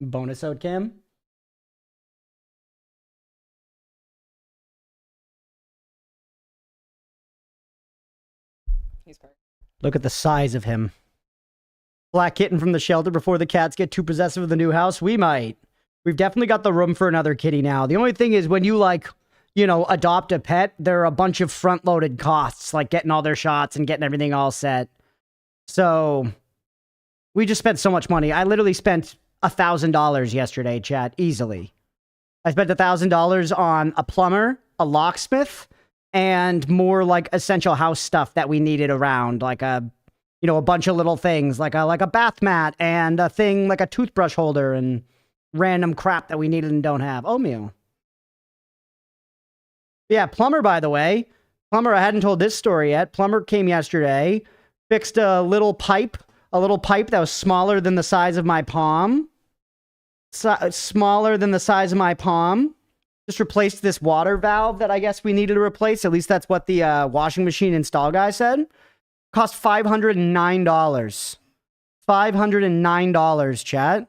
Bonus out cam. He's perfect. Look at the size of him. Black kitten from the shelter before the cats get too possessive of the new house. We might. We've definitely got the room for another kitty now. The only thing is when you, like, you know, adopt a pet, there are a bunch of front-loaded costs, like getting all their shots and getting everything all set. So, we just spent so much money. I literally spent $1,000 yesterday, chat, easily. I spent $1,000 on a plumber, a locksmith, and more, like, essential house stuff that we needed around, like a, you know, a bunch of little things, like a bath mat and a thing like a toothbrush holder and random crap that we needed and don't have. Oh, meal. Yeah, plumber, by the way. Plumber, I hadn't told this story yet. Plumber came yesterday, fixed a little pipe that was smaller than the size of my palm. Smaller than the size of my palm. Just replaced this water valve that I guess we needed to replace. At least that's what the washing machine install guy said. Cost $509. $509, chat.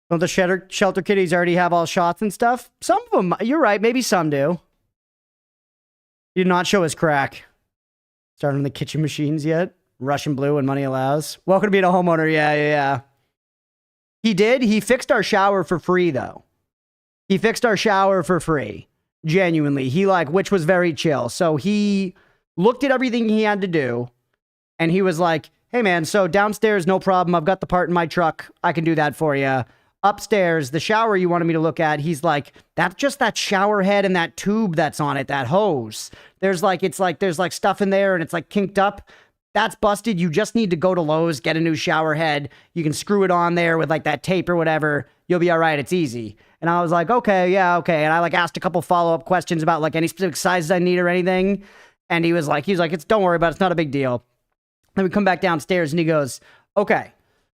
Don't the shelter kitties already have all shots and stuff? Some of them, you're right, maybe some do. He did not show his crack. Starting on the kitchen machines yet? Russian blue when money allows. Welcome to being a homeowner, yeah. He did, he fixed our shower for free, though. He fixed our shower for free. Genuinely. He, like, which was very chill. So he looked at everything he had to do, and he was like, hey, man, so downstairs, no problem. I've got the part in my truck. I can do that for you. Upstairs, the shower you wanted me to look at, he's like, that's just that shower head and that tube that's on it, that hose. There's like, there's like stuff in there and it's like kinked up. That's busted. You just need to go to Lowe's, get a new shower head. You can screw it on there with like that tape or whatever. You'll be all right. It's easy. And I was like, okay, yeah, okay. And I like asked a couple follow-up questions about like any specific sizes I need or anything. And he was like, don't worry about it. It's not a big deal. Then we come back downstairs and he goes, okay.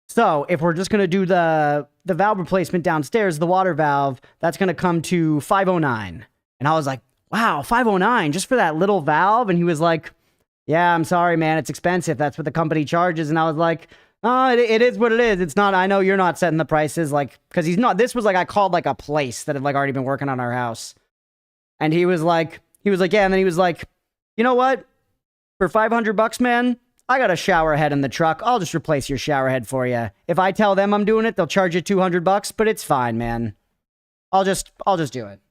So if we're just going to do the valve replacement downstairs, the water valve, that's going to come to $509. And I was like, wow, $509 just for that little valve? And he was like, yeah, I'm sorry, man. It's expensive. That's what the company charges. And I was like, oh, it is what it is. It's not, I know you're not setting the prices, like, because he's not, this was like, I called like a place that had like already been working on our house. And he was like, yeah. And then he was like, you know what? For $500, man, I got a shower head in the truck. I'll just replace your shower head for you. If I tell them I'm doing it, they'll charge you $200, but it's fine, man. I'll just do it.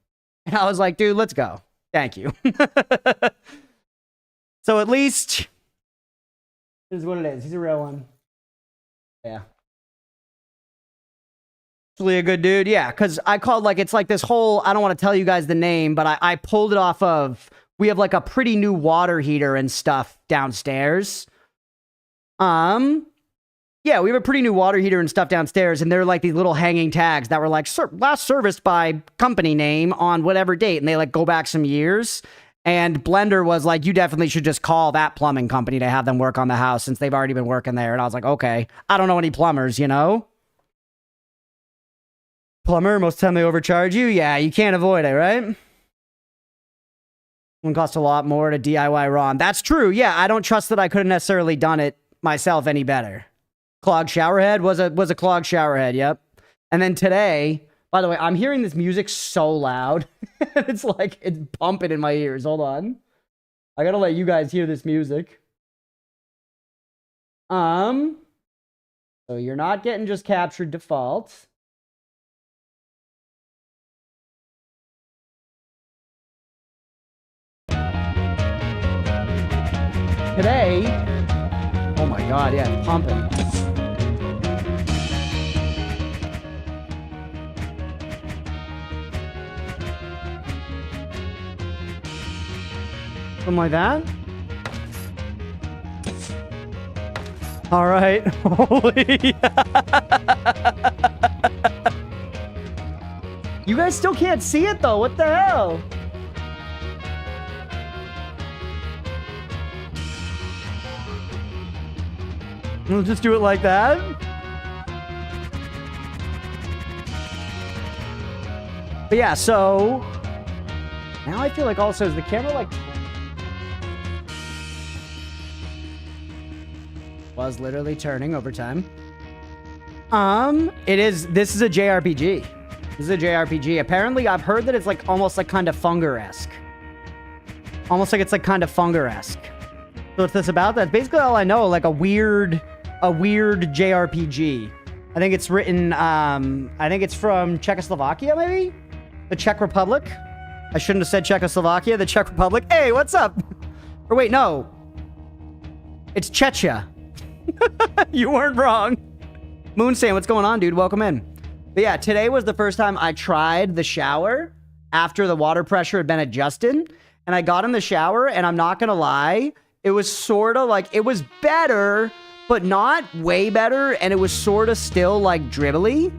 And I was like, dude, let's go. Thank you. So at least, this is what it is. He's a real one. Yeah. Actually a good dude. Yeah, because I called like, it's like this whole, I don't want to tell you guys the name, but I pulled it off of, we have like a pretty new water heater and stuff downstairs. Yeah, we have a pretty new water heater and stuff downstairs, and they're like these little hanging tags that were like, last serviced by company name on whatever date, and they like go back some years. And Blender was like, you definitely should just call that plumbing company to have them work on the house since they've already been working there. And I was like, okay, I don't know any plumbers, you know? Plumber, most of the time they overcharge you. Yeah, you can't avoid it, right? One costs a lot more to DIY Ron. That's true. Yeah, I don't trust that I could have necessarily done it myself any better. Clogged shower head was a clogged shower head. Yep. And then today, by the way, I'm hearing this music so loud. It's like, it's pumping in my ears. Hold on. I gotta let you guys hear this music. So you're not getting just captured default. Today, oh my God, yeah, it's pumping. Something like that. All right. Holy. You guys still can't see it though. What the hell? We'll just do it like that. But yeah, so now I feel like also is the camera like was literally turning over time. This is a JRPG. This is a JRPG. Apparently, I've heard that it's like almost like kind of Funger-esque. Almost like it's like kind of Funger-esque. So what's this about? That's basically all I know. Like a weird JRPG. I think it's written, I think it's from Czechoslovakia, maybe? The Czech Republic? I shouldn't have said Czechoslovakia, the Czech Republic. Hey, what's up? Or wait, no. It's Czechia. You weren't wrong. Moonsand, what's going on, dude? Welcome in. But yeah, today was the first time I tried the shower after the water pressure had been adjusted. And I got in the shower, and I'm not gonna lie, it was sort of like, it was better, but not way better. And it was sort of still like dribbly.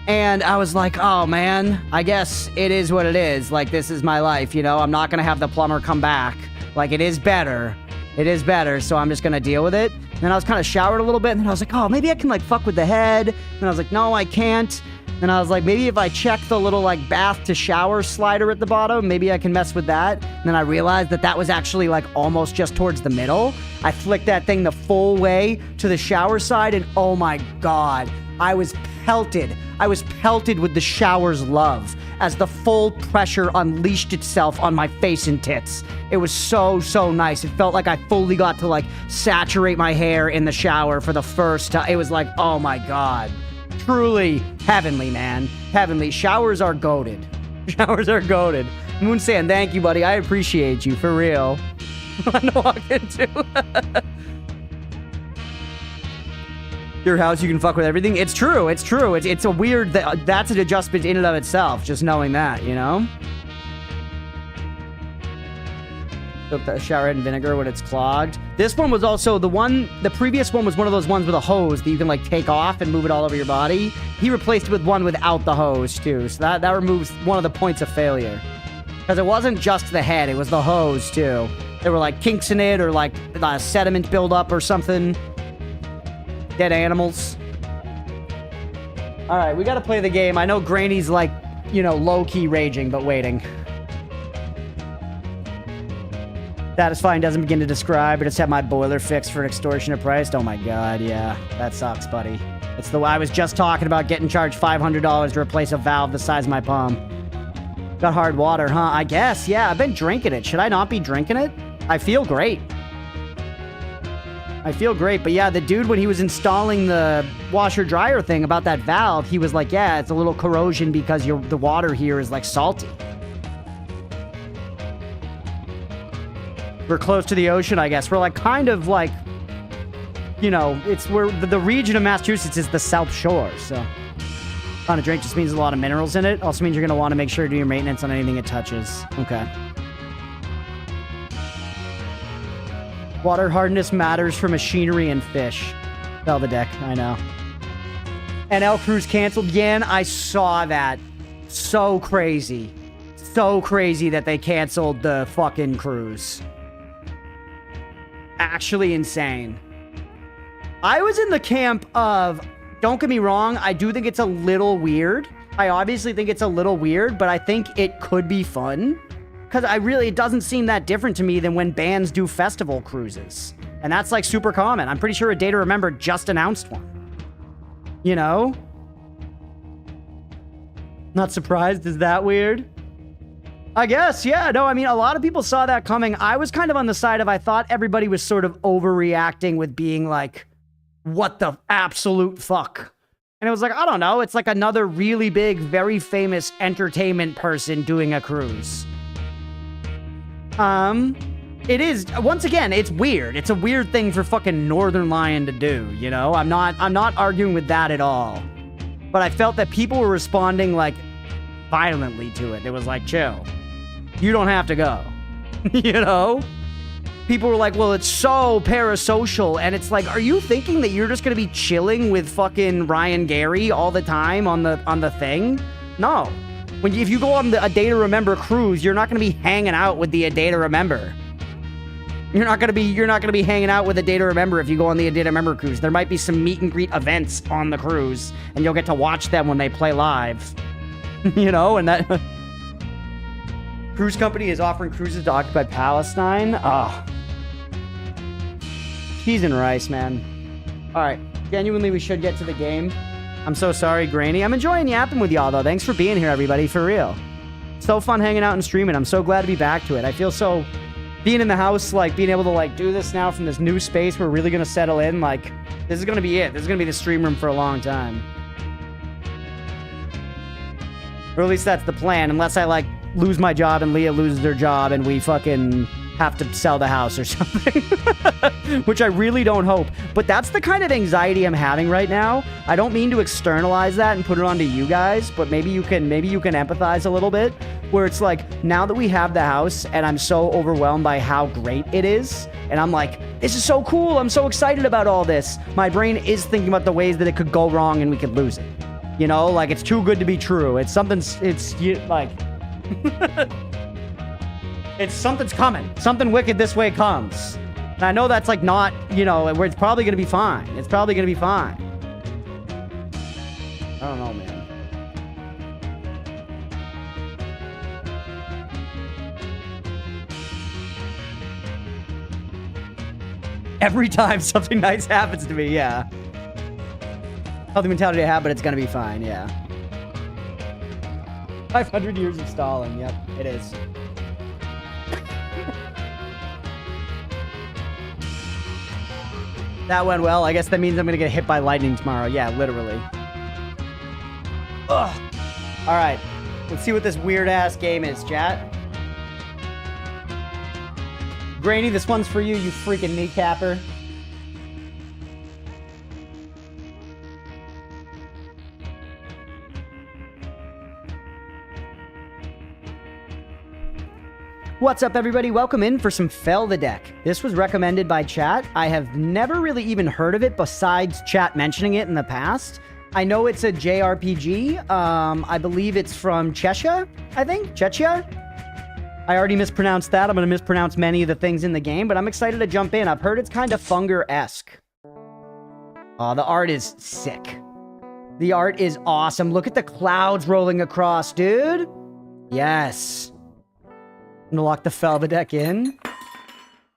And I was like, oh man, I guess it is what it is. Like, this is my life, you know? I'm not gonna have the plumber come back. Like, it is better. It is better, so I'm just gonna deal with it. And then I was kind of showered a little bit, and then I was like, oh, maybe I can, like, fuck with the head. And I was like, no, I can't. And I was like, maybe if I check the little, like, bath to shower slider at the bottom, maybe I can mess with that. And then I realized that that was actually, like, almost just towards the middle. I flicked that thing the full way to the shower side, and oh my God, I was pelted. I was pelted with the shower's love as the full pressure unleashed itself on my face and tits. It was so, so nice. It felt like I fully got to, like, saturate my hair in the shower for the first time. It was like, oh my God. Truly heavenly, man. Heavenly. Showers are goated. Showers are goated. Moonsand, thank you, buddy. I appreciate you, for real. I walk into your house, you can fuck with everything. It's true. It's true. It's a weird... That's an adjustment in and of itself, just knowing that, you know? Soak the shower head in vinegar when it's clogged. This one was also the previous one was one of those ones with a hose that you can, like, take off and move it all over your body. He replaced it with one without the hose, too. So that removes one of the points of failure. Because it wasn't just the head, it was the hose, too. There were, like, kinks in it, or, like, sediment buildup or something. Dead animals. Alright, we gotta play the game. I know Granny's, like, you know, low-key raging, but waiting. Satisfying doesn't begin to describe. I just had my boiler fixed for an extortionate price. Oh my God, yeah. That sucks, buddy. It's the I was just talking about getting charged $500 to replace a valve the size of my palm. Got hard water, huh? I guess, yeah. I've been drinking it. Should I not be drinking it? I feel great. I feel great, but yeah, the dude, when he was installing the washer-dryer thing about that valve, he was like, yeah, it's a little corrosion because the water here is, like, salty. We're close to the ocean, I guess. We're, like, kind of, like, you know, it's where the region of Massachusetts is the South Shore, so... On a drink just means a lot of minerals in it. Also means you're going to want to make sure to do your maintenance on anything it touches. Okay. Water hardness matters for machinery and fish. Felvidek, I know. NL cruise canceled again. I saw that. So crazy. So crazy that they canceled the fucking cruise. Actually insane. I was in the camp of, don't get me wrong, I do think it's a little weird. I obviously think it's a little weird, but I think it could be fun. Because it doesn't seem that different to me than when bands do festival cruises. And that's, like, super common. I'm pretty sure A Day to Remember just announced one. You know? Not surprised? Is that weird? I guess, yeah. No, I mean, a lot of people saw that coming. I was kind of on the side of, I thought everybody was sort of overreacting with being like, what the absolute fuck? And it was like, I don't know. It's like another really big, very famous entertainment person doing a cruise. It is, once again, it's weird. It's a weird thing for fucking Northern Lion to do, you know? I'm not arguing with that at all. But I felt that people were responding, like, violently to it. It was like, chill. You don't have to go. You know? People were like, well, it's so parasocial. And it's like, are you thinking that you're just gonna be chilling with fucking Ryan Gary all the time on the thing? No. If you go on A Day to Remember cruise, you're not going to be hanging out with the A Day to Remember. You're not going to be hanging out with A Day to Remember if you go on the A Day to Remember cruise. There might be some meet and greet events on the cruise, and you'll get to watch them when they play live. You know, and that... Cruise company is offering cruises to occupied Palestine. Oh. Cheese and rice, man. All right. Genuinely, we should get to the game. I'm so sorry, Granny. I'm enjoying yapping with y'all, though. Thanks for being here, everybody. For real. So fun hanging out and streaming. I'm so glad to be back to it. I feel so... Being in the house, like, being able to, like, do this now from this new space, we're really going to settle in. Like, this is going to be it. This is going to be the stream room for a long time. Or at least that's the plan. Unless I, like, lose my job and Leah loses her job and we fucking have to sell the house or something. Which I really don't hope. But that's the kind of anxiety I'm having right now. I don't mean to externalize that and put it onto you guys, but maybe you can empathize a little bit. Where it's like, now that we have the house and I'm so overwhelmed by how great it is, and I'm like, this is so cool, I'm so excited about all this. My brain is thinking about the ways that it could go wrong and we could lose it. You know, like, it's too good to be true. It's something's coming. Something wicked this way comes. And I know that's like not, you know, where it's probably going to be fine. It's probably going to be fine. I don't know, man. Every time something nice happens to me, yeah. Healthy mentality I have, but it's gonna be fine, yeah. 500 years of stalling, yep, it is. That went well. I guess that means I'm gonna get hit by lightning tomorrow. Yeah, literally. Ugh. Alright, let's see what this weird-ass game is, chat. Granny, this one's for you, you freaking kneecapper. What's up, everybody? Welcome in for some Felvidek. This was recommended by chat. I have never really even heard of it besides chat mentioning it in the past. I know it's a JRPG. I believe it's from Chechia, I think? Chechia? I already mispronounced that. I'm going to mispronounce many of the things in the game, but I'm excited to jump in. I've heard it's kind of Funger-esque. Oh, the art is sick. The art is awesome. Look at the clouds rolling across, dude. Yes. I'm going to lock the Felvidek in.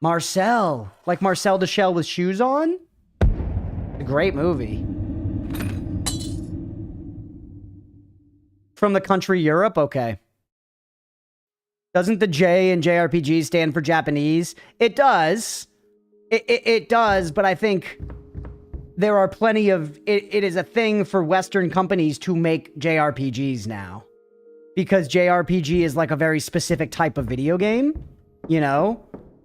Marcel. Like Marcel the Shell with shoes on? A great movie. From the country Europe? Okay. Doesn't the J in JRPG stand for Japanese? It does. It does, but I think there are plenty of... It is a thing for Western companies to make JRPGs now. Because JRPG is like a very specific type of video game, you know?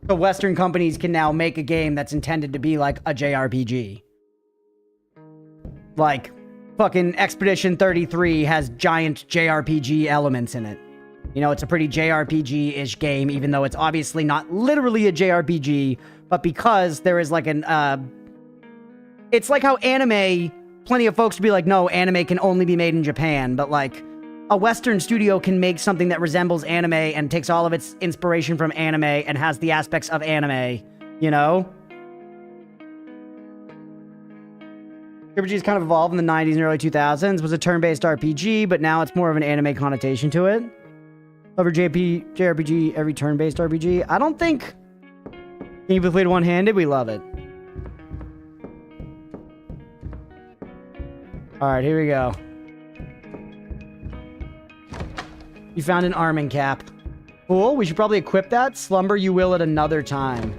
So Western companies can now make a game that's intended to be like a JRPG. Like, fucking Expedition 33 has giant JRPG elements in it. You know, it's a pretty JRPG-ish game, even though it's obviously not literally a JRPG, but because there is like an, it's like how anime, plenty of folks would be like, no, anime can only be made in Japan, but like, a Western studio can make something that resembles anime and takes all of its inspiration from anime and has the aspects of anime, you know? RPGs kind of evolved in the 90s and early 2000s, was a turn-based RPG, but now it's more of an anime connotation to it. Over JRPG, every turn-based RPG. I don't think... Can you be played one-handed? We love it. Alright, here we go. You found an arming cap. Cool, we should probably equip that. Slumber you will at another time.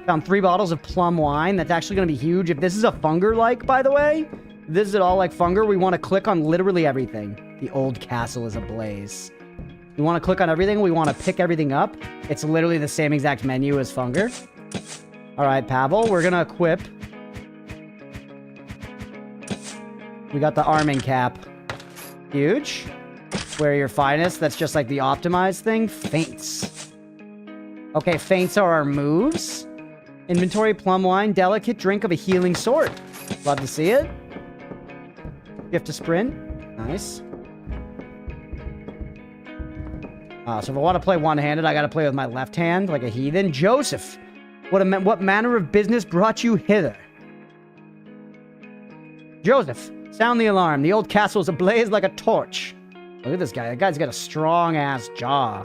Found 3 bottles of plum wine. That's actually going to be huge. If this is a Funger-like, by the way, if this is at all like Funger, we want to click on literally everything. The old castle is ablaze. We want to click on everything. We want to pick everything up. It's literally the same exact menu as Funger. All right, Pavel, we're going to equip. We got the arming cap. Huge. Wear your finest. That's just like the optimized thing. Feints. Okay, feints are our moves. Inventory, plum wine, delicate drink of a healing sort. Love to see it. You have to sprint. Nice. So if I want to play one-handed, I got to play with my left hand like a heathen. Joseph, what manner of business brought you hither? Joseph, sound the alarm. The old castle's ablaze like a torch. Look at this guy. That guy's got a strong-ass jaw.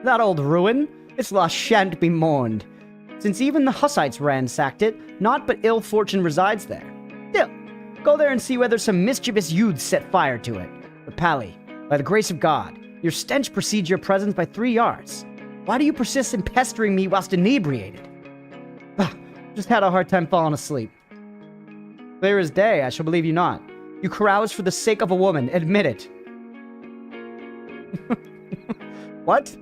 That old ruin, its loss shan't be mourned. since even the Hussites ransacked it, naught but ill fortune resides there. Still, go there and see whether some mischievous youths set fire to it. But Pally, by the grace of God, your stench precedes your presence by 3 yards. Why do you persist in pestering me whilst inebriated? Just had a hard time falling asleep. Clear as day, I shall believe you not. You carouse for the sake of a woman, admit it. What?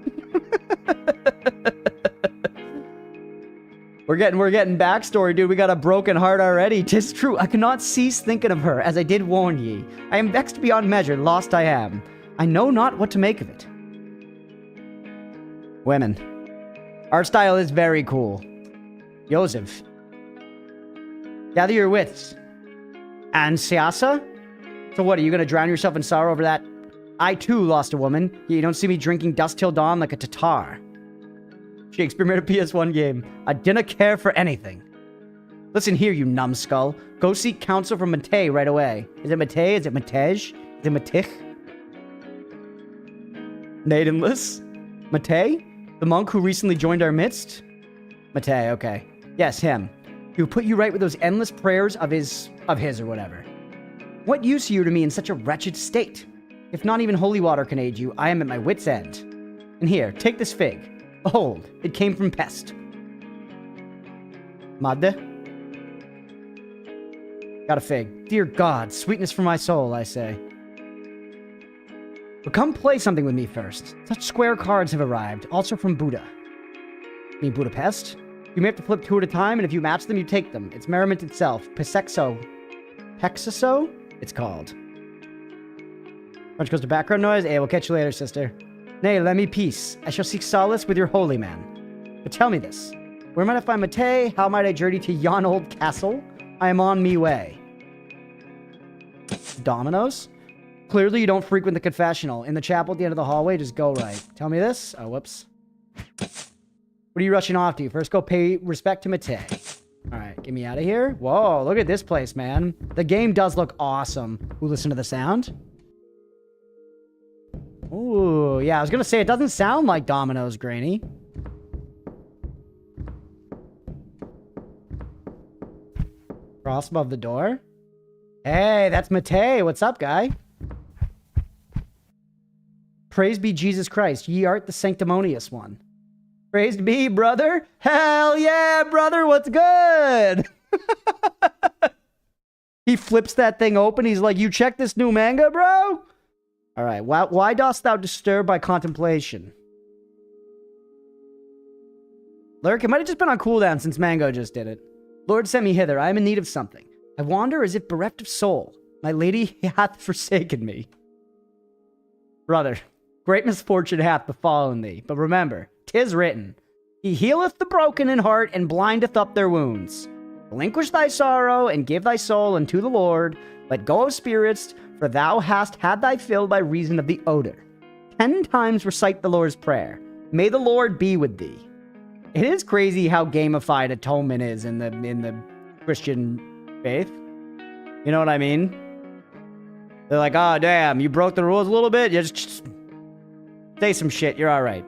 We're getting backstory, dude. We got a broken heart already. 'Tis true, I cannot cease thinking of her, as I did warn ye. I am vexed beyond measure, lost I am. I know not what to make of it. Women. Art style is very cool. Joseph. Gather your wits. And Siasa? So what, are you gonna drown yourself in sorrow over that? I too lost a woman, yet you don't see me drinking dust till dawn like a Tatar. Shakespeare made a PS1 game. I didn't care for anything. Listen here, you numbskull. Go seek counsel from Matej right away. Is it Matej? Is it Matej? Is it Matich? Maidenless? Matej? The monk who recently joined our midst? Matej, okay. Yes, him. He will put you right with those endless prayers of his or whatever. What use are you to me in such a wretched state? If not even holy water can aid you, I am at my wit's end. And here, take this fig. Behold, it came from Pest. Madde? Got a fig. Dear God, sweetness for my soul, I say. But come play something with me first. Such square cards have arrived, also from Buda. You mean Budapest? You may have to flip 2 at a time, and if you match them, you take them. It's merriment itself. Pexaso, it's called. Crunch goes to background noise. Hey, we'll catch you later, sister. Nay, let me peace. I shall seek solace with your holy man. But tell me this. Where might I find Matej? How might I journey to yon old castle? I am on me way. Dominoes? Clearly you don't frequent the confessional. In the chapel at the end of the hallway, just go right. Tell me this. Oh, whoops. What are you rushing off to? First go pay respect to Matej. Alright, get me out of here. Whoa, look at this place, man. The game does look awesome. Ooh, listen to the sound. Ooh, yeah, I was gonna say, it doesn't sound like Domino's, Granny. Cross above the door. Hey, that's Matej. What's up, guy? Praise be Jesus Christ. Ye art the sanctimonious one. Praised be, brother. Hell yeah, brother. What's good? He flips that thing open. He's like, you check this new manga, bro? All right. Why dost thou disturb by contemplation? Lurk, it might have just been on cooldown since Mango just did it. Lord, send me hither. I am in need of something. I wander as if bereft of soul. My lady hath forsaken me. Brother, great misfortune hath befallen thee. But remember, 'tis written, He healeth the broken in heart and blindeth up their wounds. Relinquish thy sorrow and give thy soul unto the Lord. Let go of spirits, for thou hast had thy fill by reason of the odor. 10 times recite the Lord's Prayer. May the Lord be with thee. It is crazy how gamified atonement is in the Christian faith. You know what I mean? They're like, oh, damn, you broke the rules a little bit? You just say some shit. You're all right.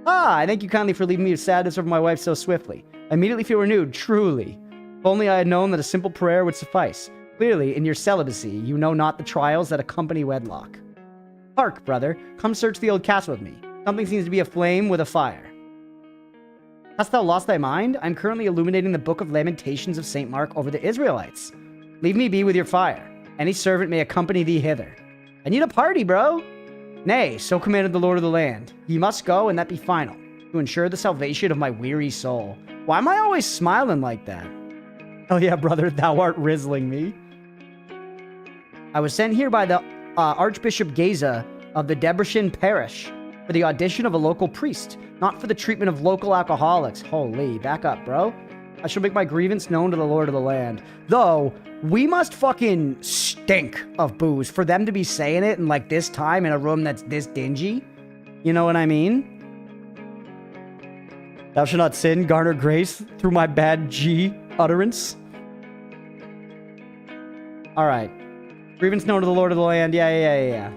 I thank you kindly for leaving me with sadness over my wife so swiftly. I immediately feel renewed, truly. If only I had known that a simple prayer would suffice. Clearly, in your celibacy, you know not the trials that accompany wedlock. Hark, brother, come search the old castle with me. Something seems to be aflame with a fire. Hast thou lost thy mind? I'm currently illuminating the Book of Lamentations of St. Mark over the Israelites. Leave me be with your fire. Any servant may accompany thee hither. I need a party, bro. Nay, so commanded the Lord of the land. Ye must go, and that be final, to ensure the salvation of my weary soul. Why am I always smiling like that? Oh yeah, brother, thou art rizzling me. I was sent here by the Archbishop Geza of the Debrecen parish for the audition of a local priest, not for the treatment of local alcoholics. Holy, back up, bro. I shall make my grievance known to the Lord of the land. Though, we must fucking stink of booze for them to be saying it in like this time in a room that's this dingy. You know what I mean? Thou shalt not sin, garner grace through my bad G utterance. All right. Grievance known to the Lord of the land. Yeah.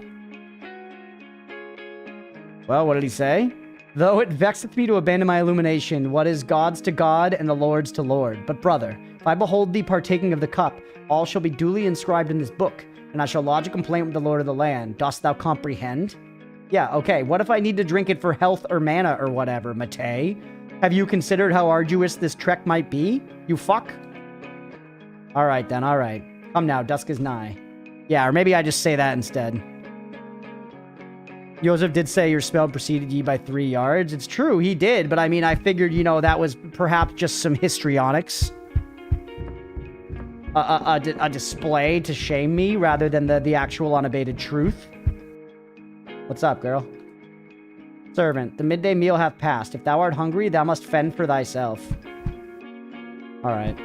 Well, what did he say? Though it vexeth me to abandon my illumination, what is God's to God and the Lord's to Lord. But brother, if I behold thee partaking of the cup, all shall be duly inscribed in this book, and I shall lodge a complaint with the Lord of the land. Dost thou comprehend? Yeah, okay. What if I need to drink it for health or mana or whatever, Matei? Have you considered how arduous this trek might be? You fuck? Alright then, alright. Come now, dusk is nigh. Yeah, or maybe I just say that instead. Joseph did say your spell preceded ye by 3 yards. It's true, he did, but I mean, I figured, you know, that was perhaps just some histrionics. A display to shame me rather than the actual unabated truth. What's up, girl? Servant, the midday meal hath passed. If thou art hungry, thou must fend for thyself. Alright.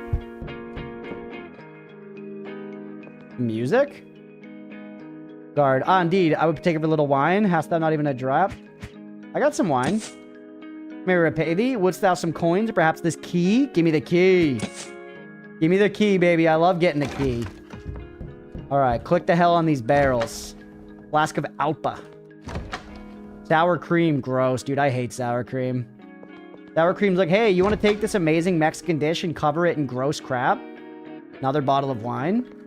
Music? Guard. Ah, indeed. I would take a little wine. Hast thou not even a drop? I got some wine. May I repay thee? Wouldst thou some coins? Or perhaps this key? Give me the key. Give me the key, baby. I love getting the key. Alright, click the hell on these barrels. Flask of Alpa. Sour cream. Gross, dude. I hate sour cream. Sour cream's like, hey, you want to take this amazing Mexican dish and cover it in gross crap? Another bottle of wine.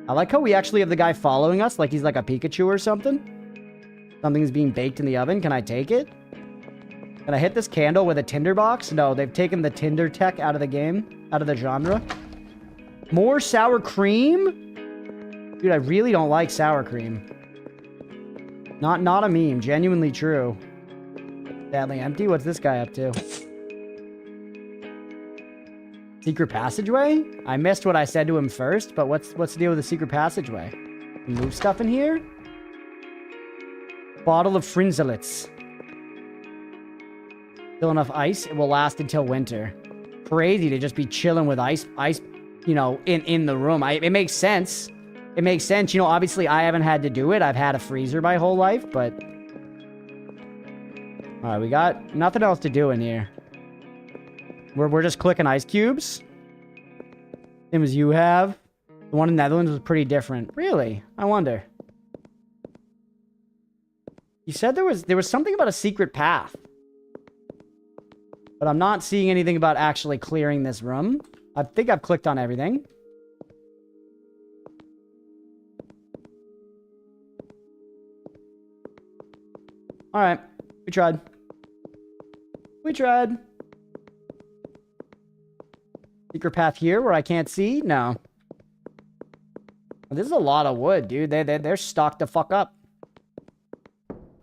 I like how we actually have the guy following us, like he's like a Pikachu or something. Something's being baked in the oven. Can I take it? Can I hit this candle with a tinderbox? No, they've taken the Tinder tech out of the game, out of the genre. More sour cream? Dude, I really don't like sour cream. Not a meme. Genuinely true. Sadly empty? What's this guy up to? Secret passageway? I missed what I said to him first, but what's the deal with the secret passageway? Move stuff in here? Bottle of Frinzelitz. Still enough ice? It will last until winter. Crazy to just be chilling with ice, you know, in the room. It makes sense. It makes sense. You know, obviously I haven't had to do it. I've had a freezer my whole life, but... Alright, we got nothing else to do in here. We're just clicking ice cubes. Same as you have. The one in the Netherlands was pretty different. Really? I wonder. You said there was something about a secret path. But I'm not seeing anything about actually clearing this room. I think I've clicked on everything. Alright. We tried. We tried. Secret path here where I can't see? No. This is a lot of wood, dude. They're stocked the fuck up.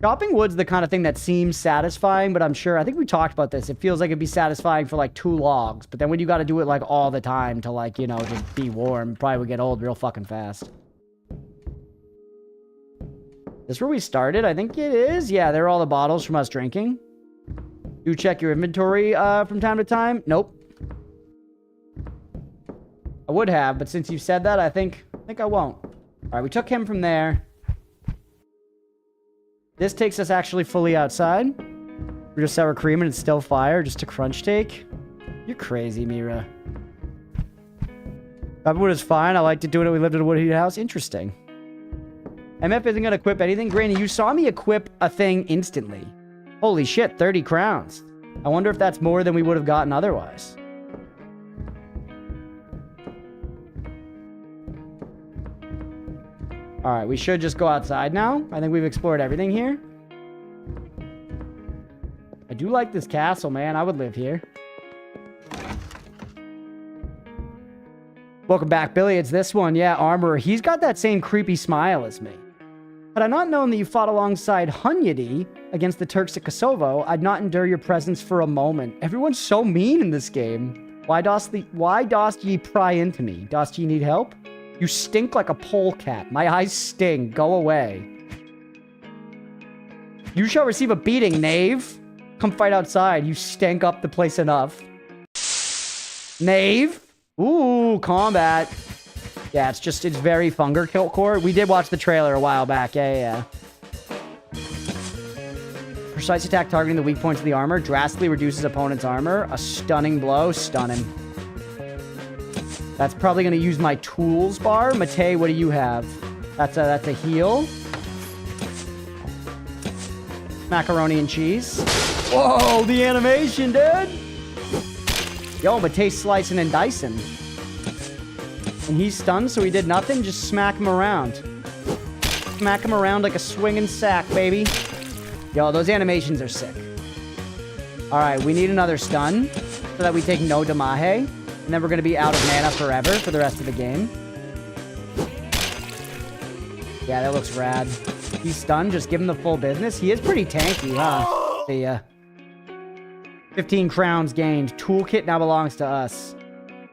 Chopping wood's the kind of thing that seems satisfying, but I'm sure, I think we talked about this. It feels like it'd be satisfying for like 2 logs, but then when you got to do it like all the time to like, you know, to be warm, probably would get old real fucking fast. This where we started? I think it is. Yeah, there are all the bottles from us drinking. Do check your inventory from time to time. Nope. I would have, but since you said that, I think I won't. All right, we took him from there. This takes us actually fully outside. We're just sour cream and it's still fire, just a crunch take. You're crazy, Mira. Wood is fine. I liked it doing it. We lived in a wood heated house. Interesting. MF isn't going to equip anything. Granny, you saw me equip a thing instantly. Holy shit, 30 crowns. I wonder if that's more than we would have gotten otherwise. Alright, we should just go outside now. I think we've explored everything here. I do like this castle, man. I would live here. Welcome back, Billy. It's this one. Yeah, Armorer. He's got that same creepy smile as me. Had I not known that you fought alongside Hunyadi against the Turks at Kosovo, I'd not endure your presence for a moment. Everyone's so mean in this game. Why dost ye pry into me? Dost ye need help? You stink like a polecat. My eyes sting. Go away. You shall receive a beating, knave. Come fight outside. You stank up the place enough. Knave. Ooh, combat. Yeah, it's very Funger core. We did watch the trailer a while back. Yeah. Precise attack targeting the weak points of the armor. Drastically reduces opponent's armor. A stunning blow. Stunning. That's probably going to use my tools bar. Matei, what do you have? That's a heal. Macaroni and cheese. Whoa, the animation, dude. Yo, but tastes slicing and dicing. And he's stunned, so he did nothing. Just smack him around. Smack him around like a swinging sack, baby. Yo, those animations are sick. All right, we need another stun so that we take no Damahe. And then we're going to be out of mana forever for the rest of the game. Yeah, that looks rad. He's stunned. Just give him the full business. He is pretty tanky, huh? See ya. 15 crowns gained. Toolkit now belongs to us.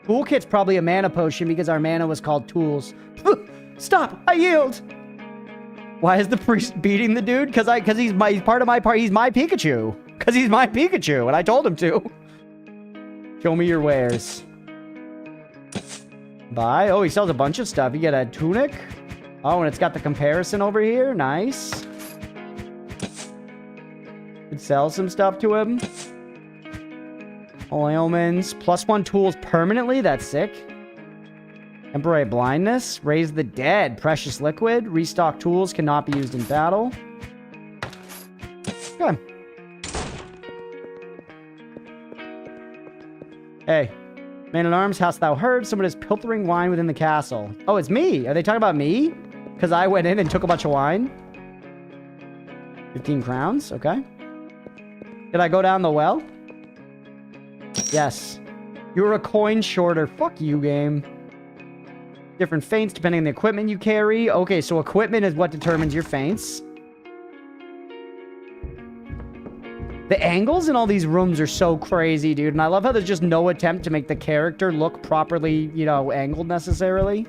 Toolkit's probably a mana potion because our mana was called tools. Stop! I yield! Why is the priest beating the dude? Because he's part of my part. He's my Pikachu. Because he's my Pikachu, and I told him to. Show me your wares. Buy. Oh, he sells a bunch of stuff. You get a tunic. Oh, and it's got the comparison over here. Nice. Could sell some stuff to him. Oilmans. +1 tools permanently. That's sick. Temporary blindness. Raise the dead. Precious liquid. Restock tools cannot be used in battle. Okay. Hey. Man at arms, hast thou heard? Someone is pilfering wine within the castle. Oh, it's me. Are they talking about me? Because I went in and took a bunch of wine. 15 crowns. Okay. Did I go down the well? Yes. You're a coin shorter. Fuck you, game. Different feints depending on the equipment you carry. Okay, so equipment is what determines your feints. The angles in all these rooms are so crazy, dude. And I love how there's just no attempt to make the character look properly, you know, angled necessarily.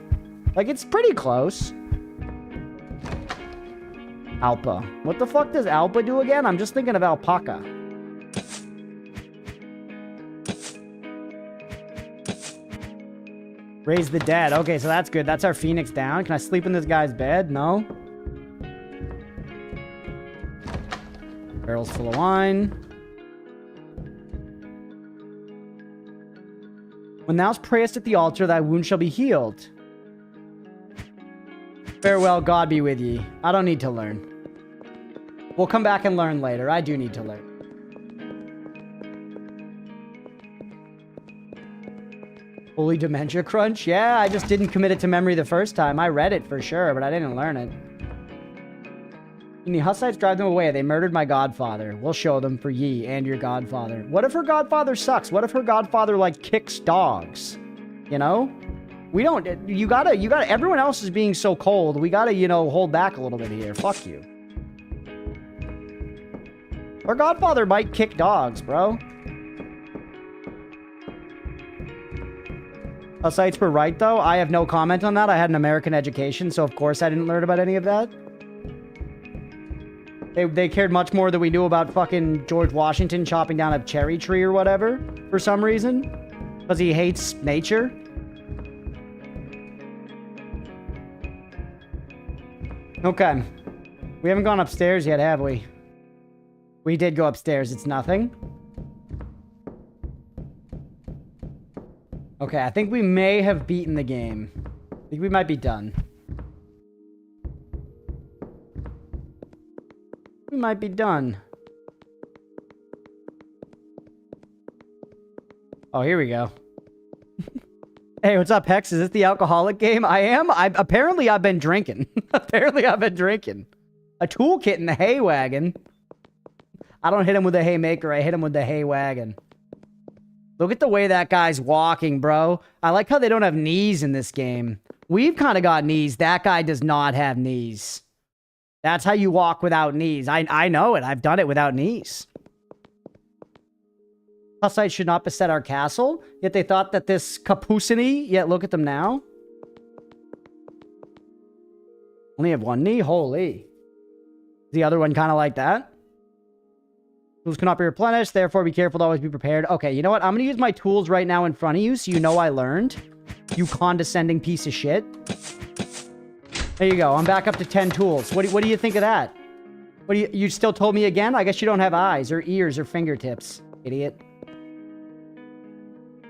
Like, it's pretty close. Alpa. What the fuck does Alpa do again? I'm just thinking of alpaca. Raise the dead. Okay, so that's good. That's our Phoenix down. Can I sleep in this guy's bed? No. Barrels full of wine. When thou prayest at the altar, thy wound shall be healed. Farewell, God be with ye. I don't need to learn. We'll come back and learn later. I do need to learn. Holy Dementia Crunch? Yeah, I just didn't commit it to memory the first time. I read it for sure, but I didn't learn it. And the Hussites drive them away. They murdered my godfather. We'll show them for ye and your godfather. What if her godfather sucks? What if her godfather, like, kicks dogs? You know? We don't... You gotta... Everyone else is being so cold. We gotta, you know, hold back a little bit here. Fuck you. Her godfather might kick dogs, bro. Hussites were right, though. I have no comment on that. I had an American education, so of course I didn't learn about any of that. They cared much more than we knew about fucking George Washington chopping down a cherry tree or whatever, for some reason. Because he hates nature. Okay. We haven't gone upstairs yet, have we? We did go upstairs. It's nothing. Okay, I think we may have beaten the game. I think we might be done. We might be done. Oh, here we go. Hey, what's up, Hex? Is this the alcoholic game? I am. Apparently, I've been drinking. Apparently, I've been drinking. A toolkit in the hay wagon. I don't hit him with a haymaker. I hit him with the hay wagon. Look at the way that guy's walking, bro. I like how they don't have knees in this game. We've kind of got knees. That guy does not have knees. That's how you walk without knees. I know it. I've done it without knees. Hussites should not beset our castle, yet they thought that this Kapusini, yet look at them now. Only have one knee? Holy. The other one kind of like that. Tools cannot be replenished, therefore be careful to always be prepared. Okay, you know what? I'm going to use my tools right now in front of you so you know I learned. You condescending piece of shit. There you go. I'm back up to 10 tools. What do you think of that? What do you still told me again? I guess you don't have eyes or ears or fingertips. Idiot.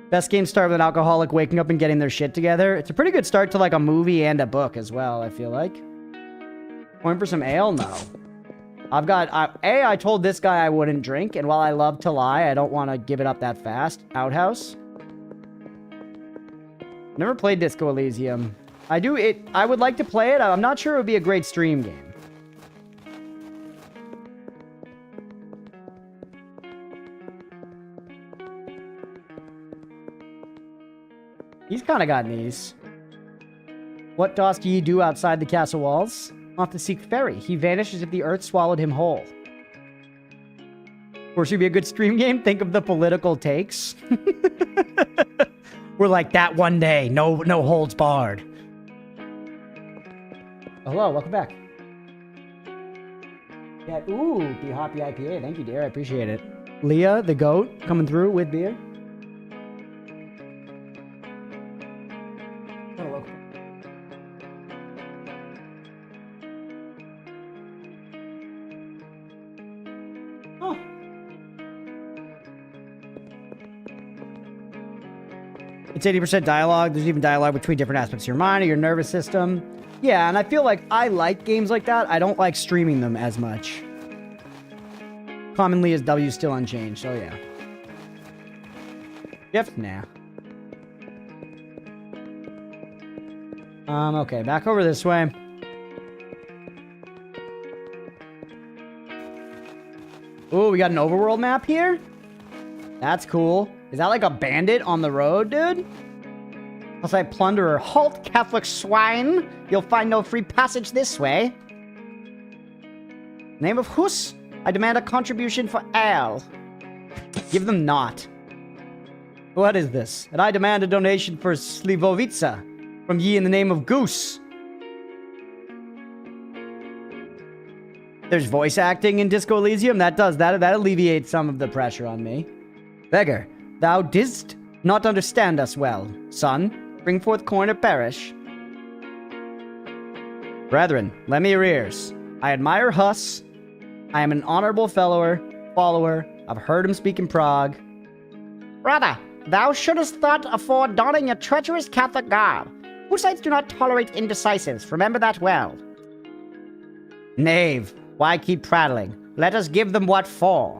Best game start with an alcoholic waking up and getting their shit together. It's a pretty good start to like a movie and a book as well, I feel like. Point for some ale? No. I've got... I told this guy I wouldn't drink, and while I love to lie, I don't want to give it up that fast. Outhouse. Never played Disco Elysium. I would like to play it. I'm not sure it would be a great stream game. He's kind of got knees. What dost ye do outside the castle walls? Off to seek Fairy. He vanished as if the earth swallowed him whole. Or should be a good stream game? Think of the political takes. We're like that one day. No holds barred. Oh, hello, welcome back. Yeah, ooh, the Hoppy IPA. Thank you, dear. I appreciate it. Leah, the goat, coming through with beer. It's 80% dialogue. There's even dialogue between different aspects of your mind or your nervous system. Yeah, and I feel like I like games like that. I don't like streaming them as much. Commonly as W still unchanged, so yeah. Yep, nah. Okay, back over this way. Ooh, we got an overworld map here? That's cool. Is that like a bandit on the road, dude? Outside plunderer. Halt, Catholic swine! You'll find no free passage this way. Name of Hus? I demand a contribution for ale. Give them not. What is this? And I demand a donation for Slivovica from ye in the name of Goose. There's voice acting in Disco Elysium. That alleviates some of the pressure on me. Beggar, thou didst not understand us well. Son, bring forth coin or perish. Brethren, lend me your ears. I admire Huss. I am an honorable follower. I've heard him speak in Prague. Brother, thou shouldst thought afore donning a treacherous Catholic garb. Hussites do not tolerate indecisives. Remember that well. Knave, why keep prattling? Let us give them what for.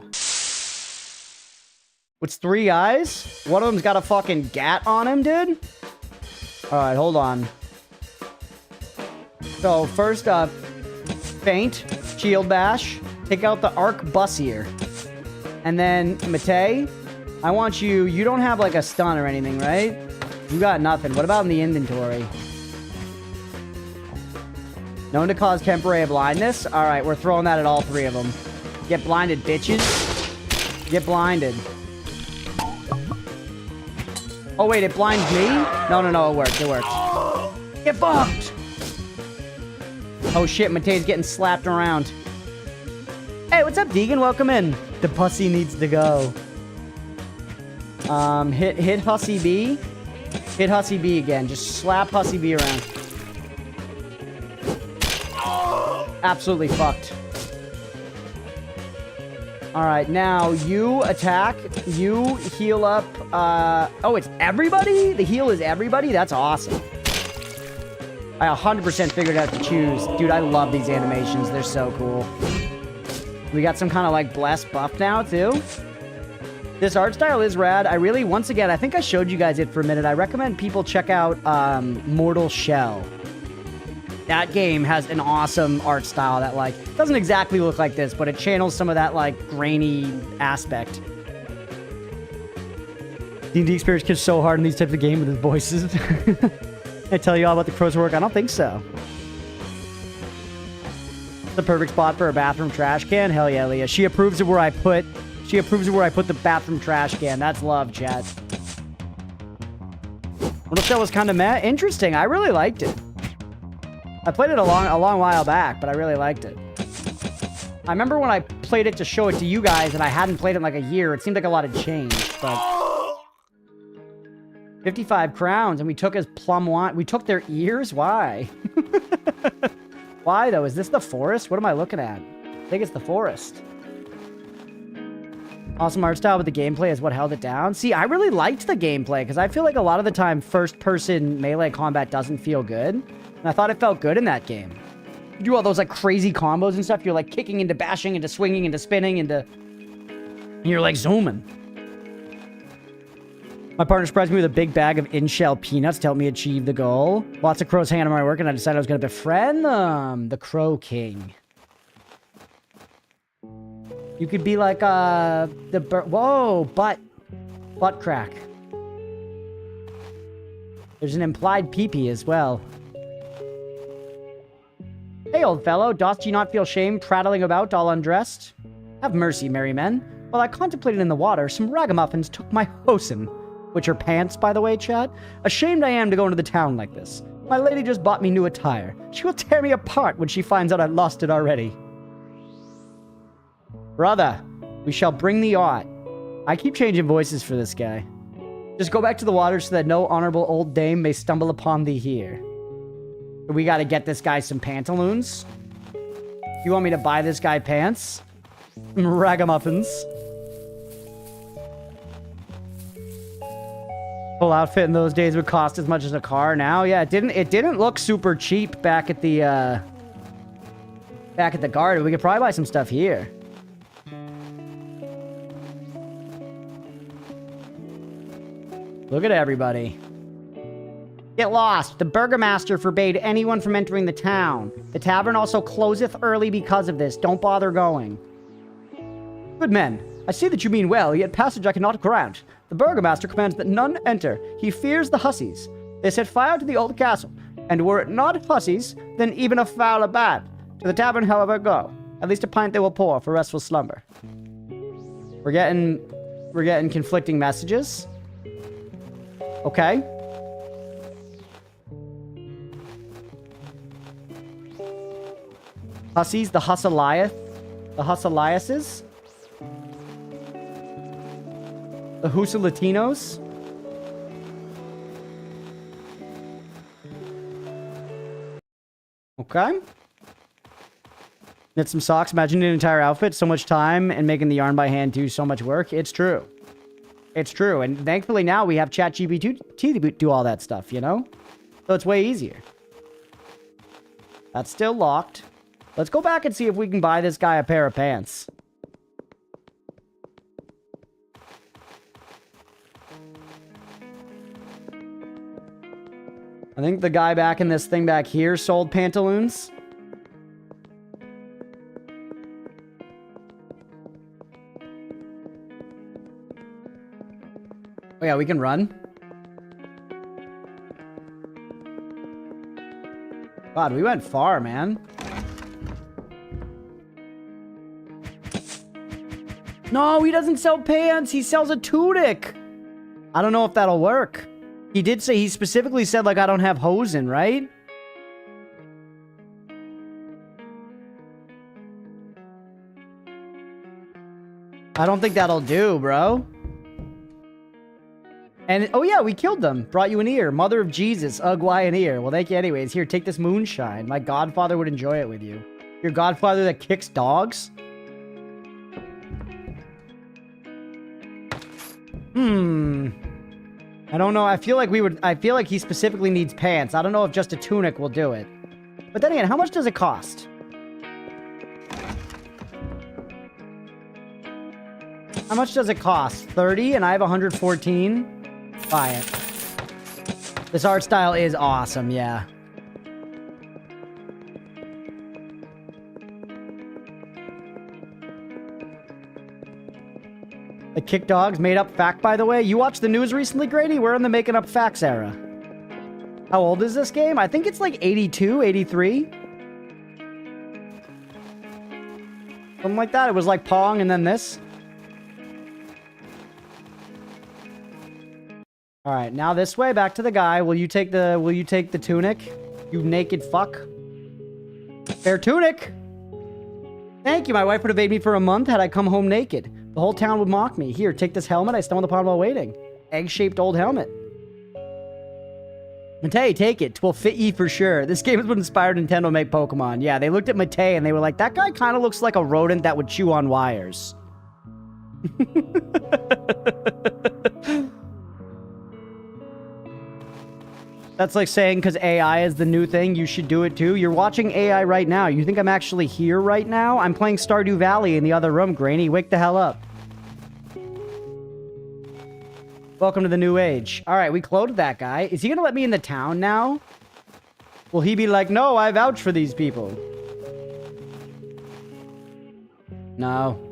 What's 3 eyes? One of them's got a fucking gat on him, dude. Alright, hold on. So, first up, feint, shield bash, take out the arquebusier. And then, Matei, I want you don't have like a stun or anything, right? You got nothing. What about in the inventory? Known to cause temporary blindness? Alright, we're throwing that at all 3 of them. Get blinded, bitches. Get blinded. Oh, wait, it blinds me? No, it worked, Get fucked! Oh, shit, Matei's getting slapped around. Hey, what's up, Deegan? Welcome in. The pussy needs to go. Hit Hussy B. Hit Hussy B again. Just slap Hussy B around. Absolutely fucked. Alright, now you attack, you heal up, oh, it's everybody? The heal is everybody? That's awesome. I 100% figured out to choose. Dude, I love these animations. They're so cool. We got some kind of, like, blessed buff now, too. This art style is rad. I really, once again, I think I showed you guys it for a minute. I recommend people check out, Mortal Shell. That game has an awesome art style that, like, doesn't exactly look like this, but it channels some of that, like, grainy aspect. D&D experience kids so hard in these types of games with his voices. I tell you all about the crow's work? I don't think so. The perfect spot for a bathroom trash can? Hell yeah, Leah. She approves of where I put the bathroom trash can. That's love, chat. Mortal Shell was kind of meh. Interesting. I really liked it. I played it a long while back, but I really liked it. I remember when I played it to show it to you guys, and I hadn't played it in like a year. It seemed like a lot had changed, but 55 crowns, and we took his plum wine. We took their ears? Why? Why, though? Is this the forest? What am I looking at? I think it's the forest. Awesome art style, but the gameplay is what held it down. See, I really liked the gameplay, because I feel like a lot of the time, first-person melee combat doesn't feel good. And I thought it felt good in that game. You do all those, like, crazy combos and stuff. You're, like, kicking into bashing, into swinging, into spinning, into... And you're, like, zooming. My partner surprised me with a big bag of in-shell peanuts to help me achieve the goal. Lots of crows hanging on my work, and I decided I was going to befriend them. The Crow King. You could be like, whoa, butt crack. There's an implied pee-pee as well. Hey, old fellow, dost ye not feel shame prattling about all undressed? Have mercy, merry men. While I contemplated in the water, some ragamuffins took my hosen. Which are pants, by the way, Chad. Ashamed I am to go into the town like this. My lady just bought me new attire. She will tear me apart when she finds out I lost it already. Brother, we shall bring thee aught. I keep changing voices for this guy. Just go back to the water so that no honorable old dame may stumble upon thee here. We gotta get this guy some pantaloons. You want me to buy this guy pants? Ragamuffins. Full outfit in those days would cost as much as a car now. Yeah, it didn't look super cheap back at the garden. We could probably buy some stuff here. Look at everybody. Get lost. The burgomaster forbade anyone from entering the town. The tavern also closeth early because of this. Don't bother going. Good men, I see that you mean well, yet passage I cannot grant. The burgomaster commands that none enter. He fears the hussies. They set fire to the old castle, and were it not hussies, then even a foul bad. To the tavern, however, go. At least a pint they will pour for restful slumber. We're getting conflicting messages. Okay. Hussies, the Hussaliases. The Husalatinos. Okay. Knit some socks. Imagine an entire outfit. So much time and making the yarn by hand do so much work. It's true. It's true. And thankfully now we have ChatGPT to do all that stuff, you know? So it's way easier. That's still locked. Let's go back and see if we can buy this guy a pair of pants. I think the guy back in this thing back here sold pantaloons. Oh yeah, we can run. God, we went far, man. No, he doesn't sell pants. He sells a tunic. I don't know if that'll work. He did say, he specifically said, like, I don't have hosen, right? I don't think that'll do, bro. And, oh yeah, we killed them. Brought you an ear. Mother of Jesus. Ugh, why an ear? Well, thank you anyways. Here, take this moonshine. My godfather would enjoy it with you. Your godfather that kicks dogs? I don't know. I feel like he specifically needs pants. I don't know if just a tunic will do it. But then again, how much does it cost? How much does it cost? 30 and I have 114? Buy it. This art style is awesome, yeah. The kick dogs made up fact, by the way. You watched the news recently, Grady? We're in the making up facts era. How old is this game? I think it's like 82, 83. Something like that. It was like Pong and then this. All right, now this way, back to the guy. Will you take the tunic? You naked fuck. Fair tunic. Thank you. My wife would have made me for a month had I come home naked. The whole town would mock me. Here, take this helmet I stumbled upon while waiting. Egg-shaped old helmet. Matei, take it. 'Twill fit ye for sure. This game is what inspired Nintendo to make Pokemon. Yeah, they looked at Matei and they were like, that guy kind of looks like a rodent that would chew on wires. That's like saying because AI is the new thing, you should do it too. You're watching AI right now. You think I'm actually here right now? I'm playing Stardew Valley in the other room, Granny. Wake the hell up. Welcome to the new age. All right, we cloned that guy. Is he going to let me in the town now? Will he be like, no, I vouch for these people? No.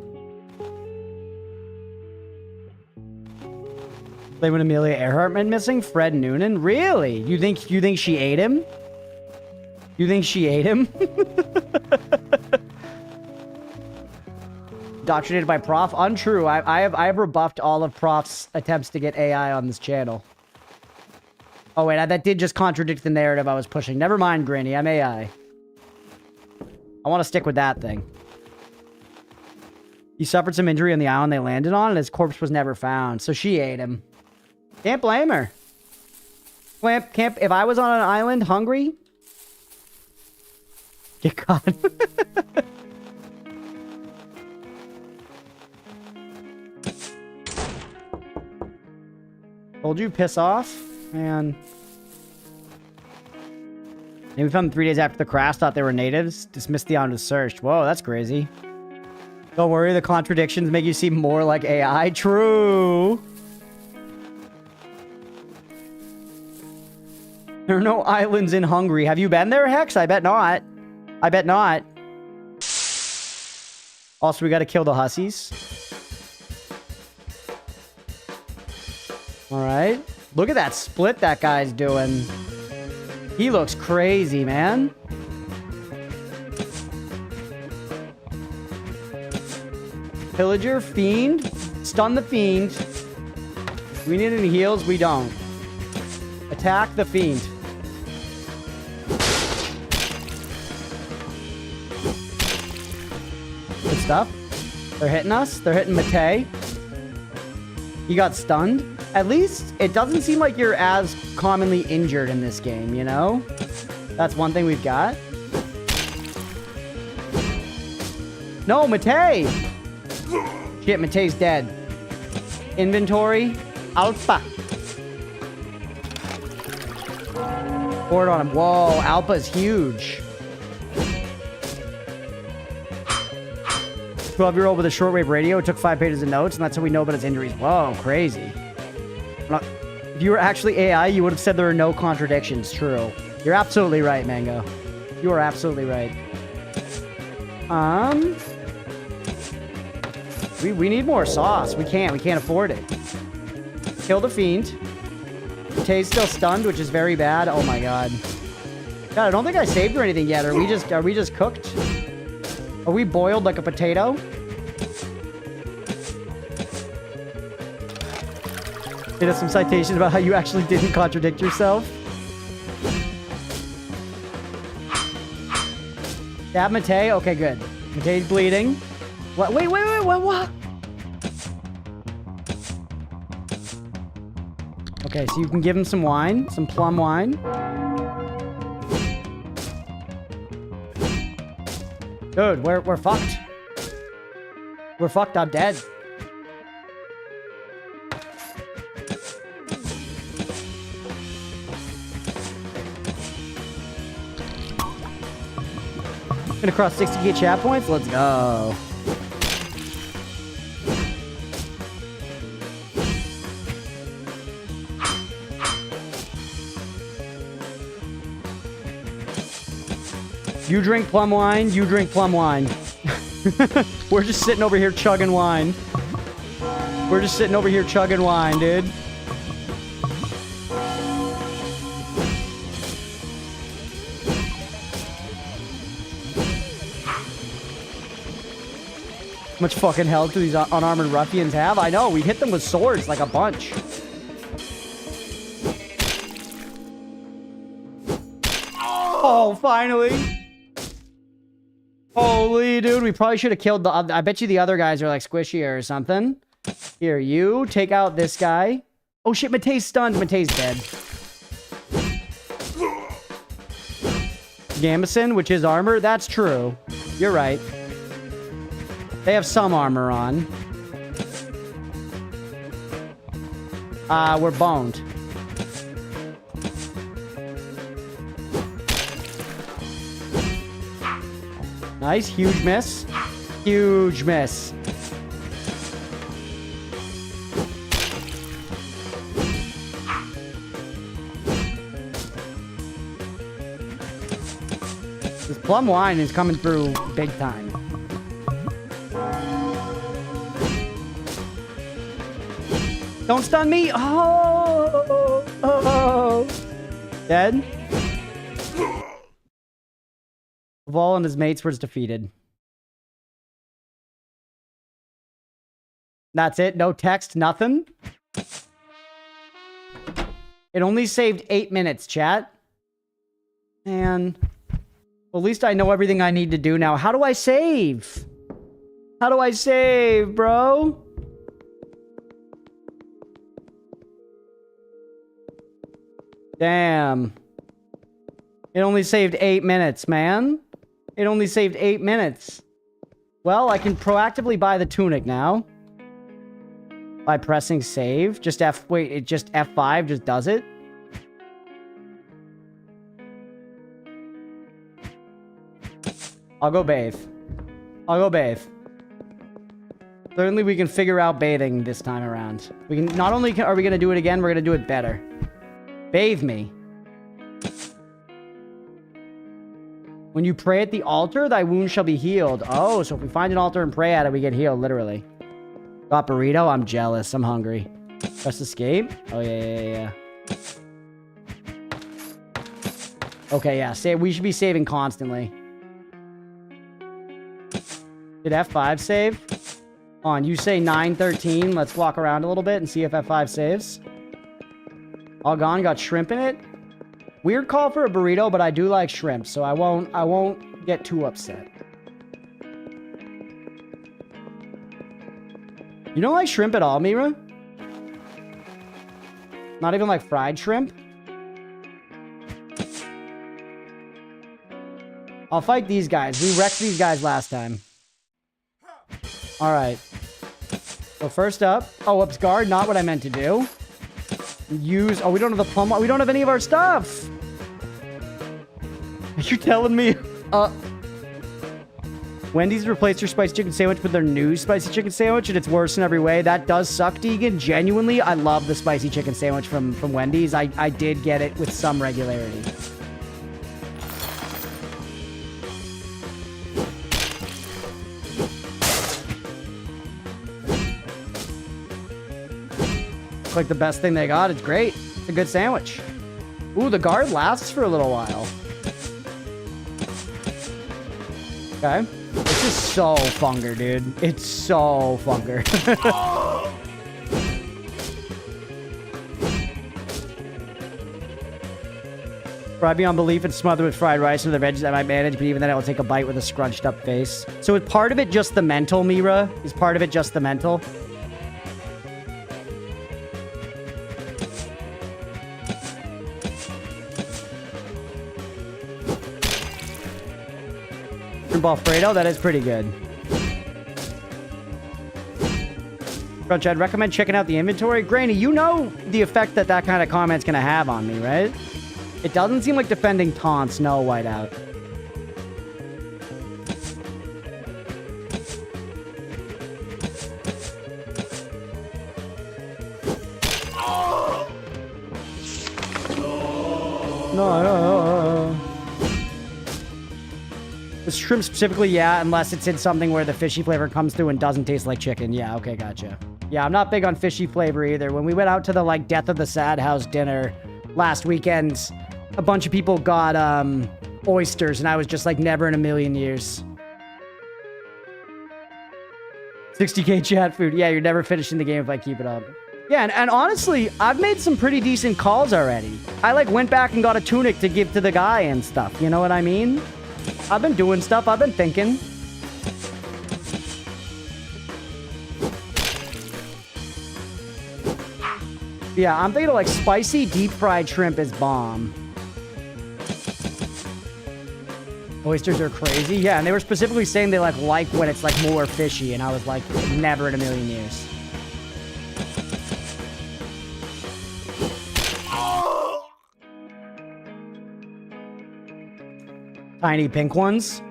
Play when Amelia Earhart went missing? Fred Noonan? Really? You think she ate him? You think she ate him? Indoctrinated by Prof? Untrue. I have rebuffed all of Prof's attempts to get AI on this channel. Oh wait, that did just contradict the narrative I was pushing. Never mind, Granny. I'm AI. I want to stick with that thing. He suffered some injury on the island they landed on, and his corpse was never found. So she ate him. Can't blame her. If I was on an island hungry, get caught. Told you, piss off, man. Maybe we found them 3 days after the crash. Thought they were natives. Dismissed the island as searched. Whoa, that's crazy. Don't worry, the contradictions make you seem more like AI. True. There are no islands in Hungary. Have you been there, Hex? I bet not. I bet not. Also, we gotta kill the hussies. Alright. Look at that split that guy's doing. He looks crazy, man. Pillager, Fiend. Stun the Fiend. Do we need any heals? We don't. Attack the Fiend. Good stuff. They're hitting us. They're hitting Matei. He got stunned. At least it doesn't seem like you're as commonly injured in this game, you know? That's one thing we've got. No, Matei! Shit, Matei's dead. Inventory. Alpha. Board on him. Whoa, Alpha's huge. 12-year-old with a shortwave radio. It took 5 pages of notes, and that's how we know about his injuries. Whoa, crazy. If you were actually AI, you would have said there are no contradictions. True. You're absolutely right, Mango. You are absolutely right. We need more sauce. We can't afford it. Kill the Fiend. Tay's still stunned, which is very bad. Oh my god. God, I don't think I saved or anything yet. Are we just cooked? Are we boiled like a potato? Hit us some citations about how you actually didn't contradict yourself. Stab Matei? Okay, good. Matei's bleeding. What? Wait, what? Okay, so you can give him some wine. Some plum wine. Dude, we're fucked. We're fucked. I'm dead. Gonna cross 60k chat points? Let's go. You drink plum wine, you drink plum wine. We're just sitting over here chugging wine. We're just sitting over here chugging wine, dude. How much fucking hell do these unarmored ruffians have? I know, we hit them with swords like a bunch. Oh, finally. Holy, dude, we probably should have killed the other. I bet you the other guys are like squishier or something. Here, you take out this guy. Oh shit, Matei's stunned. Matei's dead. Gambeson, which is armor. That's true. You're right. They have some armor on. We're boned. Nice. Huge miss. Huge miss. This plum wine is coming through big time. Don't stun me. Oh. Dead. Vol and his mates were defeated. That's it. No text, nothing. It only saved 8 minutes, chat. And well, at least I know everything I need to do now. How do I save? How do I save, bro? Damn. It only saved 8 minutes, man. It only saved 8 minutes. Well, I can proactively buy the tunic now. By pressing save. Just wait, it just F5 just does it? I'll go bathe. I'll go bathe. Certainly we can figure out bathing this time around. We can, not only are we going to do it again, we're going to do it better. Bathe me. When you pray at the altar, thy wound shall be healed. Oh, so if we find an altar and pray at it, we get healed, literally. Got burrito? I'm jealous. I'm hungry. Press escape? Oh, yeah. Okay, yeah. We should be saving constantly. Did F5 save? On, you say 9:13. Let's walk around a little bit and see if F5 saves. All gone. Got shrimp in it. Weird call for a burrito, but I do like shrimp, so I won't get too upset. You don't like shrimp at all, Mira? Not even like fried shrimp? I'll fight these guys. We wrecked these guys last time. Alright. So first up... Oh, ups guard. Not what I meant to do. Use... Oh, we don't have the plum... We don't have any of our stuff! Are you telling me... Wendy's replaced their spicy chicken sandwich with their new spicy chicken sandwich, and it's worse in every way. That does suck, Deegan. Genuinely, I love the spicy chicken sandwich from Wendy's. I did get it with some regularity. It's like the best thing they got. It's great. It's a good sandwich. Ooh, the guard lasts for a little while. Okay. This is so funger, dude. It's so funger. Fry beyond belief and smothered with fried rice and the veggies I might manage, but even then I will take a bite with a scrunched up face. So is part of it just the mental, Mira? Is part of it just the mental? Alfredo, that is pretty good. Crunch, I'd recommend checking out the inventory. Granny, you know the effect that kind of comment's gonna have on me, right? It doesn't seem like defending taunts. No, whiteout. No. The shrimp specifically, yeah, unless it's in something where the fishy flavor comes through and doesn't taste like chicken. Yeah, okay, gotcha. Yeah, I'm not big on fishy flavor either. When we went out to the, like, Death of the Sad House dinner last weekend, a bunch of people got, oysters, and I was just like, never in a million years. 60k chat food. Yeah, you're never finishing the game if I keep it up. Yeah, and honestly, I've made some pretty decent calls already. I, like, went back and got a tunic to give to the guy and stuff. You know what I mean? I've been doing stuff. I've been thinking. Yeah, I'm thinking of, like, spicy deep-fried shrimp is bomb. Oysters are crazy. Yeah, and they were specifically saying they, like when it's, like, more fishy. And I was like, never in a million years. Tiny pink ones.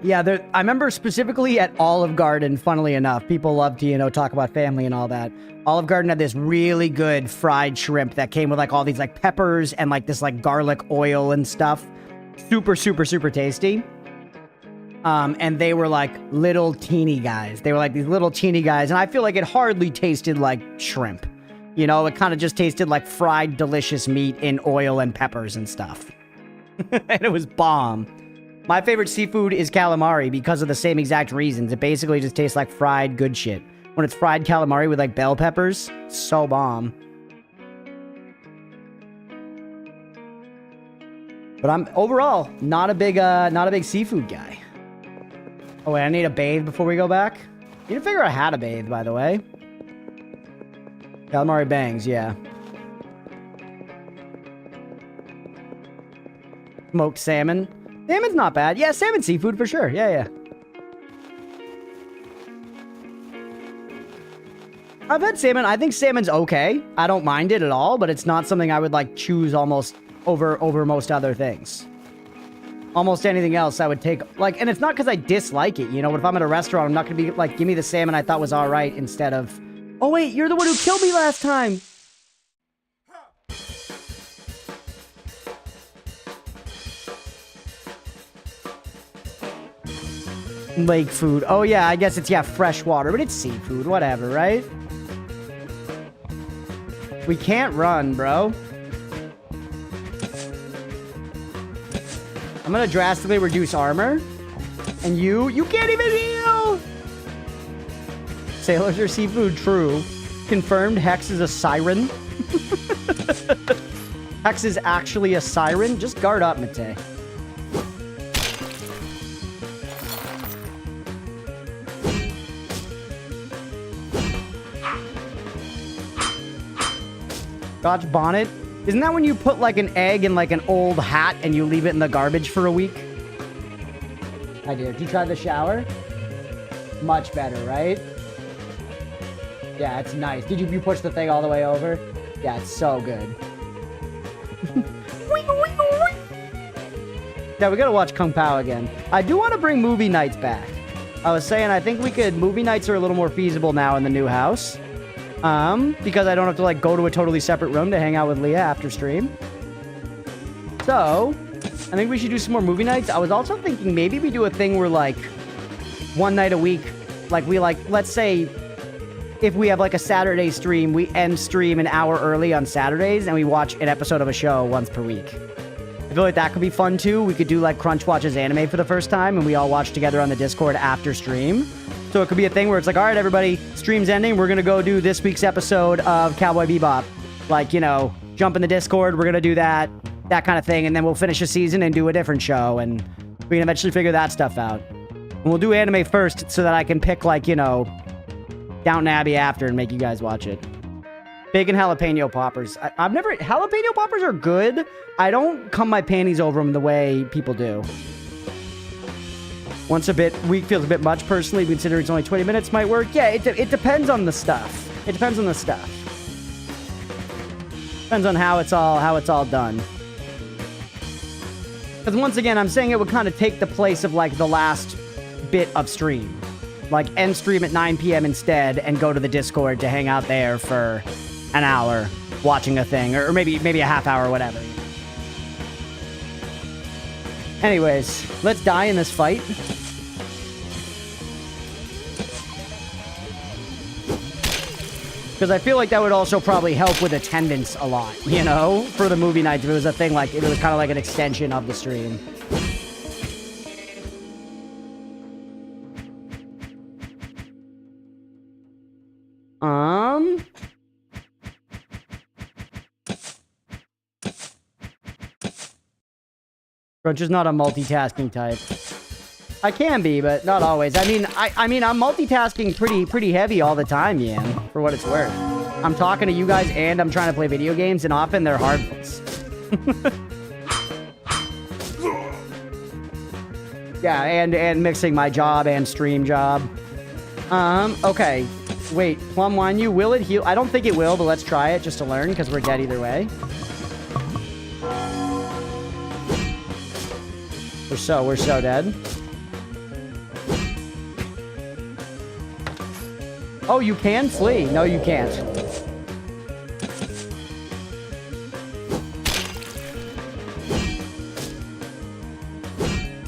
Yeah, I remember specifically at Olive Garden, funnily enough, people love to, you know, talk about family and all that. Olive Garden had this really good fried shrimp that came with like all these like peppers and like this like garlic oil and stuff. Super, super, super tasty. And they were like little teeny guys. They were like these little teeny guys. And I feel like it hardly tasted like shrimp. You know, it kind of just tasted like fried delicious meat in oil and peppers and stuff. And it was bomb. My favorite seafood is calamari because of the same exact reasons. It basically just tastes like fried good shit. When it's fried calamari with like bell peppers, so bomb. But I'm overall not a big seafood guy. Oh wait, I need a bathe before we go back. Need to figure out how to bathe, by the way. Calamari bangs, yeah. Smoked salmon. Salmon's not bad. Yeah, salmon seafood for sure. Yeah, yeah. I've had salmon. I think salmon's okay. I don't mind it at all, but it's not something I would like choose almost over most other things. Almost anything else I would take, like, and it's not because I dislike it, you know, but if I'm at a restaurant, I'm not going to be like, give me the salmon I thought was all right instead of, oh wait, you're the one who killed me last time. Lake food. Oh yeah, I guess it's, yeah, fresh water, but it's seafood, whatever, right? We can't run, bro. I'm gonna drastically reduce armor. And you can't even heal! Sailors are seafood, true. Confirmed, Hex is a siren. Hex is actually a siren? Just guard up, Mate. Scotch bonnet? Isn't that when you put like an egg in like an old hat and you leave it in the garbage for a week? I did. Did you try the shower? Much better, right? Yeah, it's nice. Did you push the thing all the way over? Yeah, it's so good. Yeah, we gotta watch Kung Pao again. I do want to bring movie nights back. I was saying I think we could... Movie nights are a little more feasible now in the new house. Because I don't have to, like, go to a totally separate room to hang out with Leah after stream. So, I think we should do some more movie nights. I was also thinking maybe we do a thing where, like, one night a week, like, we, like, let's say, if we have, like, a Saturday stream, we end stream an hour early on Saturdays, and we watch an episode of a show once per week. I feel like that could be fun, too. We could do, like, Crunch watches anime for the first time, and we all watch together on the Discord after stream. So it could be a thing where it's like, all right, everybody, stream's ending. We're going to go do this week's episode of Cowboy Bebop. Like, you know, jump in the Discord. We're going to do that kind of thing. And then we'll finish a season and do a different show. And we can eventually figure that stuff out. And we'll do anime first so that I can pick, like, you know, Downton Abbey after and make you guys watch it. Bacon jalapeno poppers. I've never... Jalapeno poppers are good. I don't cum my panties over them the way people do. Once a week feels a bit much, personally, considering it's only 20 minutes might work. Yeah, it depends on the stuff. It depends on the stuff. Depends on how it's all done. Because once again, I'm saying it would kind of take the place of, like, the last bit of stream. Like, end stream at 9 p.m. instead and go to the Discord to hang out there for an hour watching a thing. Or maybe a half hour or whatever. Anyways, let's die in this fight. Because I feel like that would also probably help with attendance a lot, you know? For the movie nights, if it was a thing like, if it was kind of like an extension of the stream. Crunch is not a multitasking type. I can be, but not always. I mean, I'm multitasking pretty heavy all the time, Yan, for what it's worth. I'm talking to you guys and I'm trying to play video games, and often they're hard ones. Yeah, and mixing my job and stream job. Okay. Wait, Plum Wine, will it heal? I don't think it will, but let's try it just to learn, because we're dead either way. We're so dead. Oh, you can flee. No, you can't.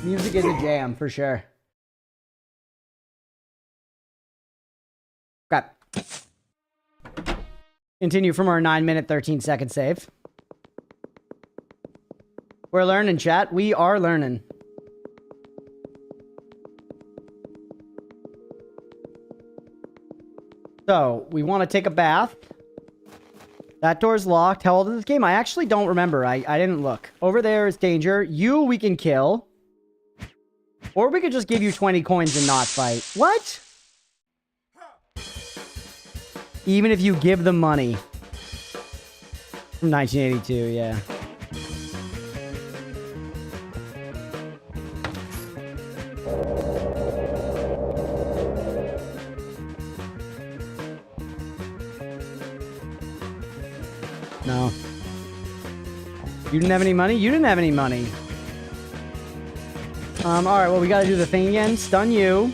Music is a jam, for sure. Okay. Continue from our 9-minute, 13-second save. We're learning, chat. We are learning. So, we want to take a bath. That door's locked. How old is this game? I actually don't remember. I didn't look. Over there is danger. You, we can kill. Or we could just give you 20 coins and not fight. What? Even if you give them money. From 1982, yeah. No. You didn't have any money? You didn't have any money. Alright, well, we gotta do the thing again. Stun you.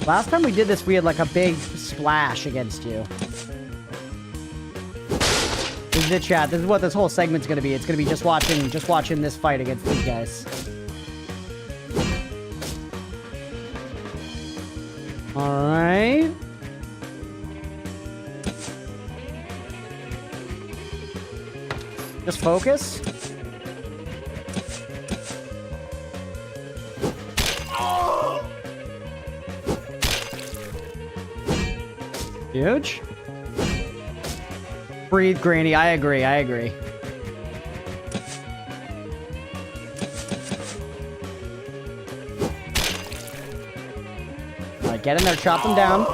Last time we did this, we had like a big splash against you. This is it, chat. This is what this whole segment's gonna be. It's gonna be just watching this fight against these guys. Alright. Just focus. Huge. Breathe, Granny. I agree. I agree. Alright, get in there. Chop them down.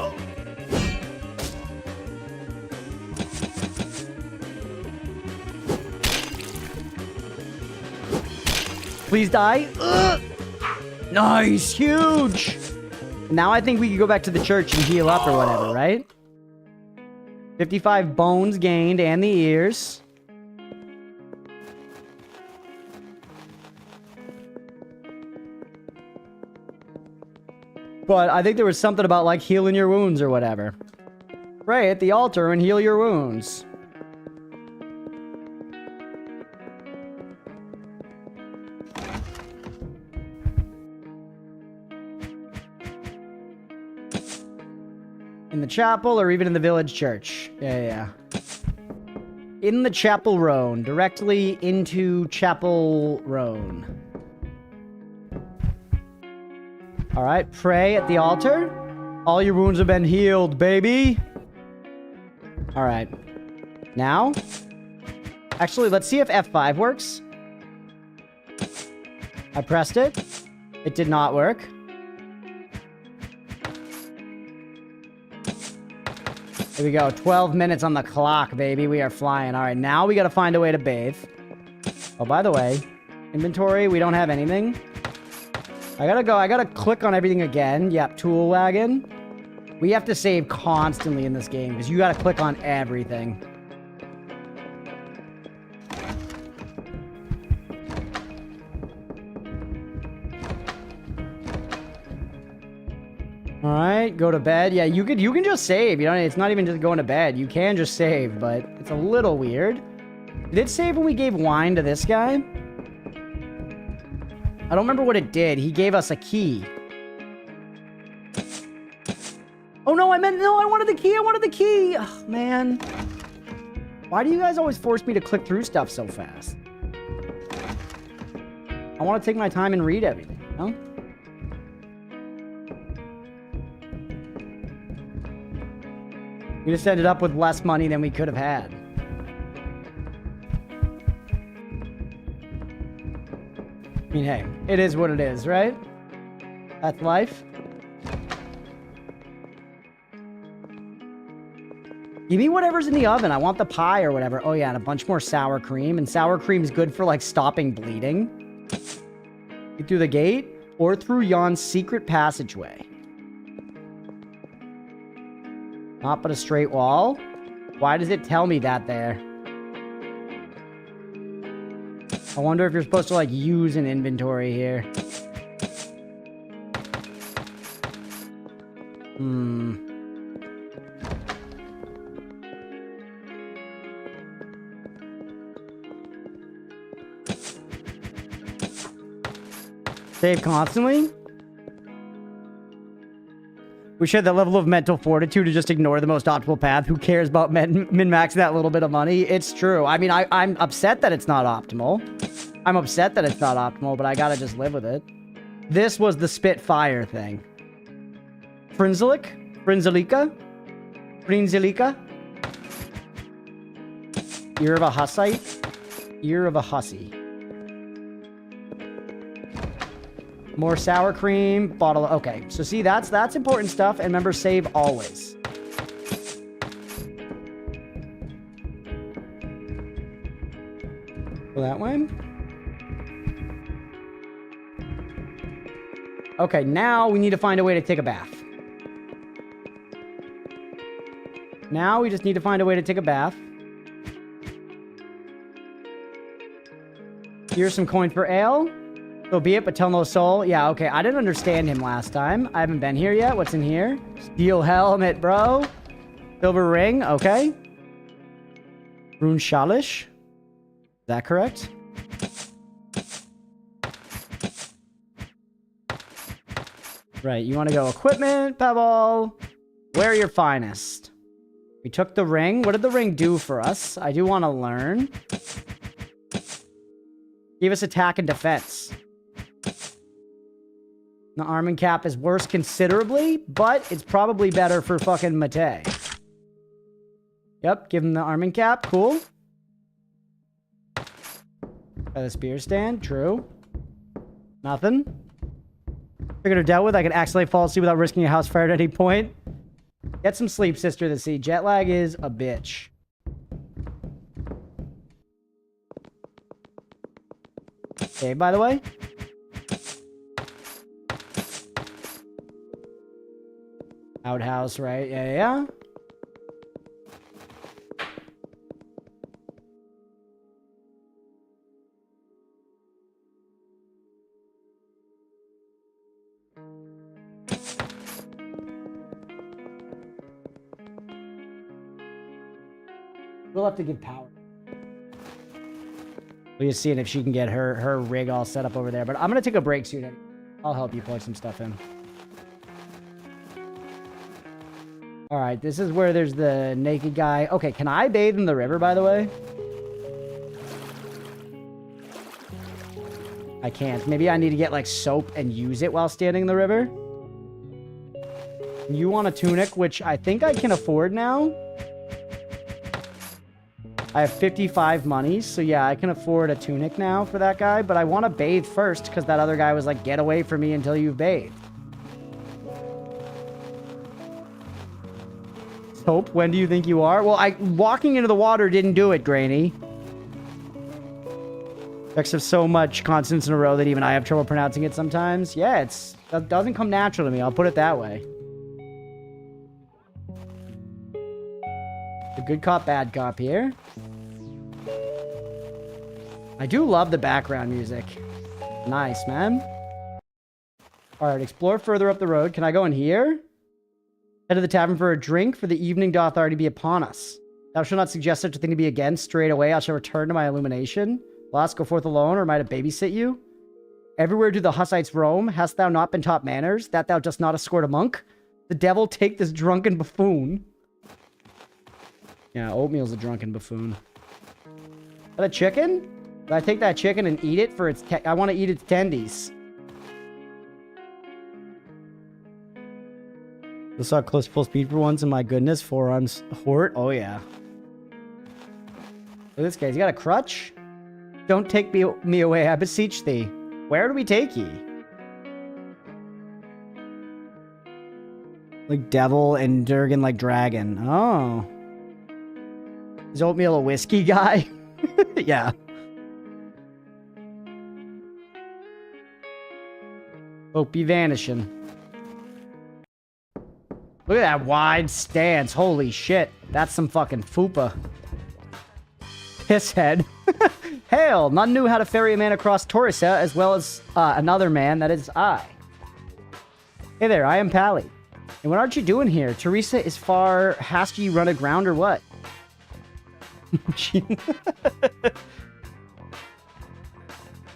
Please die. Ugh. Nice. Huge. Now I think we can go back to the church and heal up or whatever, right? 55 bones gained and the ears. But I think there was something about like healing your wounds or whatever. Pray at the altar and heal your wounds. In the chapel or even in the village church. Yeah. In the chapel roan. Directly into chapel roan. Alright, pray at the altar. All your wounds have been healed, baby. Alright. Now? Actually, let's see if F5 works. I pressed it. It did not work. Here we go. 12 minutes on the clock, baby. We are flying. All right, now we got to find a way to bathe. Oh, by the way, inventory, we don't have anything. I got to click on everything again. Yep, tool wagon. We have to save constantly in this game because you got to click on everything. All right, go to bed. Yeah, you can just save. You know, it's not even just going to bed. You can just save, but it's a little weird. Did it save when we gave wine to this guy? I don't remember what it did. He gave us a key. Oh no, I wanted the key. I wanted the key. Oh, man. Why do you guys always force me to click through stuff so fast? I want to take my time and read everything, you know? We just ended up with less money than we could have had. I mean, hey, it is what it is, right? That's life. Give me whatever's in the oven. I want the pie or whatever. Oh, yeah, and a bunch more sour cream. And sour cream's good for, like, stopping bleeding. Get through the gate or through yon's secret passageway. Not but a straight wall? Why does it tell me that there? I wonder if you're supposed to, like, use an inventory here. Save constantly? We should have that level of mental fortitude to just ignore the most optimal path. Who cares about min-maxing that little bit of money? It's true. I mean, I'm upset that it's not optimal. I'm upset that it's not optimal, but I gotta just live with it. This was the Spitfire thing. Frinzelica? Frinzelica? Frinzelica? Ear of a Hussite? Ear of a Hussy. More sour cream, bottle. Okay, so see, that's important stuff. And remember, save always. Go that way. Okay, now we need to find a way to take a bath. Now we just need to find a way to take a bath. Here's some coin for ale. So be it, but tell no soul. Yeah, okay. I didn't understand him last time. I haven't been here yet. What's in here? Steel helmet, bro. Silver ring. Okay. Rune Shalish. Is that correct? Right. You want to go equipment, Pebble. Wear your finest. We took the ring. What did the ring do for us? I do want to learn. Give us attack and defense. The arming cap is worse considerably, but it's probably better for fucking Mate. Yep, give him the arming cap. Cool. The spear stand. True. Nothing. Figured or dealt with. I could accidentally fall asleep without risking a house fire at any point. Get some sleep, sister to see. Jet lag is a bitch. Okay, by the way. Outhouse, right? Yeah. We'll have to give power. We're just seeing if she can get her rig all set up over there. But I'm going to take a break soon. I'll help you plug some stuff in. Alright, this is where there's the naked guy. Okay, can I bathe in the river, by the way? I can't. Maybe I need to get, like, soap and use it while standing in the river. You want a tunic, which I think I can afford now. I have 55 monies, so yeah, I can afford a tunic now for that guy. But I want to bathe first, because that other guy was like, get away from me until you've bathed. Hope, when do you think you are? Well, walking into the water didn't do it, Granny. Effects of so much consonants in a row that even I have trouble pronouncing it sometimes. Yeah, that doesn't come natural to me. I'll put it that way. The good cop, bad cop here. I do love the background music. Nice, man. Alright, explore further up the road. Can I go in here? Head to the tavern for a drink, for the evening doth already be upon us. Thou shalt not suggest such a thing to be again. Straight away I shall return to my illumination. Last, go forth alone, or might I babysit you? Everywhere do the Hussites roam. Hast thou not been taught manners, that thou dost not escort a monk? The devil take this drunken buffoon. Yeah, oatmeal's a drunken buffoon. Is that a chicken? Do I take that chicken and eat it for its... I want to eat its tendies. I saw close to full speed for once, and my goodness, forearms hort. Oh, yeah. Look at this guy. He's got a crutch. Don't take me away, I beseech thee. Where do we take ye? Like devil and Durgan like dragon. Oh. Is oatmeal a whiskey guy? Yeah. Hope be vanishing. Look at that wide stance. Holy shit. That's some fucking fupa. Pisshead. Hail! None knew how to ferry a man across Torisa as well as another man, that is I. Hey there, I am Pally. And what aren't you doing here? Teresa is far. Hast ye run aground or what?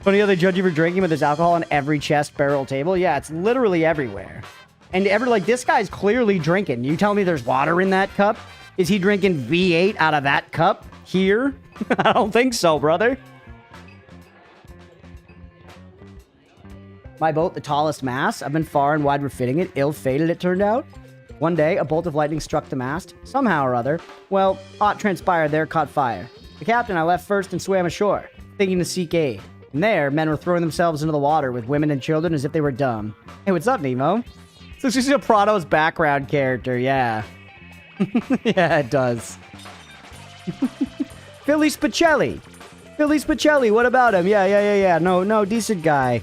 Funny how they judge you for drinking, but there's alcohol on every chest, barrel, table. Yeah, it's literally everywhere. And like, this guy's clearly drinking. You tell me there's water in that cup? Is he drinking V8 out of that cup? Here? I don't think so, brother. My boat, the tallest mast. I've been far and wide refitting it. Ill-fated, it turned out. One day, a bolt of lightning struck the mast. Somehow or other. Well, aught transpired there caught fire. The captain I left first and swam ashore, thinking to seek aid. And there, men were throwing themselves into the water with women and children as if they were dumb. Hey, what's up, Nemo? So this is a Prado's background character, yeah. Yeah, it does. Philly Spicelli. Philly Spicelli, what about him? Yeah. No, decent guy.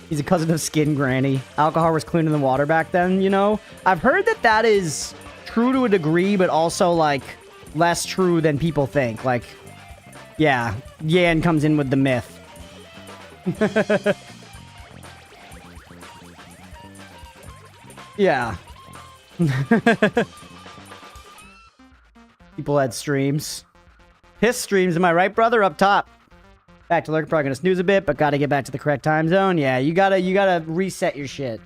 He's a cousin of Skin Granny. Alcohol was cleaner than water back then, you know? I've heard that is true to a degree, but also, like, less true than people think. Like, yeah, Yan comes in with the myth. Yeah. People had streams. Piss streams, am I right, brother? Up top. Back to lurk, probably gonna snooze a bit, but gotta get back to the correct time zone. Yeah, you gotta reset your shit.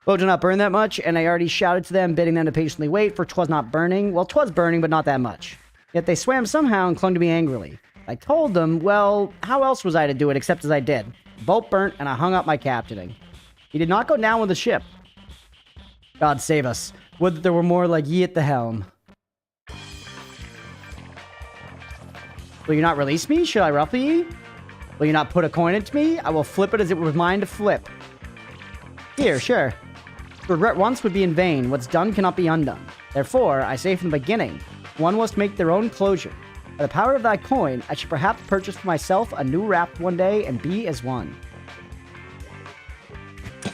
Boat did not burn that much, and I already shouted to them, bidding them to patiently wait, for 'twas not burning. Well, 'twas burning, but not that much. Yet they swam somehow and clung to me angrily. I told them, well, how else was I to do it except as I did? The boat burnt, and I hung up my captaining. He did not go down with the ship. God save us. Would that there were more like ye at the helm. Will you not release me? Should I ruffle ye? Will you not put a coin into me? I will flip it as it was mine to flip. Here, sure. To regret once would be in vain. What's done cannot be undone. Therefore, I say from the beginning, one must make their own closure. By the power of thy coin, I should perhaps purchase for myself a new raft one day and be as one.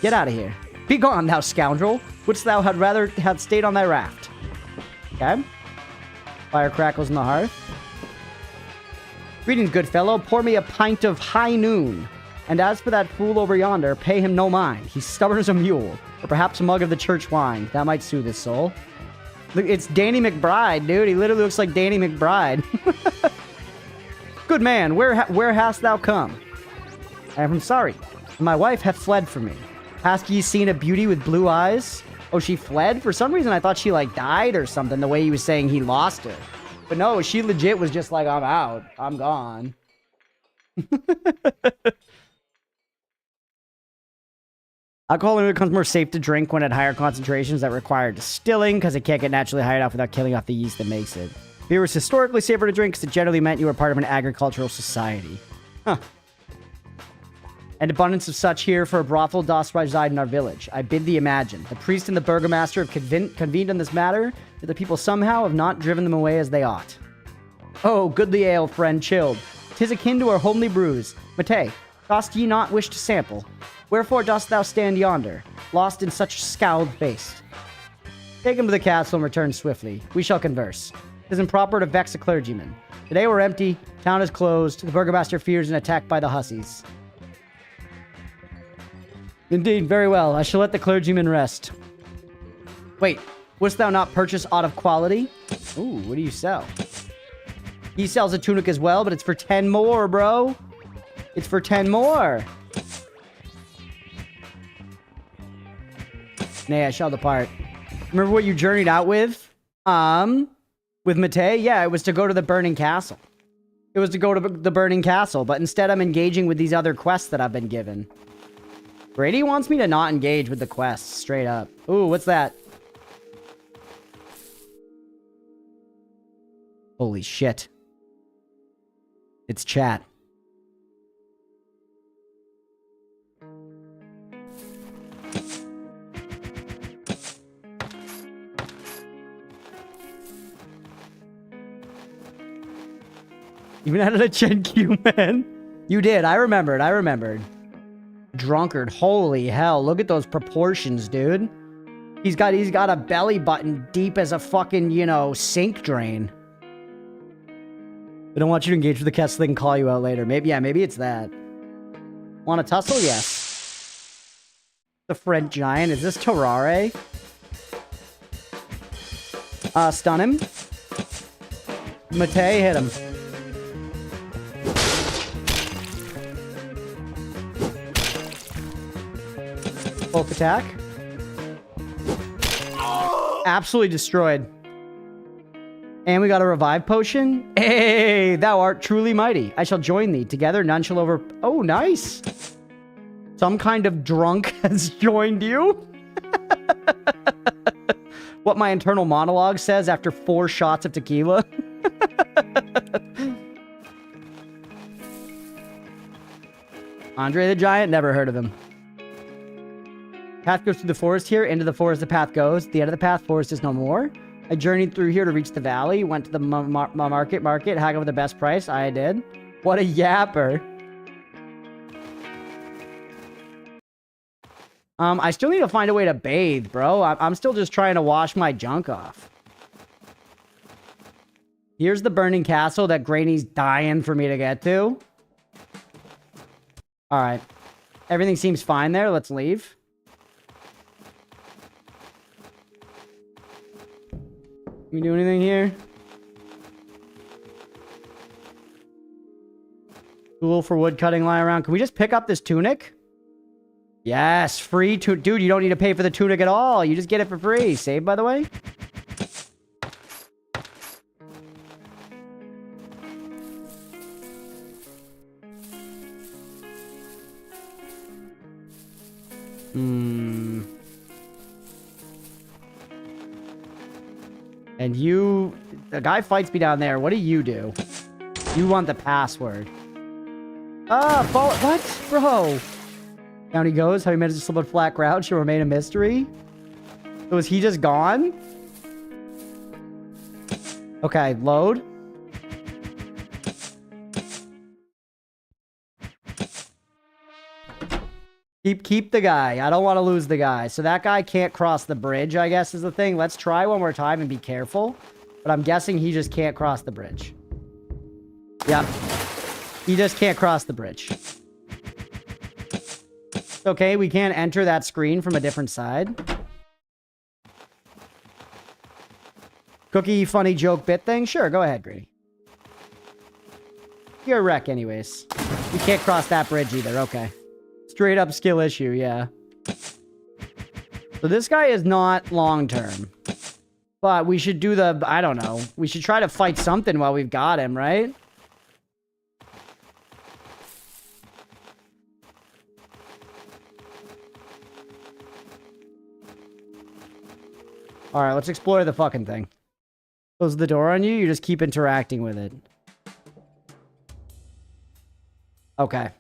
Get out of here. Be gone, thou scoundrel. Wouldst thou had rather have stayed on thy raft? Okay. Fire crackles in the hearth. Greetings, good fellow. Pour me a pint of high noon. And as for that fool over yonder, pay him no mind. He's stubborn as a mule. Or perhaps a mug of the church wine. That might soothe his soul. Look, it's Danny McBride, dude. He literally looks like Danny McBride. Good man, where hast thou come? I am from Sorry, and my wife hath fled from me. Hast ye seen a beauty with blue eyes? Oh, she fled? For some reason, I thought she, like, died or something, the way he was saying he lost her. But no, she legit was just like, I'm out. I'm gone. Alcohol only becomes more safe to drink when at higher concentrations that require distilling, because it can't get naturally high enough without killing off the yeast that makes it. Beer was historically safer to drink because it generally meant you were part of an agricultural society. Huh. An abundance of such here for a brothel doth reside in our village. I bid thee imagine. The priest and the burgomaster have convened on this matter, but the people somehow have not driven them away as they ought. Oh, goodly ale, friend, chilled. 'Tis akin to our homely brews. Matei, dost ye not wish to sample? Wherefore dost thou stand yonder, lost in such scowled face? Take him to the castle and return swiftly. We shall converse. It is improper to vex a clergyman. Today we're empty, town is closed, the burgomaster fears an attack by the hussies. Indeed, very well. I shall let the clergyman rest. Wait, wouldst thou not purchase aught of quality? Ooh, what do you sell? He sells a tunic as well, but it's for 10 more, bro. It's for 10 more. Nay, I shall depart. Remember what you journeyed out with? With Matei? Yeah, it was to go to the burning castle. It was to go to the burning castle, but instead I'm engaging with these other quests that I've been given. Brady wants me to not engage with the quests, straight up. Ooh, what's that? Holy shit. It's chat. Even added a Chen Q, man. You did. I remembered. Drunkard. Holy hell. Look at those proportions, dude. He's got a belly button deep as a fucking, you know, sink drain. I don't want you to engage with the cast so they can call you out later. Maybe, yeah, maybe it's that. Want to tussle? Yes. The French giant. Is this Terrare? Stun him. Matei, hit him. Poke attack. Absolutely destroyed. And we got a revive potion. Hey, thou art truly mighty. I shall join thee. Together none shall over... Oh, nice. Some kind of drunk has joined you. What my internal monologue says after 4 shots of tequila. Andre the Giant, never heard of him. Path goes through the forest here. Into the forest the path goes. At the end of the path, forest is no more. I journeyed through here to reach the valley. Went to the market, haggled for the best price. I did. What a yapper. I still need to find a way to bathe, bro. I'm still just trying to wash my junk off. Here's the burning castle that Granny's dying for me to get to. Alright. Everything seems fine there. Let's leave. Can we do anything here? Tool for wood cutting lie around. Can we just pick up this tunic? Yes, free to dude, you don't need to pay for the tunic at all. You just get it for free. Save, by the way. And you... The guy fights me down there. What do? You want the password. Follow... What? Bro. Down he goes. How he managed to slip on flat ground shall remain a mystery. So is he just gone? Okay, load. Keep the guy. I don't want to lose the guy. So that guy can't cross the bridge, I guess, is the thing. Let's try one more time and be careful. But I'm guessing he just can't cross the bridge. Yep. He just can't cross the bridge. Okay, we can't enter that screen from a different side. Cookie funny joke bit thing? Sure, go ahead, Grady. You're a wreck anyways. You can't cross that bridge either, okay. Straight up skill issue, yeah. So this guy is not long-term. But we should do the... I don't know. We should try to fight something while we've got him, right? Alright, let's explore the fucking thing. Close the door on you, you just keep interacting with it. Okay.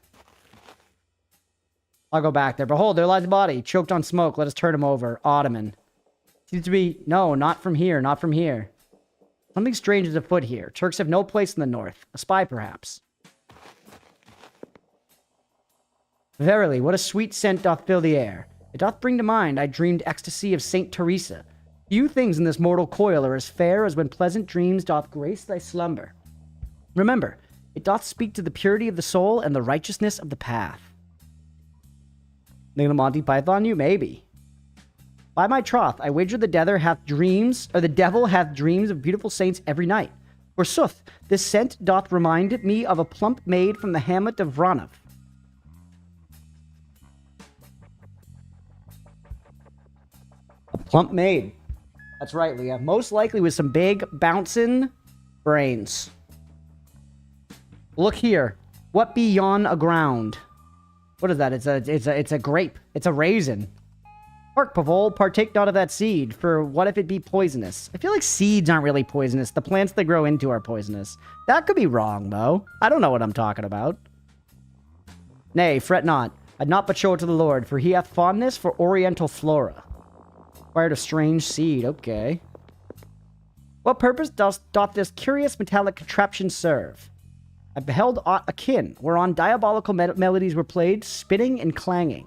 I'll go back there. Behold, there lies a body, choked on smoke. Let us turn him over. Ottoman. Seems to be... No, not from here, not from here. Something strange is afoot here. Turks have no place in the north. A spy, perhaps. Verily, what a sweet scent doth fill the air. It doth bring to mind, I dreamed ecstasy of Saint Teresa. Few things in this mortal coil are as fair as when pleasant dreams doth grace thy slumber. Remember, it doth speak to the purity of the soul and the righteousness of the path. Think of the Monty Python you? Maybe. By my troth, I wager the devil hath dreams of beautiful saints every night. Forsooth, this scent doth remind me of a plump maid from the hamlet of Vranov. A plump maid. That's right, Leah. Most likely with some big, bouncing brains. Look here. What be yon aground? What is that? It's a grape. It's a raisin. Hark, Pavol, partake not of that seed, for what if it be poisonous? I feel like seeds aren't really poisonous. The plants they grow into are poisonous. That could be wrong, though. I don't know what I'm talking about. Nay, fret not. I'd not but show it to the Lord, for he hath fondness for oriental flora. Acquired a strange seed, okay. What purpose doth this curious metallic contraption serve? I beheld aught akin, whereon diabolical melodies were played, spinning and clanging.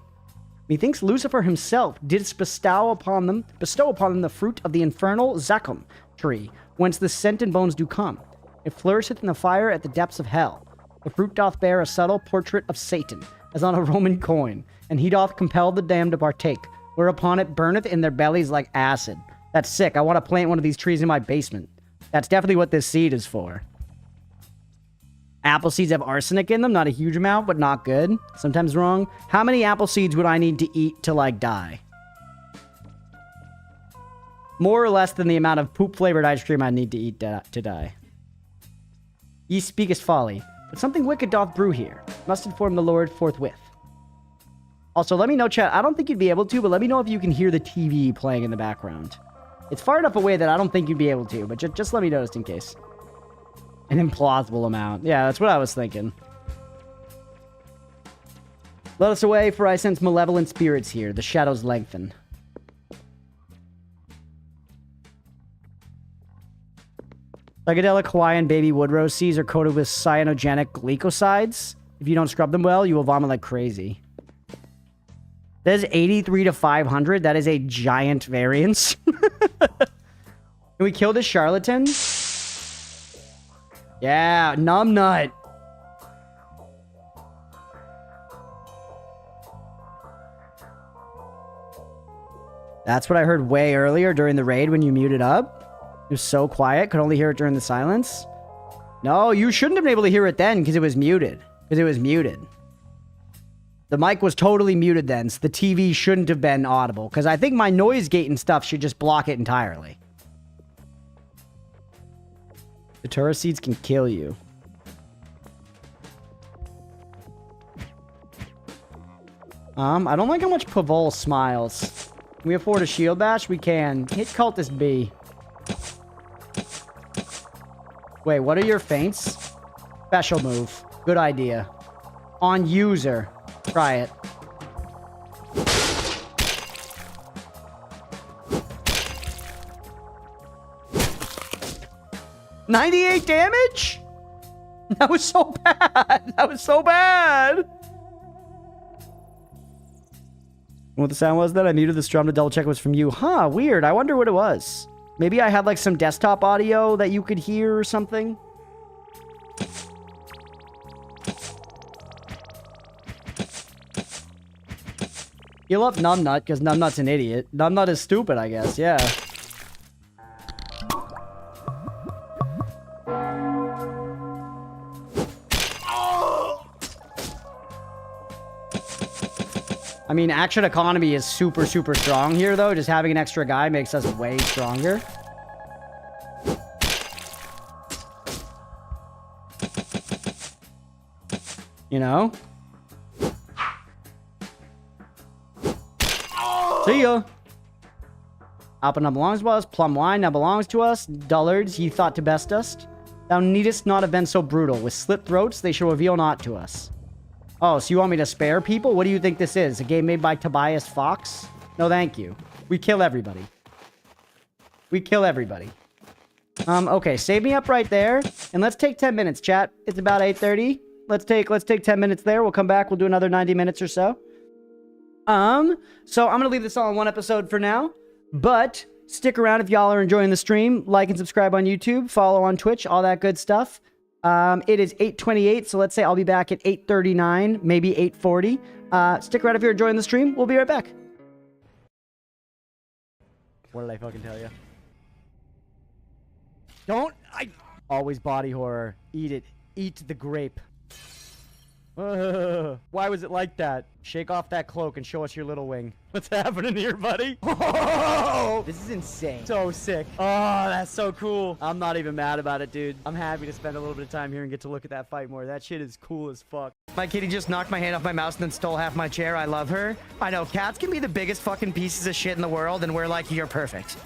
Methinks Lucifer himself didst bestow upon them the fruit of the infernal Zacchum tree, whence the scent and bones do come. It flourisheth in the fire at the depths of hell. The fruit doth bear a subtle portrait of Satan, as on a Roman coin, and he doth compel the damned to partake, whereupon it burneth in their bellies like acid. That's sick. I want to plant one of these trees in my basement. That's definitely what this seed is for. Apple seeds have arsenic in them. Not a huge amount, but not good. Sometimes wrong. How many apple seeds would I need to eat to, like, die? More or less than the amount of poop-flavored ice cream I need to eat to die. Ye speakest folly. But something wicked doth brew here. Must inform the Lord forthwith. Also, let me know, chat. I don't think you'd be able to, but let me know if you can hear the TV playing in the background. It's far enough away that I don't think you'd be able to, but just let me know just in case. An implausible amount. Yeah, that's what I was thinking. Let us away, for I sense malevolent spirits here. The shadows lengthen. Psychedelic Hawaiian baby wood rose seeds are coated with cyanogenic glycosides. If you don't scrub them well, you will vomit like crazy. There's 83 to 500. That is a giant variance. Can we kill this charlatan? Yeah, numbnut. That's what I heard way earlier during the raid when you muted up. It was so quiet. Could only hear it during the silence. No, you shouldn't have been able to hear it then because it was muted. The mic was totally muted then, so the TV shouldn't have been audible. Because I think my noise gate and stuff should just block it entirely. The Tura seeds can kill you. I don't like how much Pavol smiles. Can we afford a shield bash? We can. Hit Cultist B. Wait, what are your feints? Special move. Good idea. On user. Try it. $98 damage? That was so bad. That was so bad. What the sound was that? I muted the strum to double check it was from you. Huh, weird. I wonder what it was. Maybe I had like some desktop audio that you could hear or something. You love Numbnut because Numbnut's an idiot. Numbnut is stupid, I guess. Yeah. I mean, action economy is super, super strong here, though. Just having an extra guy makes us way stronger. You know? See ya! Alpa now belongs to us. Plum wine now belongs to us. Dullards, ye thought to best us. Thou needest not have been so brutal. With slit throats, they shall reveal naught to us. Oh, so you want me to spare people? What do you think this is? A game made by Tobias Fox? No, thank you. We kill everybody. We kill everybody. Okay, save me up right there. And let's take 10 minutes, chat. It's about 8:30. Let's take 10 minutes there. We'll come back. We'll do another 90 minutes or so. So I'm gonna leave this all in one episode for now. But stick around if y'all are enjoying the stream. Like and subscribe on YouTube. Follow on Twitch. All that good stuff. It is 8:28, so let's say I'll be back at 8:39, maybe 8:40. Stick around if you're enjoying the stream. We'll be right back. What did I fucking tell you? Always body horror. Eat it. Eat the grape. Why was it like that? Shake off that cloak and show us your little wing. What's happening here, buddy? Oh, this is insane. So sick. Oh, that's so cool. I'm not even mad about it, dude. I'm happy to spend a little bit of time here and get to look at that fight more. That shit is cool as fuck. My kitty just knocked my hand off my mouse and then stole half my chair. I love her. I know, cats can be the biggest fucking pieces of shit in the world, and we're like, you're perfect.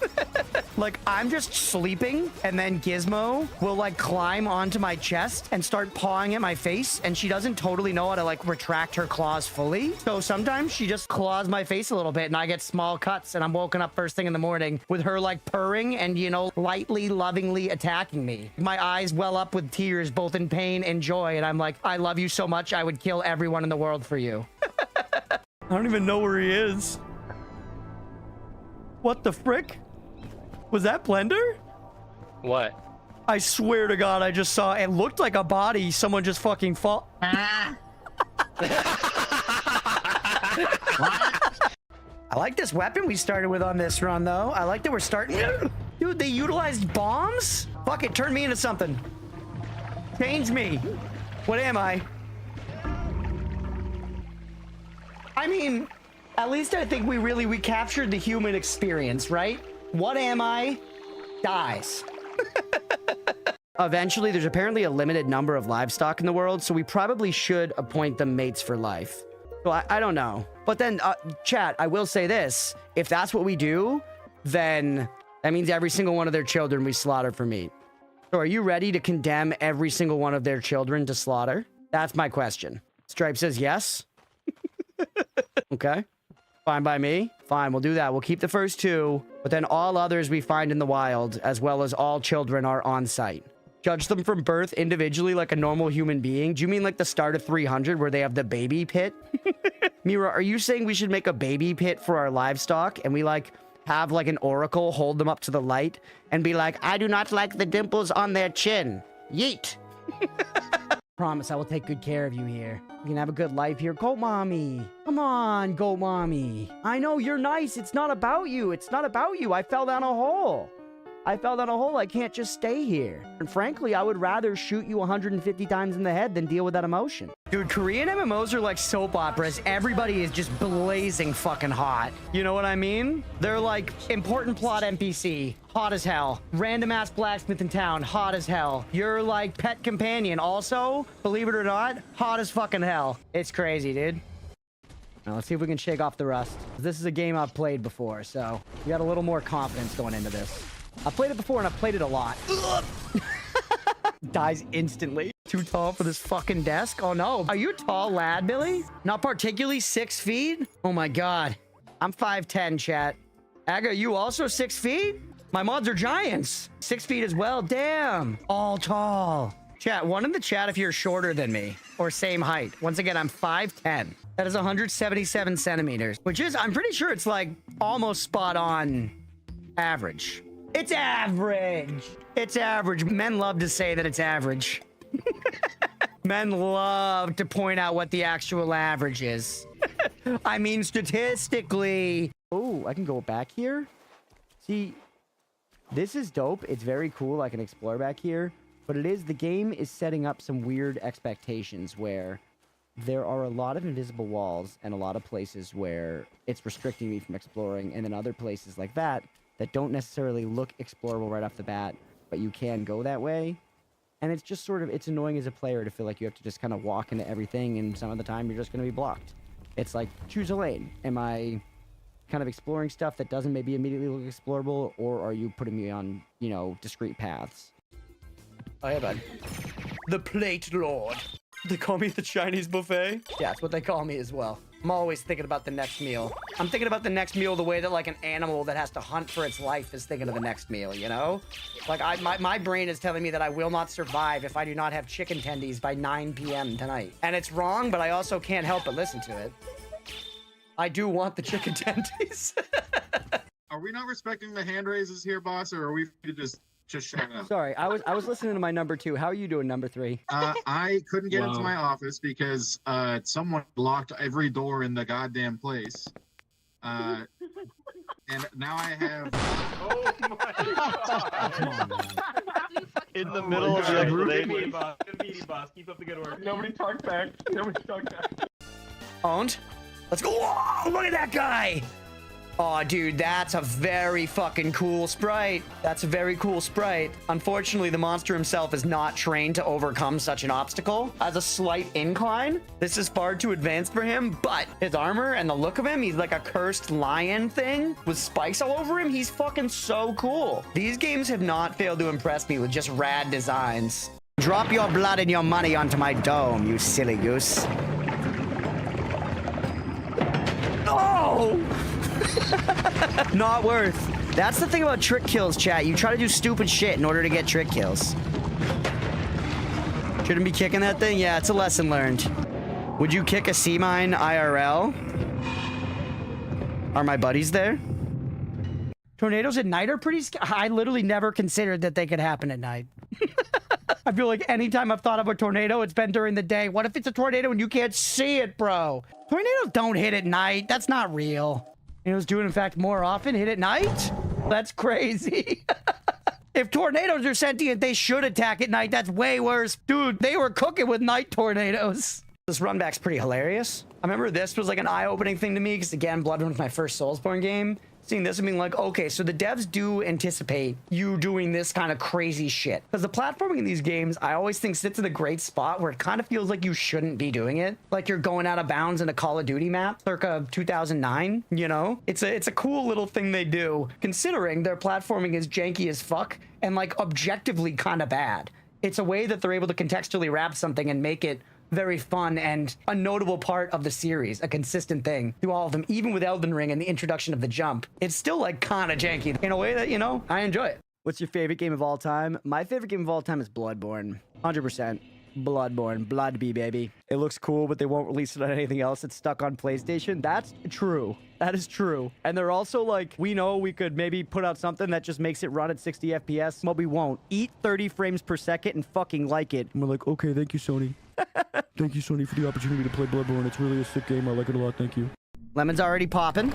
Like, I'm just sleeping, and then Gizmo will, like, climb onto my chest and start pawing at my face, and she doesn't totally know how to, like, retract her claws fully. So sometimes she just claws my face a little bit, and I get small cuts, and I'm woken up first thing in the morning with her, like, purring and, you know, lightly, lovingly attacking me. My eyes well up with tears, both in pain and joy, and I'm like, I love you so much, I would kill everyone in the world for you. I don't even know where he is. What the frick? Was that Blender? What? I swear to God, I just saw, it looked like a body. Someone just fucking fall. I like this weapon we started with on this run, though. I like that we're starting. Dude, they utilized bombs? Fuck it, turn me into something. Change me. What am I? I mean, at least I think we captured the human experience, right? What am I? Dies. Eventually, there's apparently a limited number of livestock in the world, so we probably should appoint them mates for life. So I don't know. But then, chat, I will say this. If that's what we do, then that means every single one of their children we slaughter for meat. So are you ready to condemn every single one of their children to slaughter? That's my question. Stripe says yes. Okay. Fine by me. Fine, we'll do that. We'll keep the first two, but then all others we find in the wild, as well as all children, are on site. Judge them from birth individually like a normal human being? Do you mean like the start of 300 where they have the baby pit? Mira, are you saying we should make a baby pit for our livestock and we like have like an oracle hold them up to the light and be like, I do not like the dimples on their chin. Yeet. Promise I will take good care of you here. You can have a good life here. Goat mommy. Come on, goat mommy. I know you're nice. It's not about you. It's not about you. I fell down a hole. I can't just stay here. And frankly, I would rather shoot you 150 times in the head than deal with that emotion. Dude, Korean MMOs are like soap operas. Everybody is just blazing fucking hot. You know what I mean? They're like important plot NPC, hot as hell. Random ass blacksmith in town, hot as hell. Your like pet companion also, believe it or not, hot as fucking hell. It's crazy, dude. Now let's see if we can shake off the rust. This is a game I've played before, so we got a little more confidence going into this. I've played it before and I've played it a lot. Dies instantly. Too tall for this fucking desk? Oh no. Are you a tall lad, Billy? Not particularly 6 feet? Oh my god. I'm 5'10", chat. Aga, you also 6 feet? My mods are giants. 6 feet as well. Damn. All tall. Chat, one in the chat if you're shorter than me or same height. Once again, I'm 5'10". That is 177 centimeters, which is, I'm pretty sure it's like almost spot on average. It's average. It's average. Men love to say that it's average. Men love to point out what the actual average is. I mean, statistically. Oh, I can go back here. See, this is dope. It's very cool. I can explore back here. But the game is setting up some weird expectations where there are a lot of invisible walls and a lot of places where it's restricting me from exploring. And then other places like that don't necessarily look explorable right off the bat, but you can go that way. And it's just sort of, it's annoying as a player to feel like you have to just kind of walk into everything, and some of the time you're just going to be blocked. It's like, choose a lane. Am I kind of exploring stuff that doesn't maybe immediately look explorable, or are you putting me on, you know, discrete paths? Oh yeah, bud. The Plate Lord. They call me the Chinese buffet? Yeah, that's what they call me as well. I'm always thinking about the next meal. I'm thinking about the next meal the way that like an animal that has to hunt for its life is thinking of the next meal, you know? Like my brain is telling me that I will not survive if I do not have chicken tendies by 9 p.m. tonight. And it's wrong, but I also can't help but listen to it. I do want the chicken tendies. Are we not respecting the hand raises here, boss, or are we just shut up? Sorry, I was listening to my number 2. How are you doing, number 3? I couldn't get into my office because someone locked every door in the goddamn place. And now I have. Oh my god! Come on, man. In the middle of the Good explanation. meeting, boss. Keep up the good work. Nobody talk back. Nobody talk back. Owned. Let's go. Whoa, look at that guy. Oh, dude, that's a very fucking cool sprite. That's a very cool sprite. Unfortunately, the monster himself is not trained to overcome such an obstacle. Has a slight incline. This is far too advanced for him, but his armor and the look of him, he's like a cursed lion thing with spikes all over him. He's fucking so cool. These games have not failed to impress me with just rad designs. Drop your blood and your money onto my dome, you silly goose. Oh! Not worth. That's the thing about trick kills, chat. You try to do stupid shit in order to get trick kills. Shouldn't be kicking that thing? Yeah, it's a lesson learned. Would you kick a sea mine IRL? Are my buddies there? Tornadoes at night are pretty scary. I literally never considered that they could happen at night. I feel like anytime I've thought of a tornado, it's been during the day. What if it's a tornado and you can't see it, bro? Tornadoes don't hit at night. That's not real. Tornadoes do, in fact, more often hit at night? That's crazy. If tornadoes are sentient, they should attack at night. That's way worse. Dude, they were cooking with night tornadoes. This run back's pretty hilarious. I remember this was like an eye-opening thing to me because, again, Bloodborne was my first Soulsborne game. Seeing this and being like, okay, so the devs do anticipate you doing this kind of crazy shit. Because the platforming in these games, I always think sits in a great spot where it kind of feels like you shouldn't be doing it. Like you're going out of bounds in a Call of Duty map, circa 2009, you know? It's a cool little thing they do, considering their platforming is janky as fuck and like objectively kind of bad. It's a way that they're able to contextually wrap something and make it very fun and a notable part of the series, a consistent thing through all of them, even with Elden Ring and the introduction of the jump. It's still like kind of janky in a way that, you know, I enjoy it. What's your favorite game of all time? My favorite game of all time is Bloodborne. 100%. Bloodborne. Bloodby, baby. It looks cool, but they won't release it on anything else. It's stuck on PlayStation. That's true. That is true. And they're also like, we know we could maybe put out something that just makes it run at 60 FPS, but we won't. Eat 30 frames per second and fucking like it. And we're like, okay, thank you, Sony. Thank you, Sony, for the opportunity to play Bloodborne. It's really a sick game. I like it a lot. Thank you. Lemon's already popping.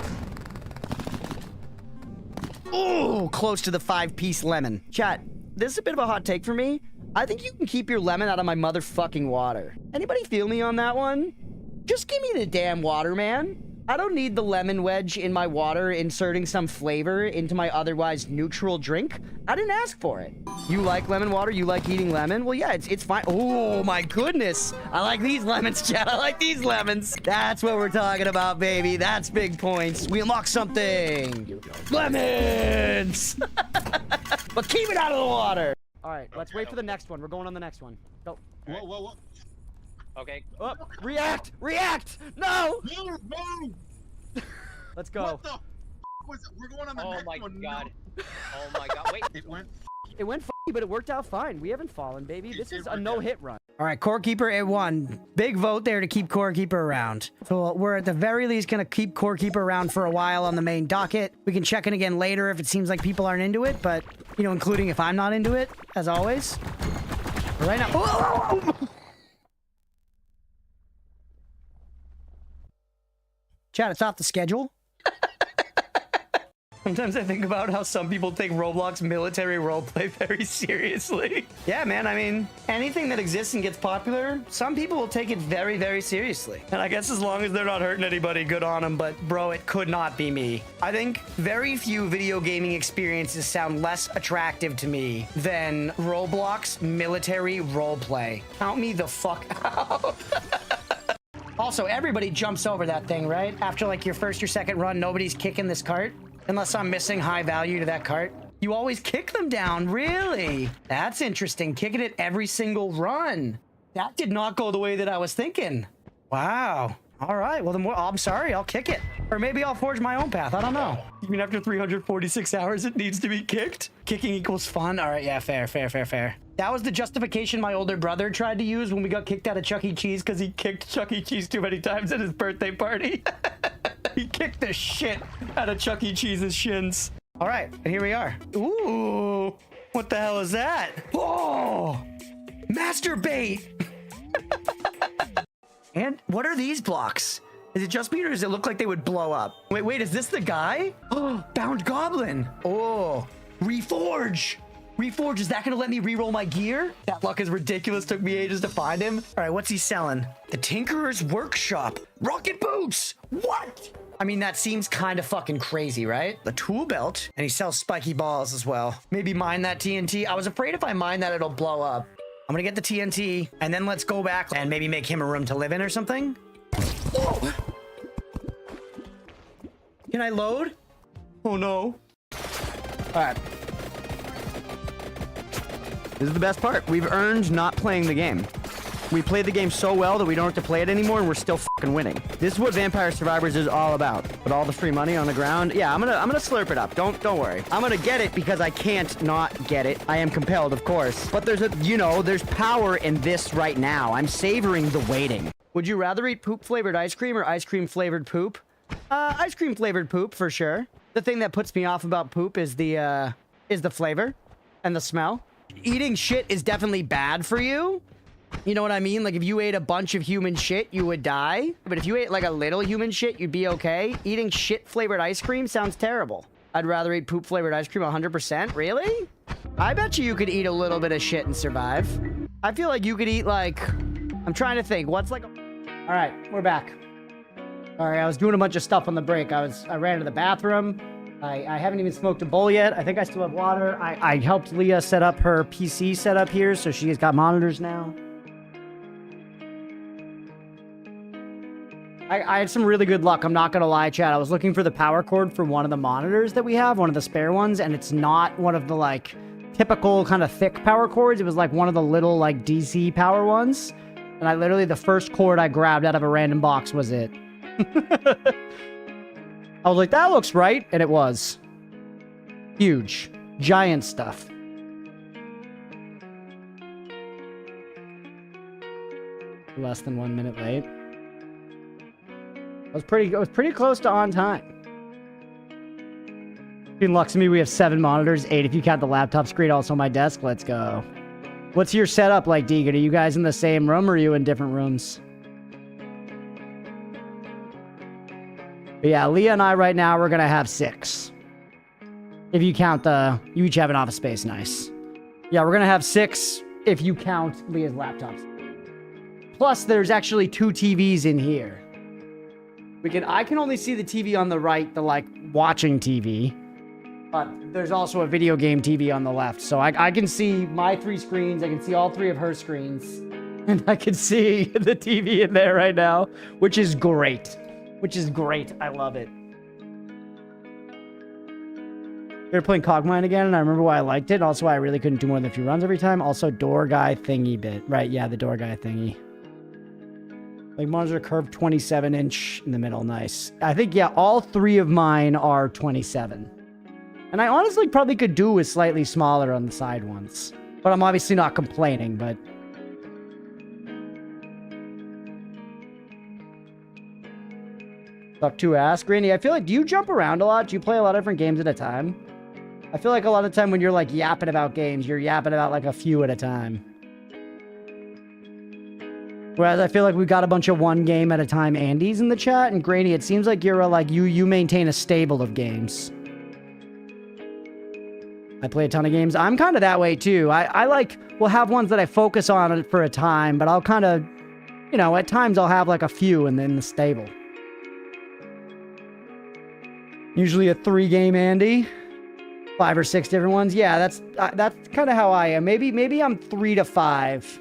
Oh, close to the 5-piece lemon. Chat, this is a bit of a hot take for me. I think you can keep your lemon out of my motherfucking water. Anybody feel me on that one? Just give me the damn water, man. I don't need the lemon wedge in my water inserting some flavor into my otherwise neutral drink. I didn't ask for it. You like lemon water? You like eating lemon? Well, yeah, it's fine. Oh, my goodness. I like these lemons, chat. I like these lemons. That's what we're talking about, baby. That's big points. We unlock something. Lemons! But keep it out of the water. All right, let's wait for the next one. We're going on the next one. Go. Whoa, whoa, whoa. Okay. Oh, react! React! No! Move, move! Let's go. What the f was it? We're going on the next Oh my one. god. No. Oh my god. Wait. It went It went but it worked out fine. We haven't fallen, baby. This is a worked no-hit run. All right, Core Keeper, it won. Big vote there to keep Core Keeper around. So we're at the very least going to keep Core Keeper around for a while on the main docket. We can check in again later if it seems like people aren't into it, but, you know, including if I'm not into it, as always. But right now... Oh! Chat, it's off the schedule. Sometimes I think about how some people take Roblox military roleplay very seriously. Yeah, man, I mean, anything that exists and gets popular, some people will take it very, very seriously. And I guess as long as they're not hurting anybody, good on them, but bro, it could not be me. I think very few video gaming experiences sound less attractive to me than Roblox military roleplay. Count me the fuck out. Also, everybody jumps over that thing, right? After like your first or second run, nobody's kicking this cart. Unless I'm missing high value to that cart. You always kick them down, really? That's interesting, kicking it every single run. That did not go the way that I was thinking. Wow. All right, well, the more, I'm sorry, I'll kick it. Or maybe I'll forge my own path, I don't know. You mean after 346 hours, it needs to be kicked? Kicking equals fun? All right, yeah, fair. That was the justification my older brother tried to use when we got kicked out of Chuck E. Cheese because he kicked Chuck E. Cheese too many times at his birthday party. He kicked the shit out of Chuck E. Cheese's shins. All right, and here we are. Ooh, what the hell is that? Oh, masturbate. And what are these blocks? Is it just me or does it look like they would blow up? Wait, is this the guy? Oh, bound goblin. Oh, reforge. Reforge, is that gonna let me reroll my gear? That luck is ridiculous, took me ages to find him. All right, what's he selling? The Tinkerer's Workshop. Rocket boots, what? I mean, that seems kind of fucking crazy, right? The tool belt, and he sells spiky balls as well. Maybe mine that TNT. I was afraid if I mine that, it'll blow up. I'm gonna get the TNT, and then let's go back and maybe make him a room to live in or something. Whoa. Can I load? Oh no. All right. This is the best part. We've earned not playing the game. We played the game so well that we don't have to play it anymore, and we're still fucking winning. This is what Vampire Survivors is all about. With all the free money on the ground. Yeah, I'm gonna slurp it up. Don't worry. I'm gonna get it because I can't not get it. I am compelled, of course. But there's power in this right now. I'm savoring the waiting. Would you rather eat poop flavored ice cream or ice cream flavored poop? Ice cream flavored poop for sure. The thing that puts me off about poop is the flavor and the smell. Eating shit is definitely bad for you. You know what I mean? Like if you ate a bunch of human shit, you would die. But if you ate like a little human shit, you'd be okay. Eating shit flavored ice cream sounds terrible. I'd rather eat poop flavored ice cream 100%. Really? I bet you could eat a little bit of shit and survive. I feel like you could eat like, I'm trying to think, what's like a... All right, we're back. All right, I was doing a bunch of stuff on the break. I ran to the bathroom. I haven't even smoked a bowl yet. I think I still have water. I helped Leah set up her PC setup here, so she's got monitors now. I had some really good luck. I'm not going to lie, chat. I was looking for the power cord for one of the monitors that we have, one of the spare ones, and it's not one of the, like, typical kind of thick power cords. It was, like, one of the little, like, DC power ones. And I literally, the first cord I grabbed out of a random box was it. I was like, that looks right. And it was. Huge. Giant stuff. Less than 1 minute late. I was pretty close to on time. In Luxemy, we have 7 monitors, 8 if you count the laptop screen, also my desk. Let's go. What's your setup like, Deegan? Are you guys in the same room or are you in different rooms? But yeah, Leah and I right now, we're going to have 6. If you count you each have an office space, nice. Yeah, we're going to have 6 if you count Leah's laptops. Plus, there's actually 2 TVs in here. I can only see the TV on the right, the, like, watching TV. But there's also a video game TV on the left. So I can see my 3 screens. I can see all 3 of her screens. And I can see the TV in there right now, which is great. Which is great. I love it. They're playing Cogmine again, and I remember why I liked it. Also, why I really couldn't do more than a few runs every time. Also, door guy thingy bit. Right, yeah, the door guy thingy. Like, monitor curved 27-inch in the middle. Nice. I think, yeah, all 3 of mine are 27. And I honestly probably could do with slightly smaller on the side ones. But I'm obviously not complaining, but... Suck to ass. Granny, I feel like, do you jump around a lot? Do you play a lot of different games at a time? I feel like a lot of the time when you're, like, yapping about games, you're yapping about, like, a few at a time. Whereas I feel like we've got a bunch of one game at a time Andes in the chat, and Granny, it seems like you're like you maintain a stable of games. I play a ton of games. I'm kind of that way too. I like will have ones that I focus on for a time, but I'll kind of, you know, at times I'll have like a few and then the stable. Usually a 3-game Andy, 5 or 6 different ones. Yeah, that's kind of how I am. Maybe I'm 3 to 5.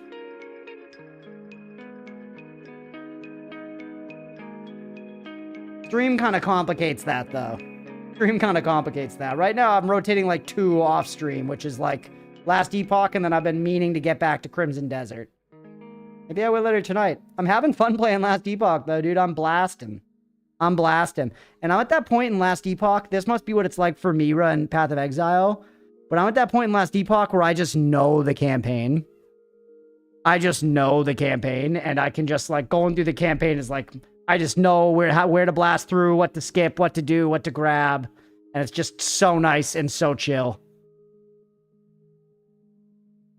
Stream kind of complicates that, though. Stream kind of complicates that. Right now, I'm rotating, like, 2 off stream, which is, like, Last Epoch, and then I've been meaning to get back to Crimson Desert. Maybe I will later tonight. I'm having fun playing Last Epoch, though, dude. I'm blasting. And I'm at that point in Last Epoch, this must be what it's like for Mira and Path of Exile, but I'm at that point in Last Epoch where I just know the campaign. I just know the campaign, and I can just, like, going through the campaign is, like... I just know where to blast through, what to skip, what to do, what to grab. And it's just so nice and so chill.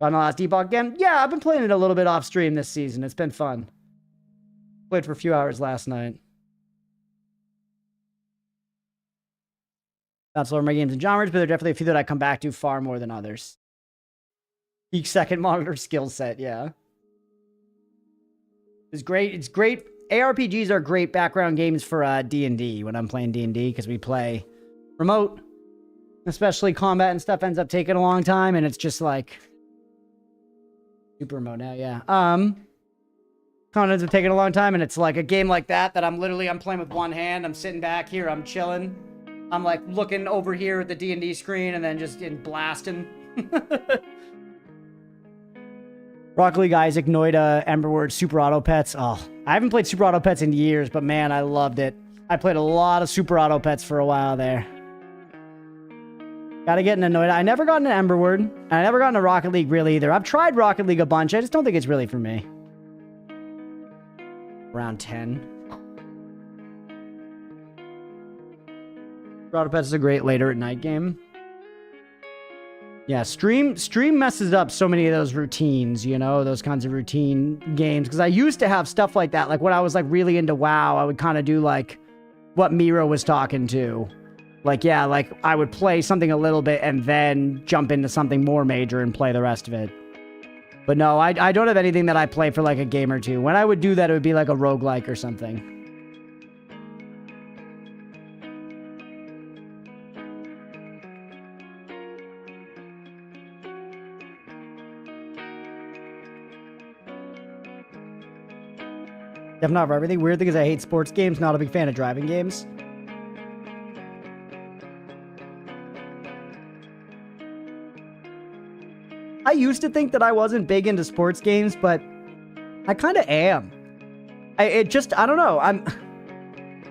On the Last Epoch again? Yeah, I've been playing it a little bit off stream this season. It's been fun. Played for a few hours last night. Not slower my games and genres, but there are definitely a few that I come back to far more than others. Each second monitor skill set, yeah. It's great. It's great. ARPGs are great background games for D&D when I'm playing D&D because we play remote. Especially combat and stuff ends up taking a long time and it's just like super remote now, yeah. Combat ends up taking a long time and it's like a game like that I'm playing with one hand. I'm sitting back here, I'm chilling. I'm like looking over here at the D&D screen and then just blasting. Rocket League, Isaac, Noida, Emberword, Super Auto Pets. Oh, I haven't played Super Auto Pets in years, but man, I loved it. I played a lot of Super Auto Pets for a while there. Gotta get into Noida. I never got into Emberword, and I never got into Rocket League really either. I've tried Rocket League a bunch. I just don't think it's really for me. Around 10. Super Auto Pets is a great later at night game. Yeah, stream messes up so many of those routines, you know, those kinds of routine games. Because I used to have stuff like that. Like when I was like really into WoW, I would kind of do like what Mira was talking to. Like, yeah, like I would play something a little bit and then jump into something more major and play the rest of it. But no, I don't have anything that I play for like a game or two. When I would do that, it would be like a roguelike or something. Definitely not for everything. Weird thing is I hate sports games, not a big fan of driving games. I used to think that I wasn't big into sports games, but I kind of am. I don't know.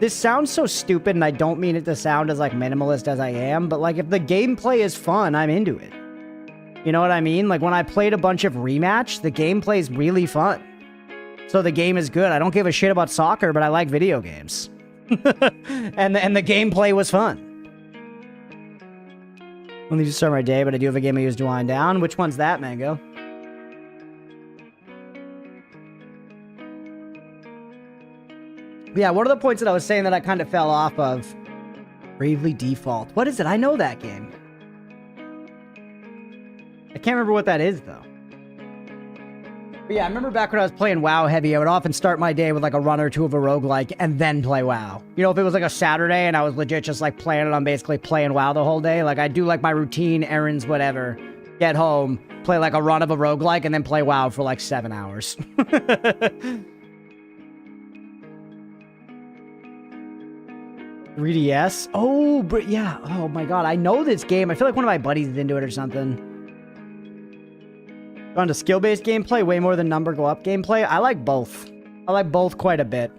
This sounds so stupid, and I don't mean it to sound as like minimalist as I am, but like if the gameplay is fun, I'm into it. You know what I mean? Like when I played a bunch of Rematch, the gameplay is really fun. So the game is good. I don't give a shit about soccer, but I like video games. and the gameplay was fun. I need to start my day, but I do have a game I use to wind down. Which one's that, Mango? Yeah, one of the points that I was saying that I kind of fell off of. Bravely Default. What is it? I know that game. I can't remember what that is, though. But yeah, I remember back when I was playing WoW heavy, I would often start my day with like a run or two of a roguelike and then play WoW. You know, if it was like a Saturday and I was legit just like planning on basically playing WoW the whole day, like I'd do like my routine, errands, whatever, get home, play like a run of a roguelike, and then play WoW for like 7 hours. 3DS? Oh, but yeah. Oh my god, I know this game. I feel like one of my buddies is into it or something. Gone to skill-based gameplay way more than number go up gameplay. I like both. I like both quite a bit.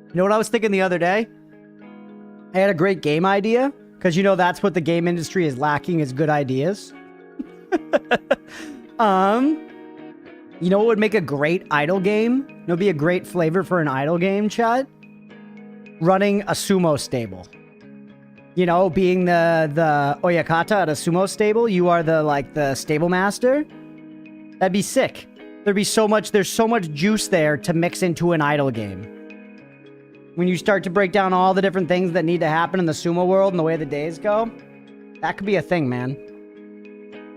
You know what I was thinking the other day? I had a great game idea, because you know that's what the game industry is lacking is good ideas. You know what would make a great idle game? You know, be a great flavor for an idle game, chat? Running a sumo stable. You know, being the oyakata at a sumo stable, you are the stable master. That'd be sick. There's so much juice there to mix into an idle game. When you start to break down all the different things that need to happen in the sumo world and the way the days go, that could be a thing, man.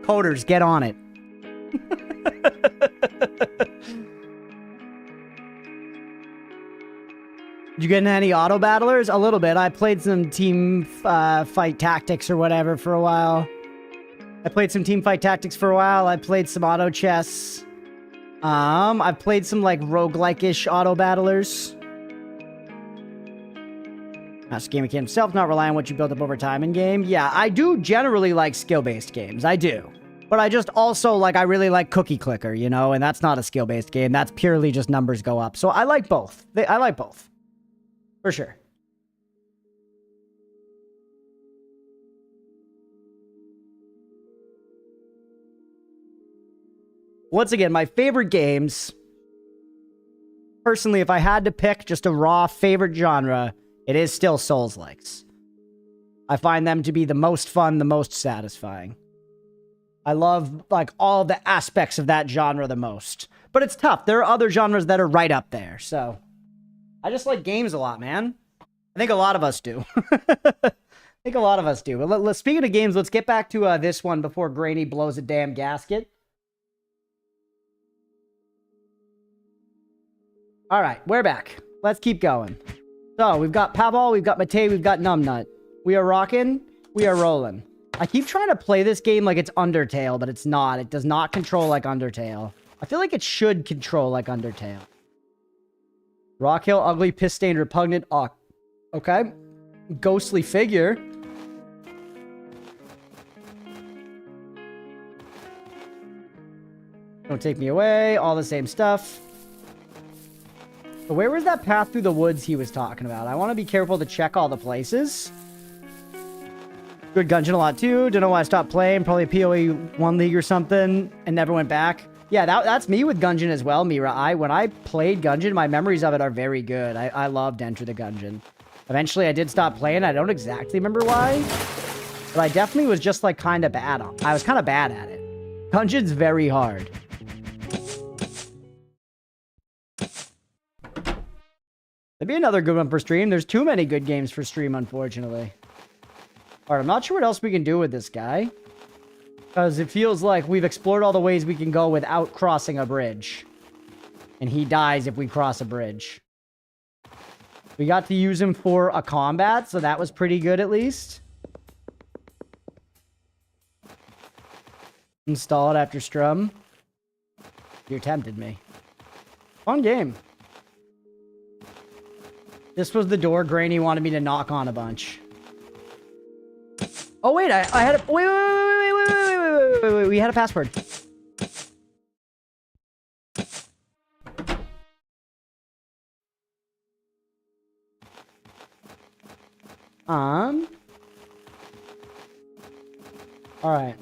Coders, get on it. Did you get into any auto battlers? A little bit. I played some team fight tactics or whatever for a while. I played some auto chess. I've played some like roguelike-ish auto battlers. Master Game Mechanic himself, not rely on what you built up over time in game. Yeah, I do generally like skill-based games. I do. But I just also, like, I really like Cookie Clicker, you know? And that's not a skill-based game. That's purely just numbers go up. So I like both. I like both. For sure. Once again, my favorite games... Personally, if I had to pick just a raw favorite genre, it is still Souls-likes. I find them to be the most fun, the most satisfying. I love, like, all the aspects of that genre the most. But it's tough. There are other genres that are right up there, so... I just like games a lot, man. I think a lot of us do. But speaking of games, let's get back to this one before Granny blows a damn gasket. Alright, we're back. Let's keep going. So, we've got Pavel, we've got Matei, we've got Numbnut. We are rocking, we are rolling. I keep trying to play this game like it's Undertale, but it's not. It does not control like Undertale. I feel like it should control like Undertale. Rockhill, ugly, piss-stained, repugnant. Oh, okay. Ghostly figure. Don't take me away. All the same stuff. But where was that path through the woods he was talking about? I want to be careful to check all the places. Good Gungeon a lot too. Don't know why I stopped playing. Probably PoE 1 League or something and never went back. Yeah, that's me with Gungeon as well, Mira. When I played Gungeon, my memories of it are very good. I loved Enter the Gungeon. Eventually, I did stop playing. I don't exactly remember why. But I definitely was just, like, kind of bad. I was kind of bad at it. Dungeon's very hard. That'd be another good one for stream. There's too many good games for stream, unfortunately. Alright, I'm not sure what else we can do with this guy. Because it feels like we've explored all the ways we can go without crossing a bridge. And he dies if we cross a bridge. We got to use him for a combat, so that was pretty good at least. Install it after Strum. You tempted me. Fun game. This was the door Granny wanted me to knock on a bunch. Oh, wait, I had a... Wait, we had a password. Alright.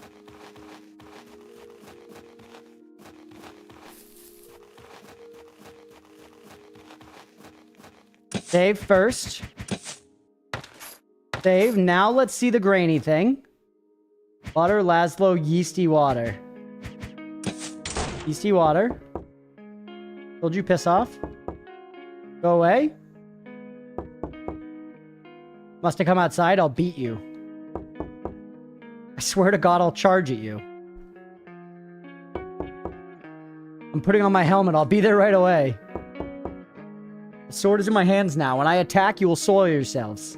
Save first. Save. Now let's see the grainy thing. Butter, Laszlo, yeasty water. Yeasty water. Told you piss off. Go away. Must have come outside. I'll beat you. I swear to God, I'll charge at you. I'm putting on my helmet. I'll be there right away. The sword is in my hands now. When I attack, you will soil yourselves.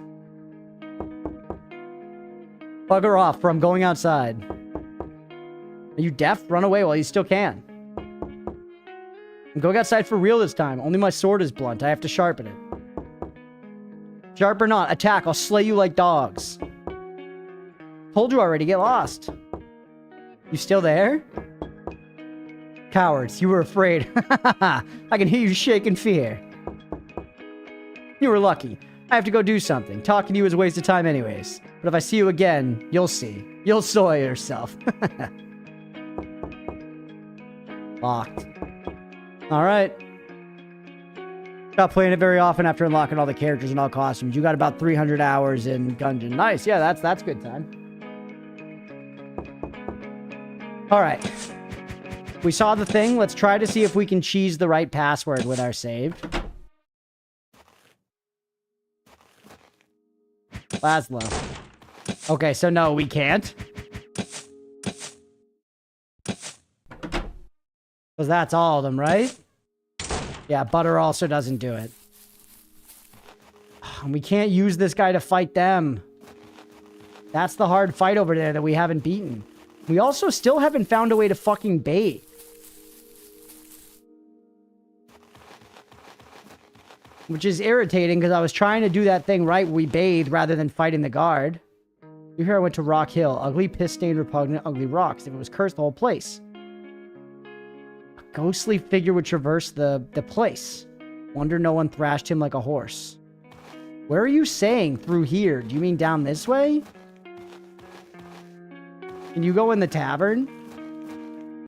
Bugger off, or I'm going outside. Are you deaf? Run away while you still can. I'm going outside for real this time. Only my sword is blunt. I have to sharpen it. Sharp or not, attack. I'll slay you like dogs. Told you already, get lost. You still there? Cowards, you were afraid. I can hear you shake in fear. You were lucky. I have to go do something. Talking to you is a waste of time anyways. But if I see you again, you'll see. You'll soil yourself. Locked. Alright. Not playing it very often after unlocking all the characters and all costumes. You got about 300 hours in Gungeon. Nice. Yeah, that's good time. Alright. We saw the thing. Let's try to see if we can cheese the right password with our save. Laszlo. Okay, so no, we can't. Because that's all of them, right? Yeah, Butter also doesn't do it. We can't use this guy to fight them. That's the hard fight over there that we haven't beaten. We also still haven't found a way to fucking bathe. Which is irritating because I was trying to do that thing right where we bathe rather than fighting the guard. You hear I went to Rock Hill. Ugly, piss-stained, repugnant, ugly rocks. If it was cursed, the whole place. A ghostly figure would traverse the place. Wonder no one thrashed him like a horse. Where are you saying through here? Do you mean down this way? Can you go in the tavern?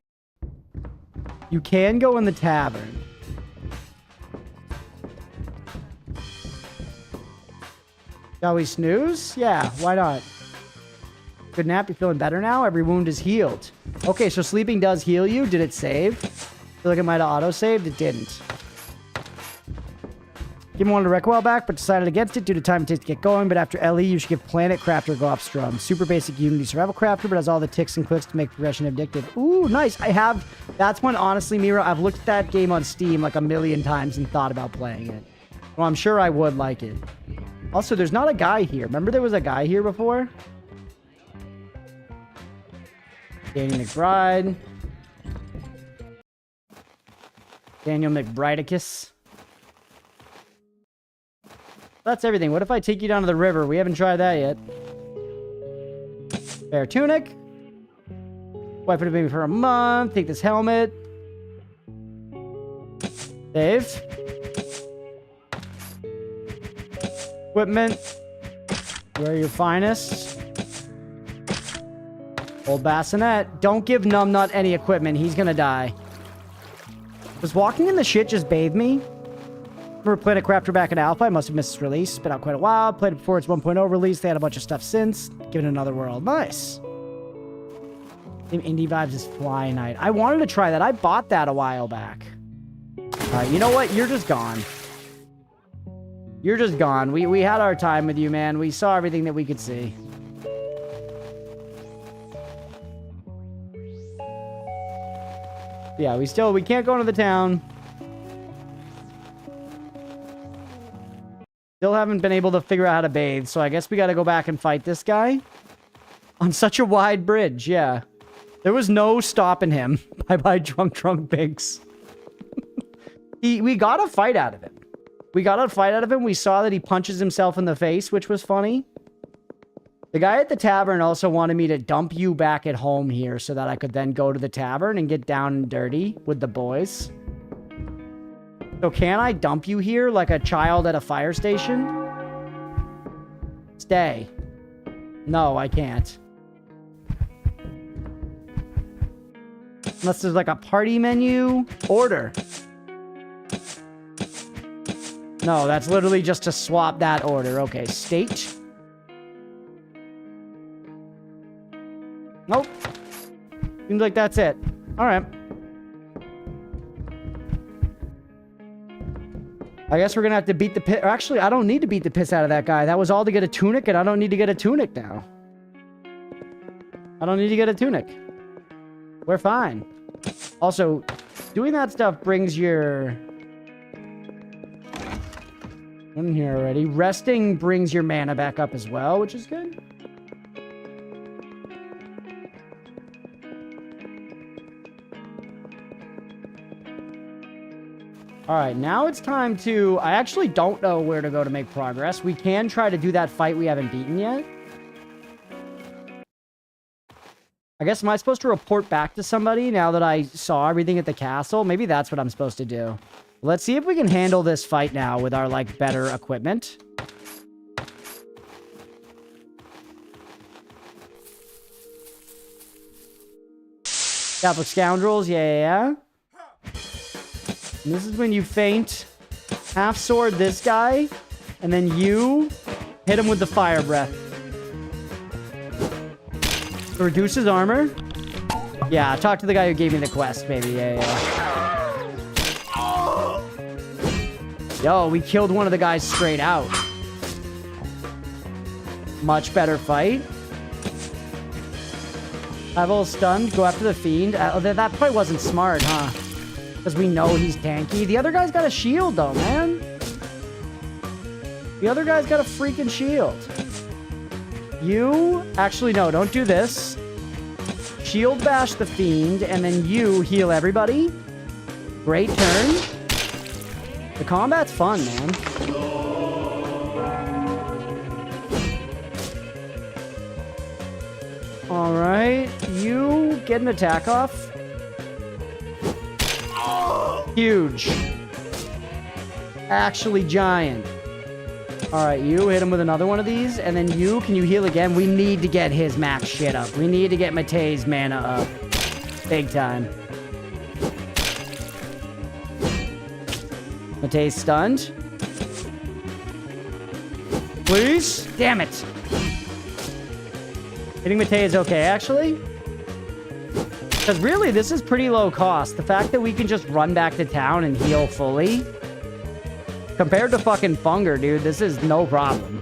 You can go in the tavern. Shall we snooze? Yeah, why not? Good nap, you feeling better now? Every wound is healed. Okay, so sleeping does heal you. Did it save? I feel like it might have auto-saved. It didn't. Game wanted to wreck a while back, but decided against it due to time it takes to get going. But after LE, you should give Planet Crafter go off Strum. Super basic Unity survival crafter, but has all the ticks and clicks to make progression addictive. Ooh, nice. I have... That's one, honestly, Mira, I've looked at that game on Steam like a million times and thought about playing it. Well, I'm sure I would like it. Also, there's not a guy here. Remember there was a guy here before? Daniel McBride. Daniel McBridicus. That's everything. What if I take you down to the river? We haven't tried that yet. Fair tunic. Wife it maybe for a month. Take this helmet. Save. Equipment. Wear your finest. Old bassinet. Don't give Numbnut any equipment. He's gonna die. Was walking in the shit just bathe me? Remember Planet Crafter back in Alpha? I must have missed its release. It's been out quite a while. Played it before its 1.0 release. They had a bunch of stuff since. Give it another world. Nice. Indie Vibes is Fly Night. I wanted to try that. I bought that a while back. Alright, you know what? You're just gone. You're just gone. We had our time with you, man. We saw everything that we could see. Yeah, we can't go into the town. Still haven't been able to figure out how to bathe, so I guess we gotta go back and fight this guy. On such a wide bridge, yeah. There was no stopping him. Bye-bye, drunk pigs. We got a fight out of him. We saw that he punches himself in the face, which was funny. The guy at the tavern also wanted me to dump you back at home here so that I could then go to the tavern and get down and dirty with the boys. So can I dump you here like a child at a fire station? Stay. No, I can't. Unless there's like a party menu. Order. No, that's literally just to swap that order. Okay, state. Nope. Seems like that's it. Alright. I guess we're gonna have to beat the piss. Actually, I don't need to beat the piss out of that guy. That was all to get a tunic, and I don't need to get a tunic now. I don't need to get a tunic. We're fine. Also, doing that stuff brings your... in here already. Resting brings your mana back up as well, which is good. Alright, now it's time to... I actually don't know where to go to make progress. We can try to do that fight we haven't beaten yet. I guess, am I supposed to report back to somebody now that I saw everything at the castle? Maybe that's what I'm supposed to do. Let's see if we can handle this fight now with our, like, better equipment. Catholic scoundrels, yeah. And this is when you feint, half sword this guy, and then you hit him with the fire breath. It reduces armor. Yeah, talk to the guy who gave me the quest, maybe. Yeah. Yo, we killed one of the guys straight out. Much better fight. Level stunned, go after the fiend. That probably wasn't smart, huh? Because we know he's tanky. The other guy's got a shield, though, man. The other guy's got a freaking shield. You... actually, no, don't do this. Shield bash the fiend, and then you heal everybody. Great turn. The combat's fun, man. Alright. You get an attack off. Huge. Actually giant. Alright, you hit him with another one of these, and then you, can you heal again? We need to get his max shit up. We need to get Matei's mana up. Big time. Matei's stunned. Please? Damn it. Hitting Matei is okay, actually. Because really, this is pretty low cost. The fact that we can just run back to town and heal fully. Compared to fucking Funger, dude, this is no problem.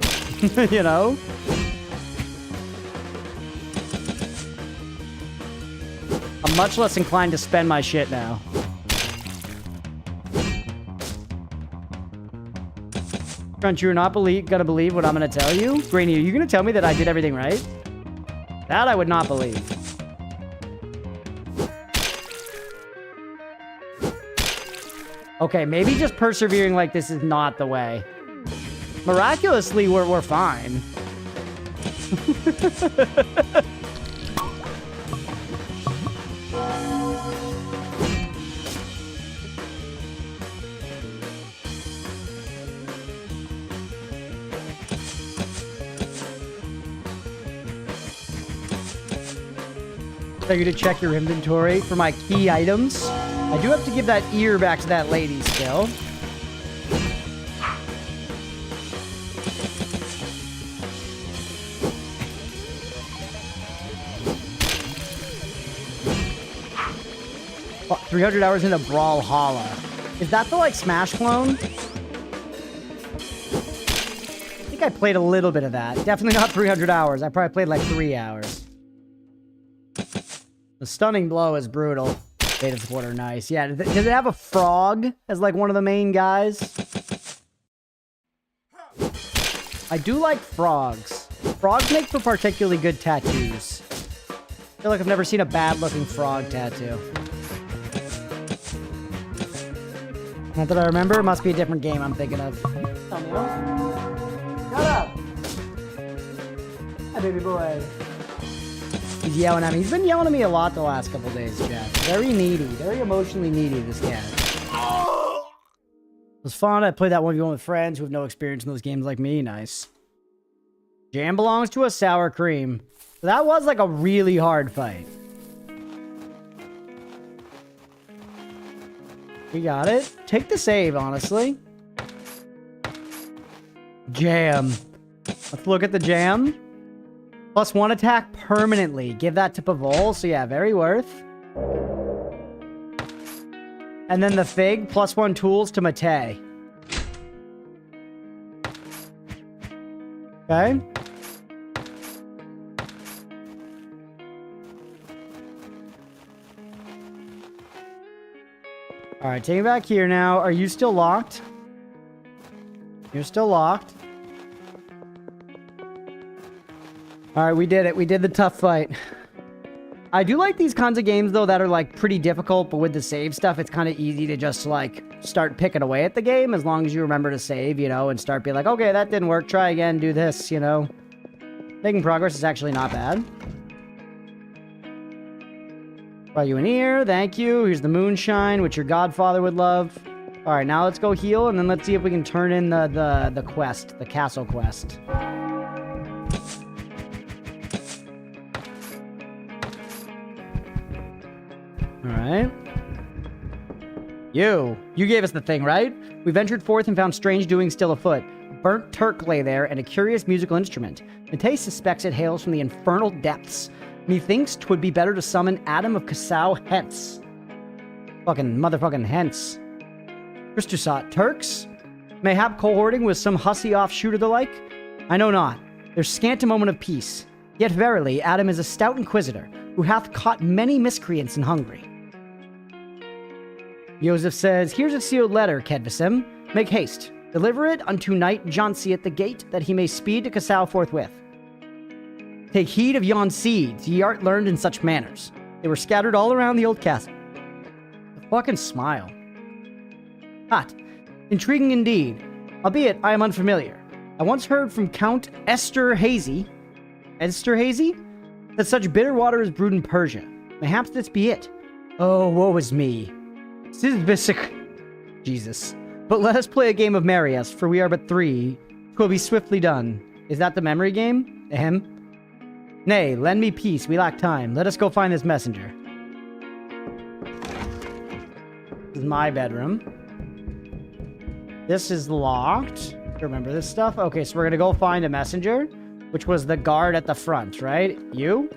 You know? I'm much less inclined to spend my shit now. Crunch, you're not gonna believe what I'm gonna tell you? Brainy, are you gonna tell me that I did everything right? That I would not believe. Okay, maybe just persevering like this is not the way. Miraculously, we're fine. Tell you to check your inventory for my key items. I do have to give that ear back to that lady still. 300 hours into Brawlhalla. Is that the, like, Smash clone? I think I played a little bit of that. Definitely not 300 hours. I probably played, like, 3 hours. The Stunning Blow is brutal. Beta supporter, nice. Yeah, does it have a frog as, like, one of the main guys? I do like frogs. Frogs make for particularly good tattoos. I feel like I've never seen a bad-looking frog tattoo. Not that I remember. It must be a different game I'm thinking of. Shut up! Hi, baby boy. He's yelling at me. He's been yelling at me a lot the last couple days, Jeff. Very needy. Very emotionally needy, this cat. It was fun. I played that 1v1 with friends who have no experience in those games like me. Nice. Jam belongs to a sour cream. That was like a really hard fight. We got it. Take the save, honestly. Jam. Let's look at the jam. +1 attack permanently. Give that to Pavol. So yeah, very worth. And then the Fig, +1 tools to Mate. Okay. Alright, take it back here now. Are you still locked? You're still locked. Alright, we did it. We did the tough fight. I do like these kinds of games, though, that are, like, pretty difficult, but with the save stuff, it's kind of easy to just, like, start picking away at the game, as long as you remember to save, you know, and start being like, okay, that didn't work, try again, do this, you know. Making progress is actually not bad. Buy you an ear, thank you. Here's the moonshine, which your godfather would love. Alright, now let's go heal, and then let's see if we can turn in the quest, the castle quest. Alright. You gave us the thing, right? We ventured forth and found strange doings still afoot. A burnt Turk lay there, and a curious musical instrument. Mate suspects it hails from the infernal depths. Methinks 'twould be better to summon Adam of Cassau hence. Fucking motherfucking hence. Christusat, Turks? Mayhap cohorting with some hussy offshoot or the like? I know not. There's scant a moment of peace. Yet verily, Adam is a stout inquisitor, who hath caught many miscreants in Hungary. Joseph says, here's a sealed letter, Kedvisim. Make haste. Deliver it unto knight Jansi at the gate, that he may speed to Cassau forthwith. Take heed of yon seeds, ye art learned in such manners. They were scattered all around the old castle. A fucking smile. Hot. Intriguing indeed. Albeit I am unfamiliar. I once heard from Count Esterhazy, that such bitter water is brewed in Persia. Mayhaps this be it. Oh, woe is me. Jesus. But let us play a game of Marius, for we are but 3. 'Twill be swiftly done. Is that the memory game? Ahem. Nay, lend me peace. We lack time. Let us go find this messenger. This is my bedroom. This is locked. Remember this stuff? Okay, so we're gonna go find a messenger, which was the guard at the front, right? You?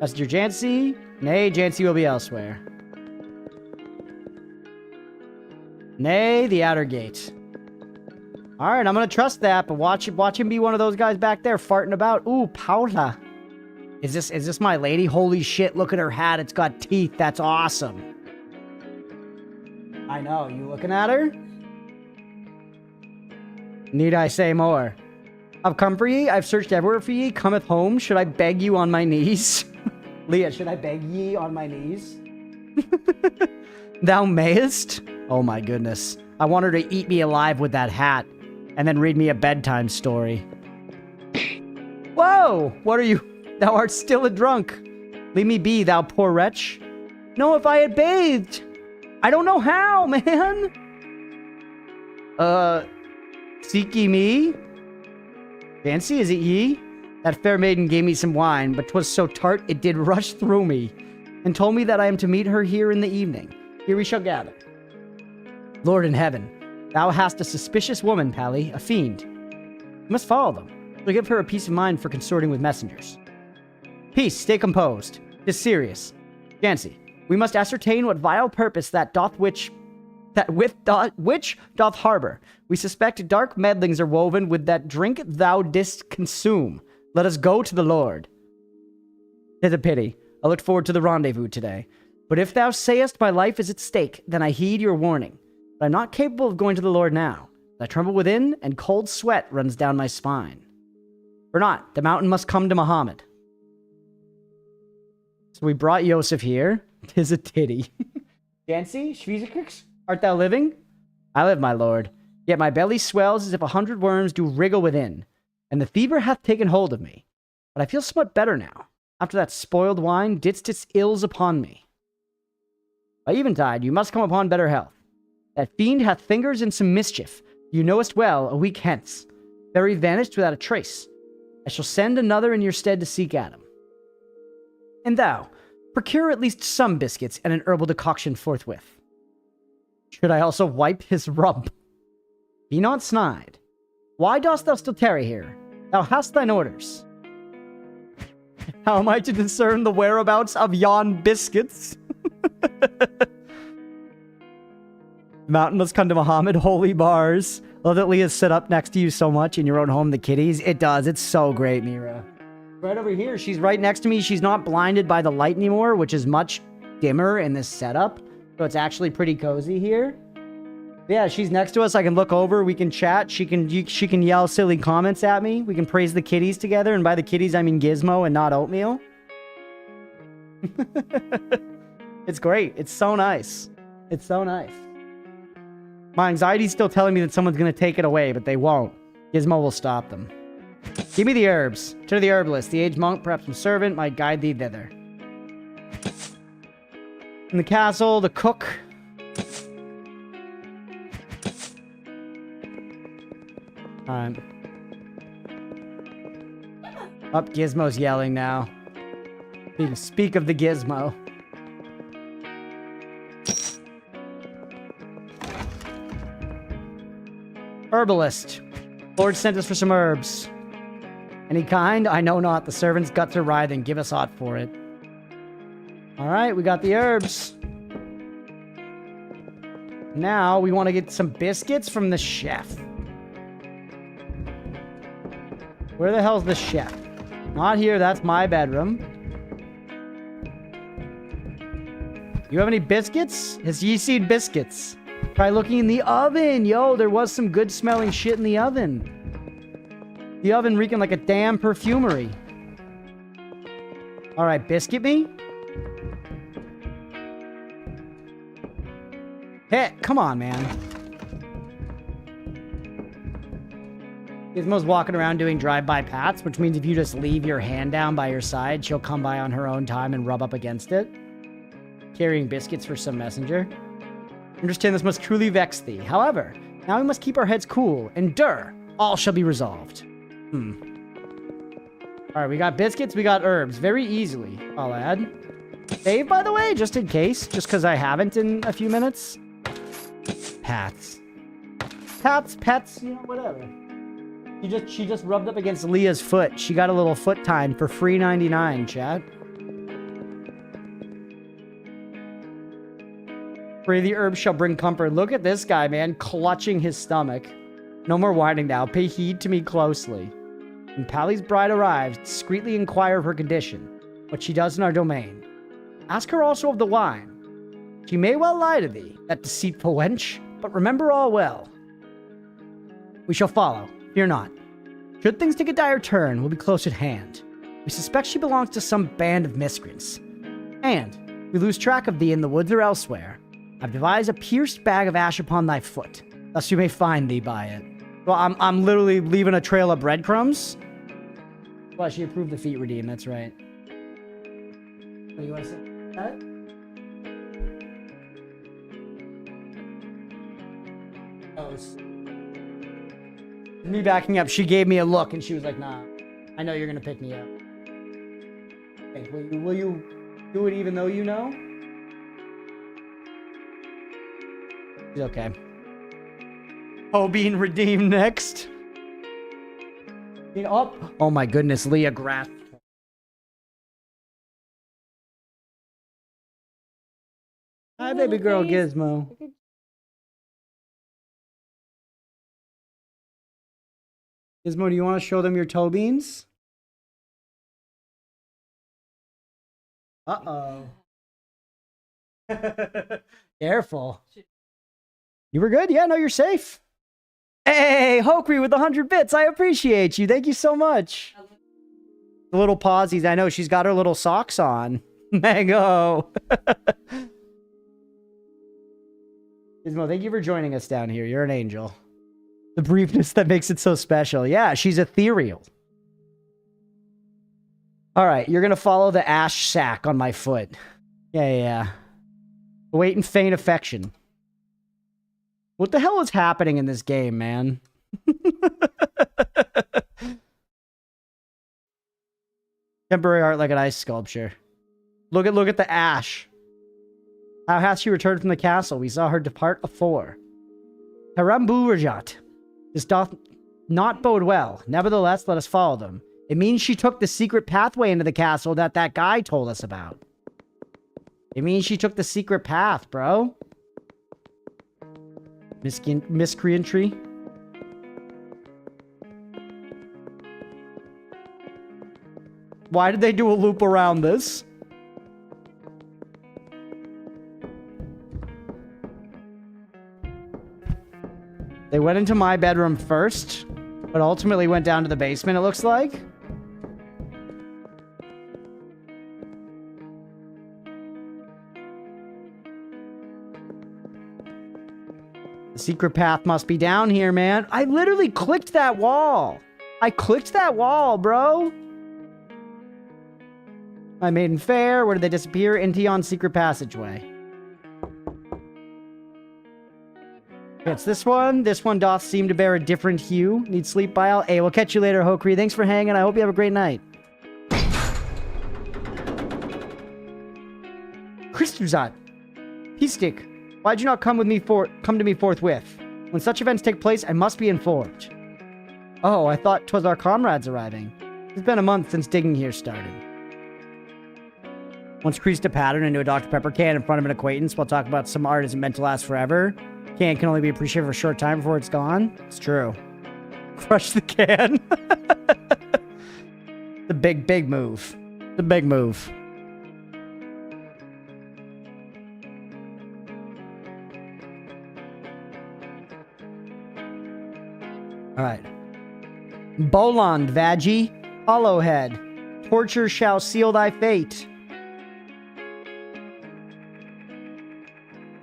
Messenger Jancy? Nay, Jancy will be elsewhere. Nay, the outer gate. Alright, I'm gonna trust that, but watch him be one of those guys back there farting about. Ooh, Paula. Is this my lady? Holy shit, look at her hat. It's got teeth. That's awesome. I know. You looking at her? Need I say more? I've come for ye. I've searched everywhere for ye. Cometh home. Should I beg you on my knees? Leah, should I beg ye on my knees? Thou mayest? Oh my goodness. I want her to eat me alive with that hat and then read me a bedtime story. Whoa! What are you? Thou art still a drunk. Leave me be, thou poor wretch. No, if I had bathed. I don't know how, man. Seek ye me? Fancy, is it ye? That fair maiden gave me some wine, but 'twas so tart it did rush through me, and told me that I am to meet her here in the evening. Here we shall gather. Lord in heaven, thou hast a suspicious woman, Pally, a fiend. You must follow them. So give her a peace of mind for consorting with messengers. Peace, stay composed. 'Tis serious. Jancy, We must ascertain what vile purpose that which doth harbor. We suspect dark meddlings are woven with that drink thou didst consume. Let us go to the Lord. 'Tis a pity. I looked forward to the rendezvous today. But if thou sayest my life is at stake, then I heed your warning. But I'm not capable of going to the Lord now. I tremble within, and cold sweat runs down my spine. For not, the mountain must come to Muhammad. So we brought Yosef here. 'Tis a titty. Jancy, Schwiezekix, art thou living? I live, my lord. Yet my belly swells as if 100 worms do wriggle within, and the fever hath taken hold of me. But I feel somewhat better now. After that spoiled wine didst its ills upon me. By eventide, you must come upon better health. That fiend hath fingers in some mischief. You knowest well, a week hence. Very vanished without a trace. I shall send another in your stead to seek at him. And thou, procure at least some biscuits and an herbal decoction forthwith. Should I also wipe his rump? Be not snide. Why dost thou still tarry here? Thou hast thine orders. How am I to discern the whereabouts of yon biscuits? Mountain must come to Muhammad, holy bars. Love that Leah's set up next to you so much in your own home, the kitties. It does. It's so great, Mira. Right over here. She's right next to me. She's not blinded by the light anymore, which is much dimmer in this setup. So it's actually pretty cozy here. Yeah, she's next to us. I can look over. We can chat. She can yell silly comments at me. We can praise the kitties together. And by the kitties, I mean Gizmo and not Oatmeal. It's great. It's so nice. It's so nice. My anxiety's still telling me that someone's going to take it away, but they won't. Gizmo will stop them. Give me the herbs. Turn to the herbalist. The aged monk, perhaps some servant, might guide thee thither. In the castle, the cook. Alright. Up, Gizmo's yelling now. Speak of the Gizmo. Herbalist. Lord sent us for some herbs. Any kind? I know not. The servant's guts are writhing. Give us aught for it. Alright, we got the herbs. Now, we want to get some biscuits from the chef. Where the hell's the chef? Not here. That's my bedroom. You have any biscuits? Has ye seen biscuits? Try looking in the oven. Yo, there was some good smelling shit in the oven. The oven reeking like a damn perfumery. Alright, biscuit me? Hey, come on, man. Gizmo's walking around doing drive-by pats, which means if you just leave your hand down by your side, she'll come by on her own time and rub up against it. Carrying biscuits for some messenger. Understand this must truly vex thee. However, now we must keep our heads cool. Endure. All shall be resolved. Alright, we got biscuits, we got herbs. Very easily, I'll add. Save, by the way, just in case. Just because I haven't in a few minutes. Pats. Pats, pets, you know, whatever. She just rubbed up against Leah's foot. She got a little foot time for free 99, chat. Pray the herbs shall bring comfort. Look at this guy, man, clutching his stomach. No more whining now. Pay heed to me closely. When Pally's bride arrives, discreetly inquire of her condition, what she does in our domain. Ask her also of the wine. She may well lie to thee, that deceitful wench, but remember all well. We shall follow. Fear not. Should things take a dire turn, we'll be close at hand. We suspect she belongs to some band of miscreants. And, we lose track of thee in the woods or elsewhere. I've devised a pierced bag of ash upon thy foot, thus you may find thee by it. Well, I'm literally leaving a trail of breadcrumbs. Well, she approved the feat redeem, that's right. What do you want to say? That? Me backing up, she gave me a look and she was like, nah, I know you're gonna pick me up. Okay, will you do it even though you know? She's okay. Oh, being redeemed next. Oh my goodness, Leah grasped baby little girl face. Gizmo. Gizmo, do you want to show them your toe beans? Uh-oh. Careful. You were good? Yeah, no, you're safe. Hey, Hokri with 100 bits. I appreciate you. Thank you so much. The little pausies. I know she's got her little socks on. Mango. Gizmo, thank you for joining us down here. You're an angel. The briefness that makes it so special. Yeah, she's ethereal. All right, you're going to follow the ash sack on my foot. Yeah. Wait and feign affection. What the hell is happening in this game, man? Temporary art like an ice sculpture. Look at the ash. How hath she returned from the castle? We saw her depart afore. Haramburajat. This doth not bode well. Nevertheless, let us follow them. It means she took the secret pathway into the castle that guy told us about. It means she took the secret path, bro. Miscreantry. Why did they do a loop around this? They went into my bedroom first, but ultimately went down to the basement, it looks like. The secret path must be down here, man. I literally clicked that wall. I clicked that wall, bro. My maiden fair. Where did they disappear? Intion secret passageway. It's this one. This one doth seem to bear a different hue. Need sleep bile. Hey, we'll catch you later, Hokri. Thanks for hanging. I hope you have a great night. Christuzat. P-stick. Why'd you not come to me forthwith? When such events take place, I must be informed. Oh, I thought 'twas our comrades arriving. It's been a month since digging here started. Once creased a pattern into a Dr. Pepper can in front of an acquaintance while talking about some art isn't meant to last forever. Can only be appreciated for a short time before it's gone. It's true. Crush the can. The big move. The big move. All right. Boland, Vagi, Hollowhead. Torture shall seal thy fate.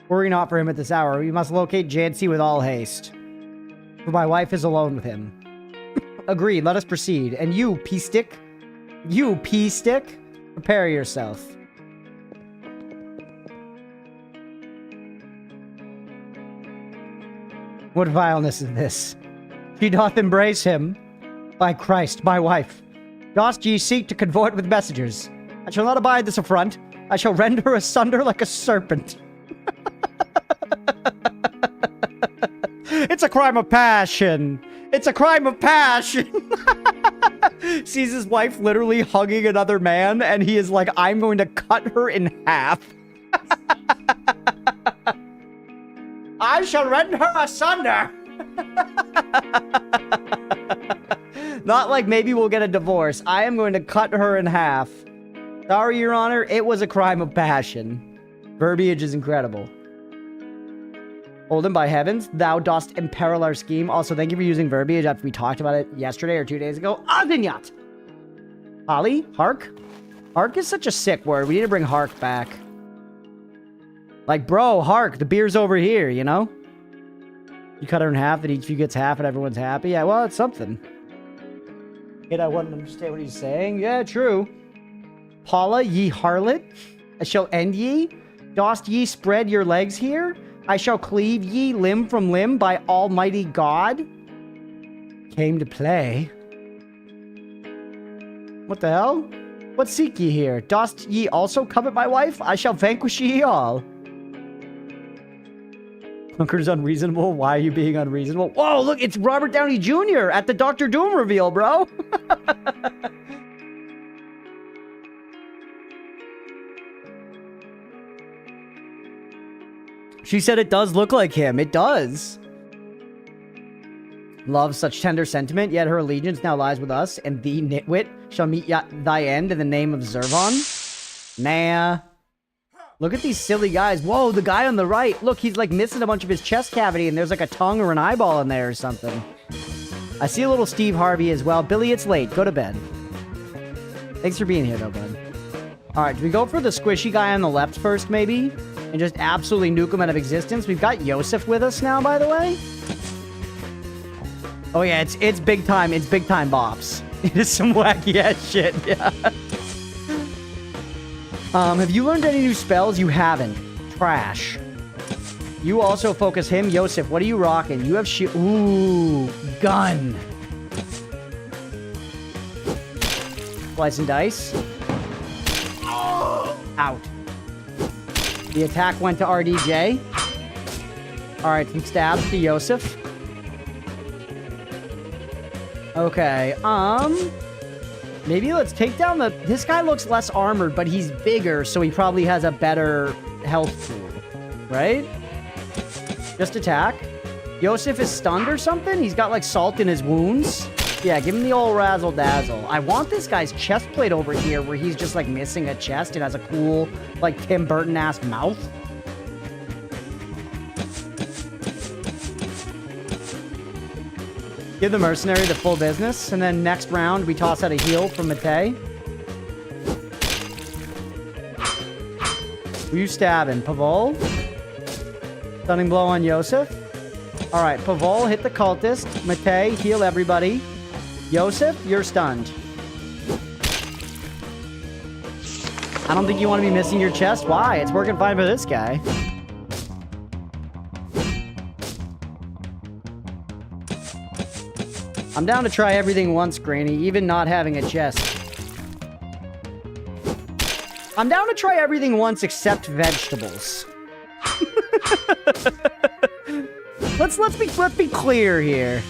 Worry not for him at this hour. We must locate Jancy with all haste. For my wife is alone with him. Agreed, let us proceed. And you, P-stick? You, P-stick? Prepare yourself. What vileness is this? She doth embrace him. By Christ, my wife. Dost ye seek to convoy with messengers? I shall not abide this affront. I shall rend her asunder like a serpent. It's a crime of passion. It's a crime of passion. Sees his wife literally hugging another man, and he is like, I'm going to cut her in half. I shall rend her asunder. Not like maybe we'll get a divorce. I am going to cut her in half. Sorry, Your Honor. It was a crime of passion. Verbiage is incredible. Holden, by heavens, thou dost imperil our scheme. Also, thank you for using verbiage after we talked about it yesterday or 2 days ago. Adinyat! Holly? Hark? Hark is such a sick word. We need to bring Hark back. Like, bro, Hark, the beer's over here, you know? You cut her in half, then each of you gets half and everyone's happy. Yeah, well, it's something. Kid, I wouldn't understand what he's saying. Yeah, true. Paula, ye harlot, I shall end ye. Dost ye spread your legs here? I shall cleave ye limb from limb by Almighty God. Came to play. What the hell? What seek ye here? Dost ye also covet my wife? I shall vanquish ye all. Hunker's unreasonable. Why are you being unreasonable? Whoa, look, it's Robert Downey Jr. at the Doctor Doom reveal, bro. She said it does look like him. It does. Love such tender sentiment, yet her allegiance now lies with us, and thee, nitwit, shall meet thy end in the name of Zervon? Nah. Look at these silly guys. Whoa, the guy on the right. Look, he's like missing a bunch of his chest cavity, and there's like a tongue or an eyeball in there or something. I see a little Steve Harvey as well. Billy, it's late. Go to bed. Thanks for being here, though, bud. Alright, do we go for the squishy guy on the left first, maybe? And just absolutely nuke him out of existence? We've got Yosef with us now, by the way. Oh yeah, it's big time. It's big time bops. It is some wacky ass shit, yeah. Have you learned any new spells? You haven't. Trash. You also focus him. Yosef, what are you rocking? You have ooh, gun. Slice and dice. Out. The attack went to RDJ. Alright, some stabs to Yosef. Okay, maybe let's take down this guy looks less armored, but he's bigger, so he probably has a better health pool, right? Just attack. Yosef is stunned or something? He's got, like, salt in his wounds. Yeah, give him the old razzle-dazzle. I want this guy's chest plate over here where he's just, like, missing a chest. It has a cool, like, Tim Burton-ass mouth. Give the mercenary the full business, and then next round we toss out a heal from Matei. Who you stabbing? Pavol? Stunning blow on Yosef. Alright, Pavol, hit the cultist. Matei, heal everybody. Yosef, you're stunned. I don't think you want to be missing your chest. Why? It's working fine for this guy. I'm down to try everything once, Granny, even not having a chest. I'm down to try everything once except vegetables. let's be clear here.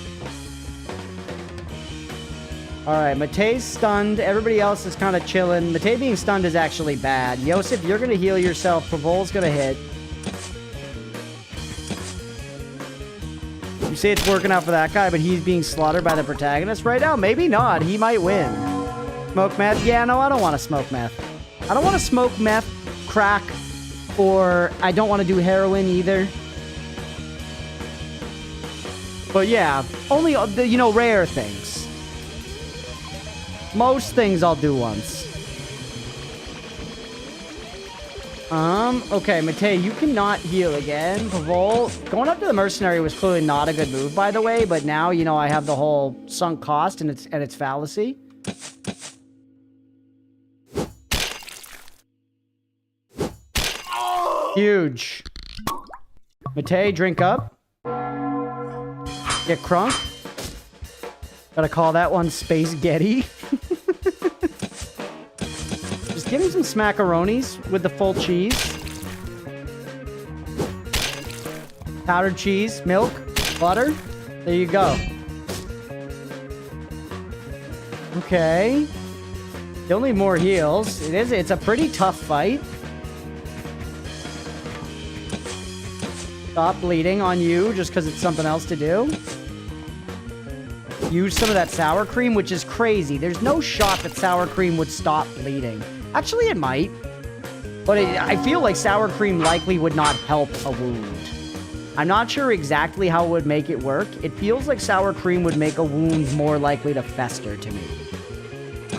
Alright, Matei's stunned. Everybody else is kind of chilling. Matei being stunned is actually bad. Yosef, you're gonna heal yourself. Pavol's gonna hit. You say it's working out for that guy, but he's being slaughtered by the protagonist right now? Maybe not. He might win. Smoke meth? Yeah, no, I don't want to smoke meth. I don't want to smoke meth, crack, or I don't want to do heroin either. But yeah, only, you know, rare things. Most things I'll do once. Okay, Matei, you cannot heal again. Pavol, going up to the mercenary was clearly not a good move, by the way, but now, you know, I have the whole sunk cost and its fallacy. Huge. Matei, drink up. Get crunk. Gotta call that one Space Getty. Just give me some smackaronis with the full cheese. Powdered cheese, milk, butter. There you go. Okay. Still need more heals. It's a pretty tough fight. Stop bleeding on you just because it's something else to do. Use some of that sour cream, which is crazy. There's no shot that sour cream would stop bleeding. Actually, it might. But I feel like sour cream likely would not help a wound. I'm not sure exactly how it would make it work. It feels like sour cream would make a wound more likely to fester to me.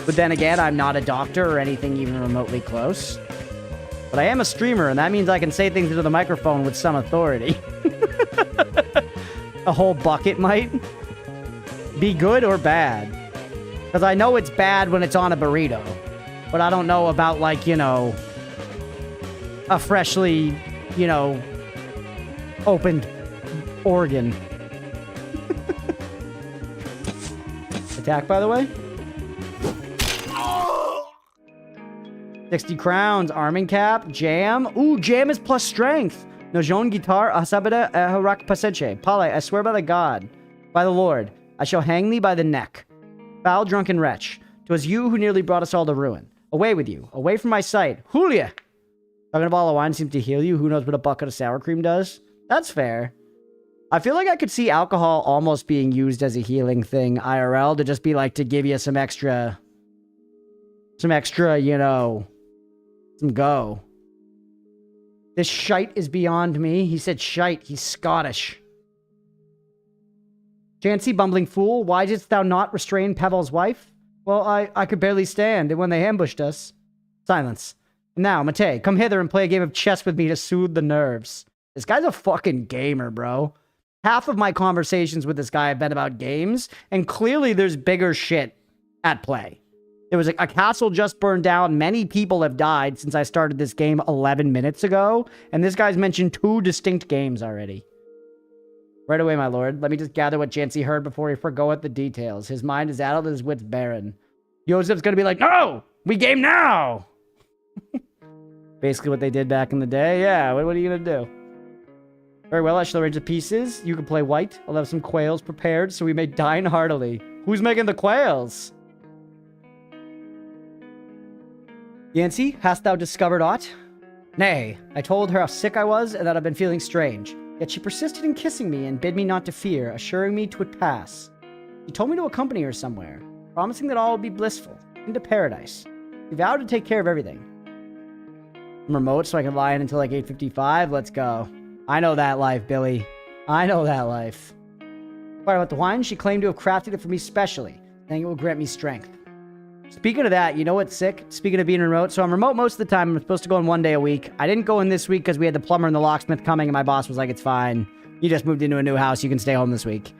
But then again, I'm not a doctor or anything even remotely close. But I am a streamer, and that means I can say things into the microphone with some authority. A whole bucket might be good or bad. Because I know it's bad when it's on a burrito. But I don't know about, like, you know, a freshly, you know, opened organ. Attack, by the way. 60 crowns, arming cap, jam. Ooh, jam is plus strength. Nojon guitar, asabada harak paseche. Pale, I swear by the god, by the Lord, I shall hang thee by the neck. Foul drunken wretch, 'twas you who nearly brought us all to ruin. Away with you, away from my sight. Julia! Talking a bottle of wine seems to heal you. Who knows what a bucket of sour cream does? That's fair. I feel like I could see alcohol almost being used as a healing thing, IRL, to just be like, to give you some extra, you know, some go. This shite is beyond me. He said shite. He's Scottish. Chancy, bumbling fool, why didst thou not restrain Pavel's wife? Well, I could barely stand, and when they ambushed us... Silence. Now, Matei, come hither and play a game of chess with me to soothe the nerves. This guy's a fucking gamer, bro. Half of my conversations with this guy have been about games, and clearly there's bigger shit at play. There was a castle just burned down. Many people have died since I started this game 11 minutes ago, and this guy's mentioned 2 distinct games already. Right away, my lord. Let me just gather what Jancy heard before he forgoeth the details. His mind is addled and his wits barren. Yosef's gonna be like, no! We game now! Basically what they did back in the day. Yeah, what are you gonna do? Very well, I shall arrange the pieces. You can play white. I'll have some quails prepared so we may dine heartily. Who's making the quails? Yancy, hast thou discovered aught? Nay, I told her how sick I was and that I've been feeling strange. Yet she persisted in kissing me and bid me not to fear, assuring me 'twould pass. She told me to accompany her somewhere, promising that all would be blissful, into paradise. She vowed to take care of everything. I'm remote so I can lie in until like 8:55. Let's go. I know that life, Billy. I know that life. Inquired about the wine, she claimed to have crafted it for me specially, saying it will grant me strength. Speaking of that, you know what's sick? Speaking of being remote, so I'm remote most of the time. I'm supposed to go in 1 day a week. I didn't go in this week because we had the plumber and the locksmith coming, and my boss was like, it's fine. You just moved into a new house. You can stay home this week.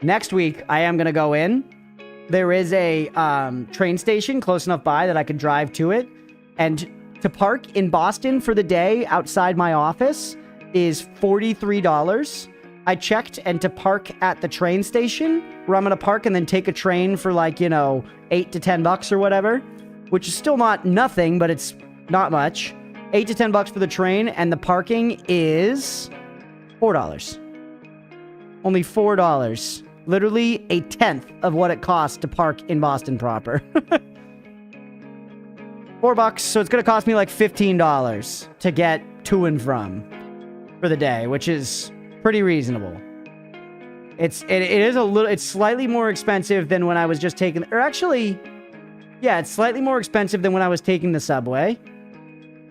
Next week, I am going to go in. There is a train station close enough by that I could drive to it. And to park in Boston for the day outside my office is $43. I checked, and to park at the train station, where I'm going to park and then take a train for like, you know, $8 to $10 or whatever, which is still not nothing, but it's not much. $8 to $10 for the train, and the parking is $4. Only $4. Literally a tenth of what it costs to park in Boston proper. $4, so it's going to cost me like $15 to get to and from for the day, which is pretty reasonable. It is a little, it's slightly more expensive than when I was just taking, or actually, yeah, it's slightly more expensive than when I was taking the subway.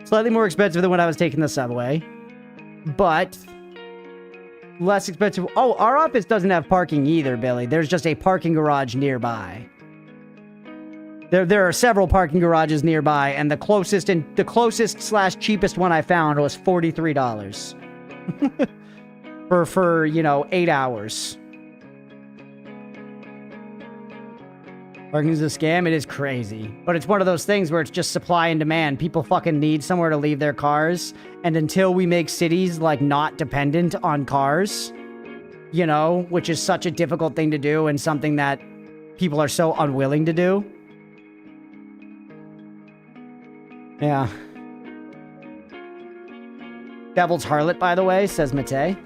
Slightly more expensive than when I was taking the subway, but less expensive. Oh, our office doesn't have parking either, Billy. There's just a parking garage nearby. There are several parking garages nearby, and the closest slash cheapest one I found was $43. for, you know, 8 hours. Parking is a scam. It is crazy. But it's one of those things where it's just supply and demand. People fucking need somewhere to leave their cars. And until we make cities, like, not dependent on cars, you know, which is such a difficult thing to do and something that people are so unwilling to do. Yeah. Devil's Harlot, by the way, says Matei.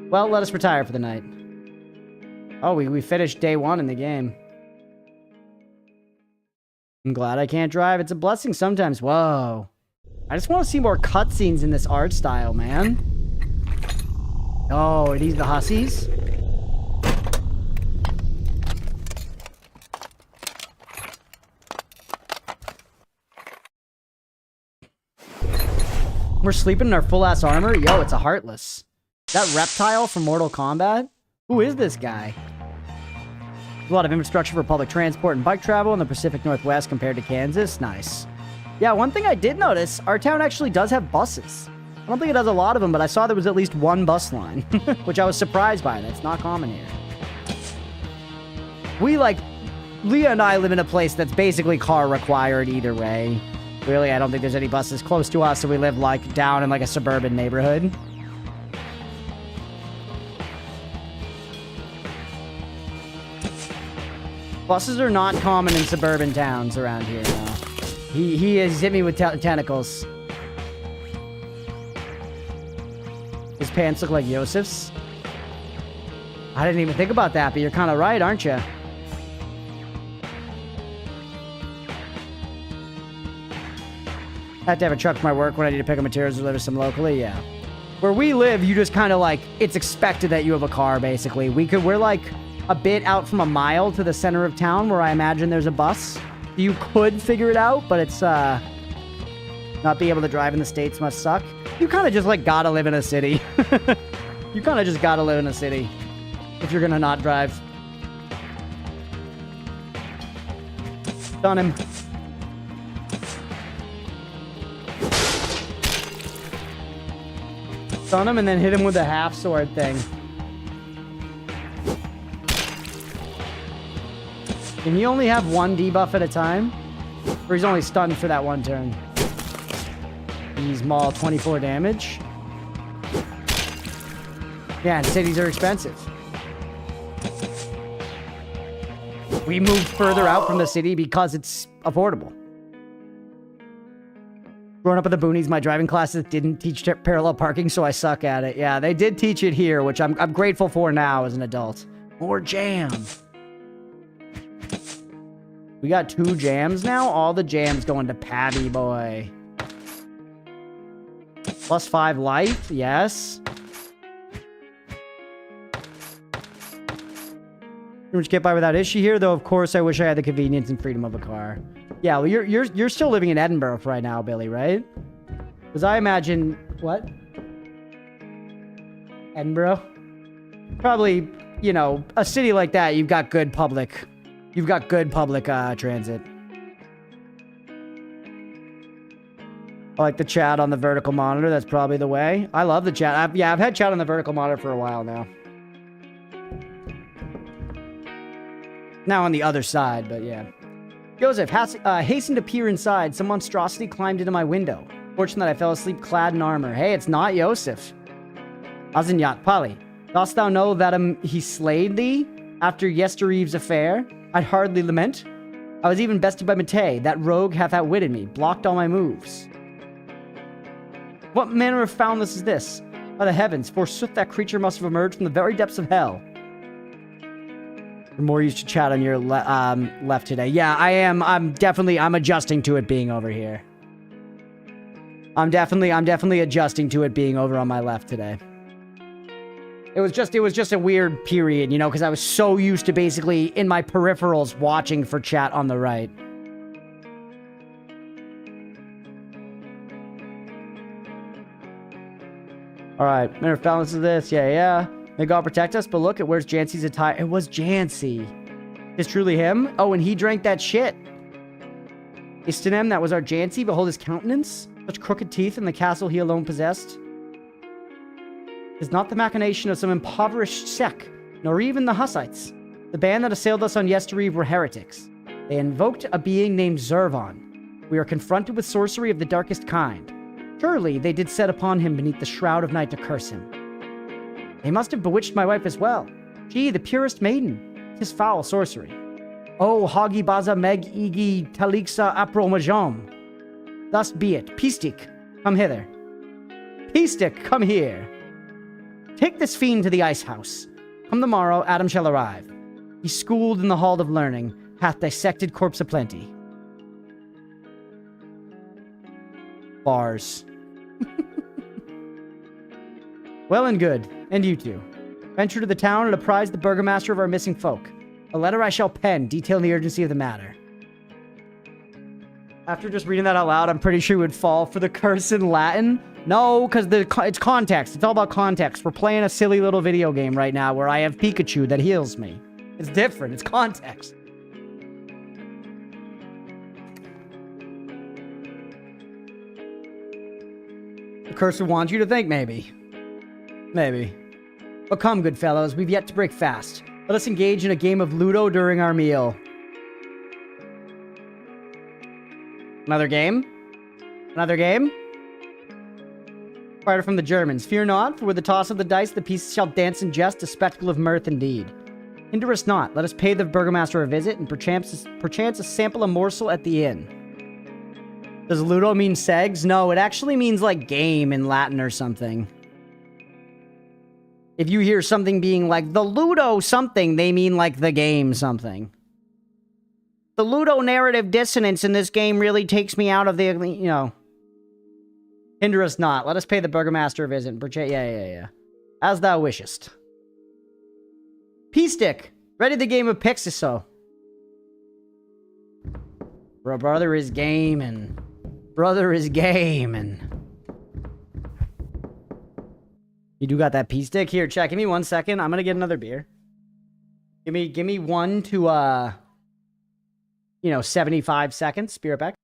Well, let us retire for the night. Oh, we finished day 1 in the game. I'm glad I can't drive. It's a blessing sometimes. Whoa. I just want to see more cutscenes in this art style, man. Oh, are these the hussies? We're sleeping in our full-ass armor? Yo, it's a Heartless. Is that Reptile from Mortal Kombat? Who is this guy? There's a lot of infrastructure for public transport and bike travel in the Pacific Northwest compared to Kansas. Nice. Yeah, one thing I did notice, our town actually does have buses. I don't think it has a lot of them, but I saw there was at least one bus line, which I was surprised by. That's not common here. Leah and I live in a place that's basically car required either way. Really, I don't think there's any buses close to us, so we live, like, down in, like, a suburban neighborhood. Buses are not common in suburban towns around here, no. He has hit me with tentacles. His pants look like Yosef's. I didn't even think about that, but you're kind of right, aren't you? I have to have a truck for my work when I need to pick up materials or deliver some locally, yeah. Where we live, you just kind of like, it's expected that you have a car, basically. We're like a bit out from a mile to the center of town where I imagine there's a bus. You could figure it out, but it's, not being able to drive in the States must suck. You kind of just like gotta live in a city. You kind of just gotta live in a city if you're gonna not drive. Done him. Stun him and then hit him with the half sword thing. Can he only have one debuff at a time? Or he's only stunned for that one turn? He's maul 24 damage. Yeah, and cities are expensive. We moved further out from the city because it's affordable. Growing up in the boonies, my driving classes didn't teach parallel parking, so I suck at it. Yeah, they did teach it here, which I'm grateful for now as an adult. More jam. We got 2 jams now? All the jams going to Patty boy. +5 life, yes. Pretty much get by without issue here, though of course I wish I had the convenience and freedom of a car. Yeah, well you're still living in Edinburgh right now, Billy, right? Because I imagine what? Edinburgh? Probably, you know, a city like that, you've got good public transit. I like the chat on the vertical monitor. That's probably the way. I love the chat. I've had chat on the vertical monitor for a while now. Now on the other side, but yeah. Joseph, hastened to peer inside. Some monstrosity climbed into my window. Fortunate that I fell asleep clad in armor. Hey, it's not Joseph. Azinyat Pali, dost thou know that he slayed thee after yestereve's affair? I'd hardly lament. I was even bested by Matei. That rogue hath outwitted me, blocked all my moves. What manner of foulness is this? By the heavens, forsooth that creature must have emerged from the very depths of hell. The more you should chat on your left today. Yeah, I am. I'm adjusting to it being over here. I'm definitely adjusting to it being over on my left today. It was just a weird period, you know, because I was so used to basically in my peripherals watching for chat on the right. All right, matter of balance of this. Yeah. May God protect us, but look at where's Jancy's attire. It was Jancy. Is truly him? Oh, and he drank that shit. Istanem, that was our Jancy. Behold his countenance. Such crooked teeth in the castle he alone possessed. Is not the machination of some impoverished sect, nor even the Hussites. The band that assailed us on Yestereve were heretics. They invoked a being named Zervon. We are confronted with sorcery of the darkest kind. Surely they did set upon him beneath the shroud of night to curse him. They must have bewitched my wife as well. She, the purest maiden. 'Tis foul sorcery. Oh, Hagi Baza Meg Igi Talixa Apromajom. Thus be it. Pistik, come hither. Pistik, come here. Take this fiend to the ice house. Come the morrow, Adam shall arrive. He's schooled in the hall of learning, hath dissected corpse aplenty. Bars. Well and good, and you two. Venture to the town and apprise the burgomaster of our missing folk. A letter I shall pen, detailing the urgency of the matter. After just reading that out loud, I'm pretty sure we would fall for the curse in Latin. No, because it's context. It's all about context. We're playing a silly little video game right now where I have Pikachu that heals me. It's different. It's context. The curse would want you to think, maybe. Maybe. But come, good fellows, we've yet to break fast. Let us engage in a game of Ludo during our meal. Another game? Another game? Fighter from the Germans. Fear not, for with the toss of the dice, the pieces shall dance and jest, a spectacle of mirth indeed. Hinder us not. Let us pay the burgomaster a visit, and perchance a sample a morsel at the inn. Does Ludo mean segs? No, it actually means like game in Latin or something. If you hear something being like the Ludo something, they mean like the game something. The Ludo narrative dissonance in this game really takes me out of the, you know, Hinder us not. Let us pay the Burgomaster a visit. Yeah. As thou wishest. P-Stick. Ready the game of Pixiso. Bro, brother is gaming. Brother is gaming. You do got that P-Stick? Here, check. Give me 1 second. I'm gonna get another beer. Give me 1 to, 75 seconds. Be right back.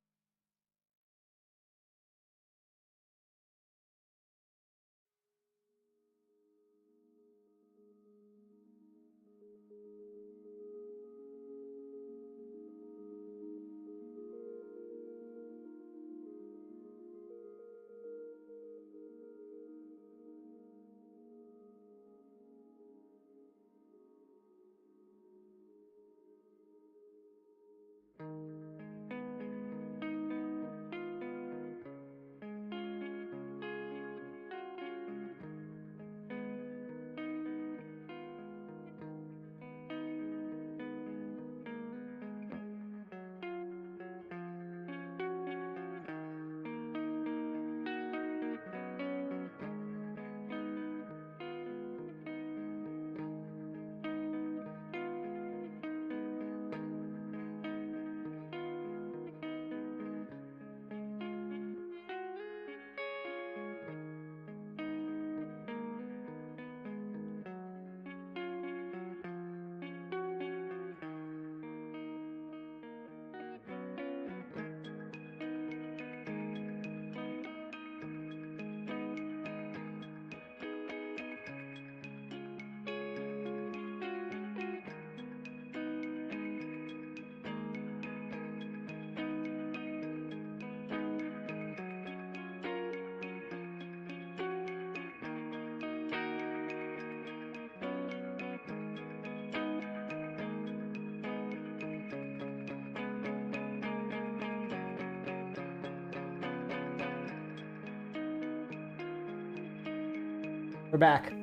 We're back.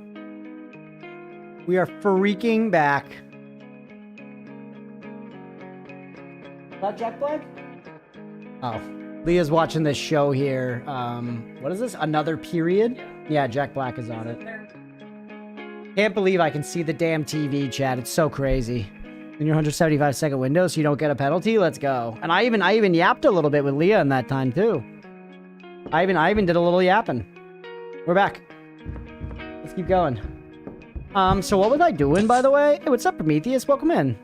We are freaking back. Is that Jack Black? Oh. Leah's watching this show here. What is this? Another Period? Yeah, Jack Black is on it. Can't believe I can see the damn TV, chat. It's so crazy. In your 175-second window, so you don't get a penalty? Let's go. And I even yapped a little bit with Leah in that time, too. I even did a little yapping. We're back. Let's keep going. So what was I doing, by the way? Hey, what's up, Prometheus? Welcome in.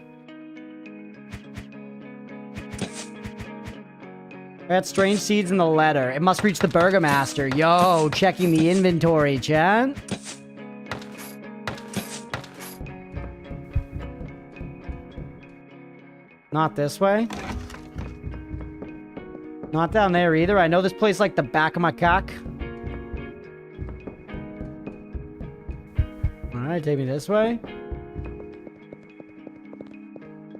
I got strange seeds in the letter. It must reach the Burgomaster. Yo, checking the inventory, chat. Not this way. Not down there either. I know this place like the back of my cock. Alright, take me this way.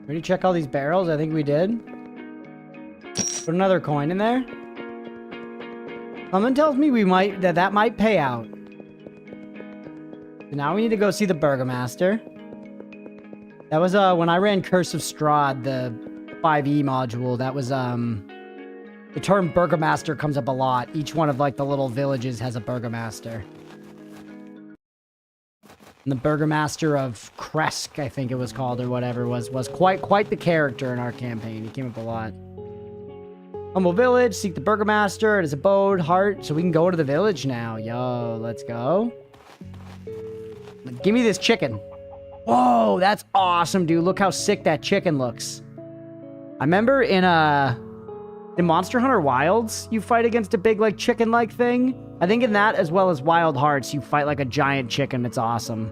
Ready to check all these barrels? I think we did. Put another coin in there. Someone tells me that might pay out. So now we need to go see the Burgomaster. That was when I ran Curse of Strahd, the 5e module. That was the term Burgomaster comes up a lot. Each one of like the little villages has a Burgomaster. And the Burgomaster of Kresk, I think it was called, or whatever, was quite the character in our campaign. He came up a lot. Humble village, seek the Burgomaster at his abode, heart, so we can go to the village now. Yo, let's go. Give me this chicken. Whoa, that's awesome, dude. Look how sick that chicken looks. I remember in Monster Hunter Wilds, you fight against a big, like, chicken-like thing. I think in that, as well as Wild Hearts, you fight like a giant chicken. It's awesome.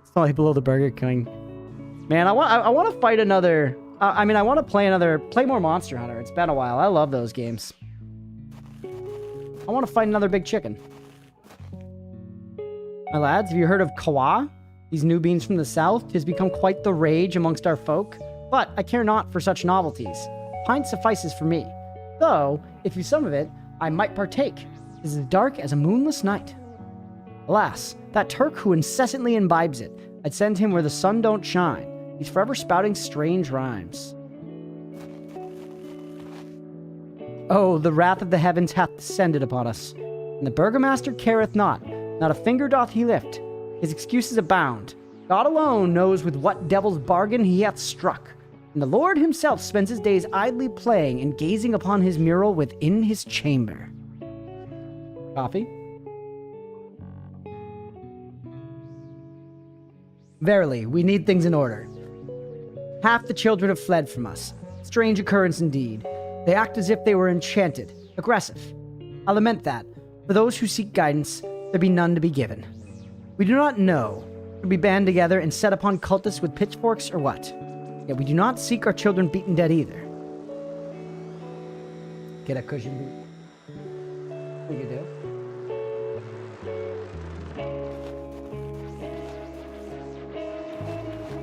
It's not like below the Burger King. Man, I want to fight another... I want to play more Monster Hunter. It's been a while. I love those games. I want to fight another big chicken. My lads, have you heard of Kawa? These new beans from the south? 'Tis become quite the rage amongst our folk. But I care not for such novelties. Pint suffices for me. Though, if you some of it, I might partake. It is as dark as a moonless night. Alas, that Turk who incessantly imbibes it, I'd send him where the sun don't shine. He's forever spouting strange rhymes. Oh, the wrath of the heavens hath descended upon us. And the burgomaster careth not a finger doth he lift. His excuses abound. God alone knows with what devil's bargain he hath struck. And the Lord himself spends his days idly playing and gazing upon his mural within his chamber. Coffee? Verily, we need things in order. Half the children have fled from us. Strange occurrence indeed. They act as if they were enchanted, aggressive. I lament that, for those who seek guidance, there be none to be given. We do not know. Should we band together and set upon cultists with pitchforks or what? Yet we do not seek our children beaten dead either. Get a cushion boot. What you do?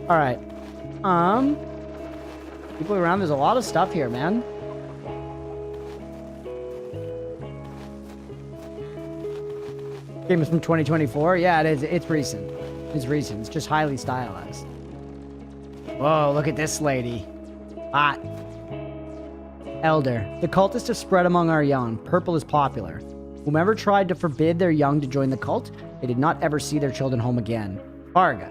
Alright. People around, there's a lot of stuff here, man. Game is from 2024. Yeah, it is. It's recent. It's recent. It's just highly stylized. Whoa, look at this lady. Hot. Elder. The cultists have spread among our young. Purple is popular. Whomever tried to forbid their young to join the cult, they did not ever see their children home again. Farga.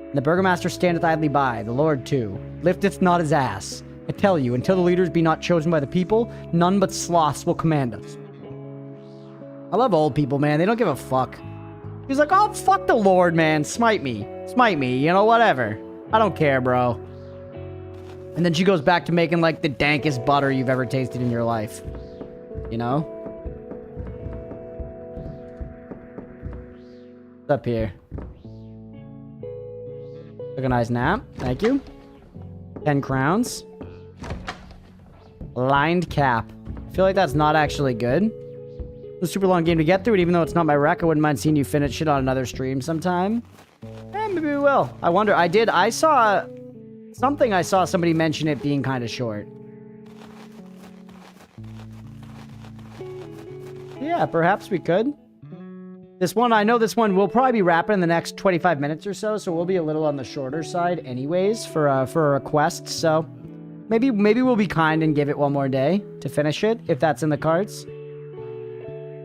And the burgomaster standeth idly by, the Lord too, lifteth not his ass. I tell you, until the leaders be not chosen by the people, none but sloths will command us. I love old people, man. They don't give a fuck. He's like, oh, fuck the Lord, man. Smite me. Smite me. You know, whatever. I don't care, bro. And then she goes back to making, like, the dankest butter you've ever tasted in your life. You know? What's up here? Took a nice nap. Thank you. 10 crowns. Lined cap. I feel like that's not actually good. It's a super long game to get through it, even though it's not my rec. I wouldn't mind seeing you finish it on another stream sometime. Maybe we will. I wonder. I saw something. I saw somebody mention it being kind of short. Yeah, perhaps we could. This one, I know this one will probably be wrapping in the next 25 minutes or so, so we'll be a little on the shorter side anyways for a request. So maybe we'll be kind and give it one more day to finish it, if that's in the cards.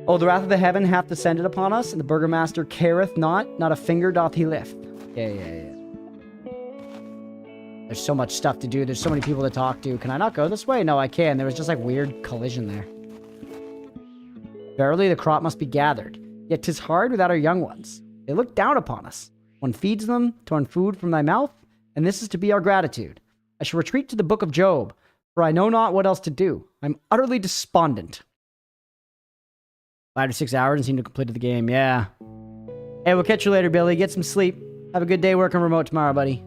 Oh, the wrath of the heaven hath descended upon us, and the burgomaster careth not a finger doth he lift. Yeah. There's so much stuff to do. There's so many people to talk to. Can I not go this way? No, I can. There was just like weird collision there. Verily, the crop must be gathered. Yet 'tis hard without our young ones. They look down upon us. One feeds them, torn food from thy mouth, and this is to be our gratitude. I shall retreat to the book of Job, for I know not what else to do. I'm utterly despondent. 5 to 6 hours and seem to have completed the game. Yeah. Hey, we'll catch you later, Billy. Get some sleep. Have a good day working remote tomorrow, buddy.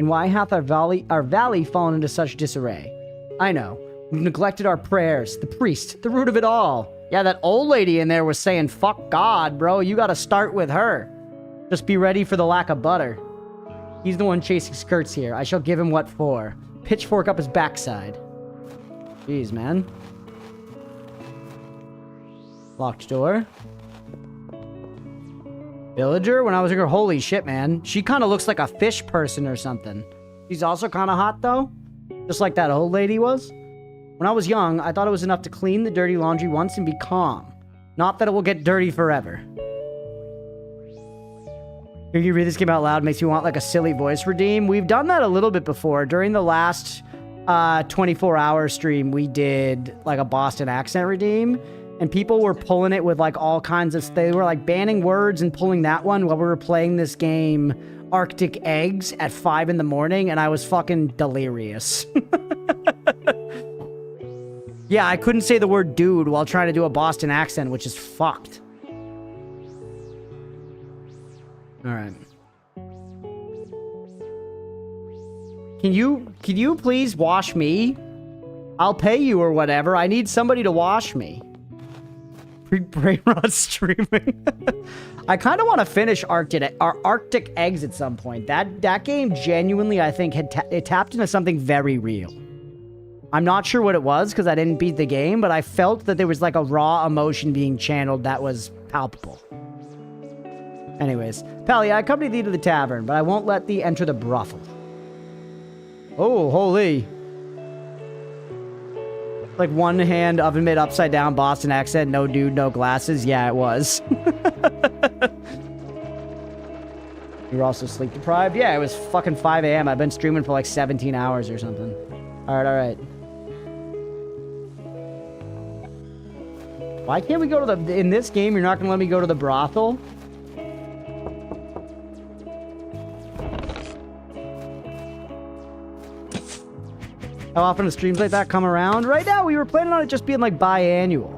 And why hath our valley fallen into such disarray? I know. We've neglected our prayers. The priest, the root of it all. Yeah, that old lady in there was saying, fuck God, bro. You gotta start with her. Just be ready for the lack of butter. He's the one chasing skirts here. I shall give him what for. Pitchfork up his backside. Jeez, man. Locked door. Villager? When I was younger, holy shit, man. She kind of looks like a fish person or something. She's also kind of hot, though. Just like that old lady was. When I was young, I thought it was enough to clean the dirty laundry once and be calm. Not that it will get dirty forever. Hearing you read this game out loud makes me want like a silly voice redeem. We've done that a little bit before. During the last 24-hour stream, we did like a Boston accent redeem. And people were pulling it with like all kinds of... They were like banning words and pulling that one while we were playing this game, Arctic Eggs, at 5 in the morning. And I was fucking delirious. Yeah, I couldn't say the word dude while trying to do a Boston accent, which is fucked. Alright. Can you please wash me? I'll pay you or whatever. I need somebody to wash me. Brain rot streaming. I kind of want to finish Arctic Eggs at some point. That game genuinely, I think, it tapped into something very real. I'm not sure what it was because I didn't beat the game, but I felt that there was like a raw emotion being channeled that was palpable. Anyways, Pally, I accompany thee to the tavern, but I won't let thee enter the brothel. Oh, holy. Like one hand oven mitt upside down Boston accent, no dude, no glasses. Yeah, it was. You were also sleep deprived? Yeah, it was fucking 5 a.m. I've been streaming for like 17 hours or something. Alright, alright. Why can't we go to the... In this game, you're not gonna let me go to the brothel? How often do streams like that come around? Right now, we were planning on it just being like biannual.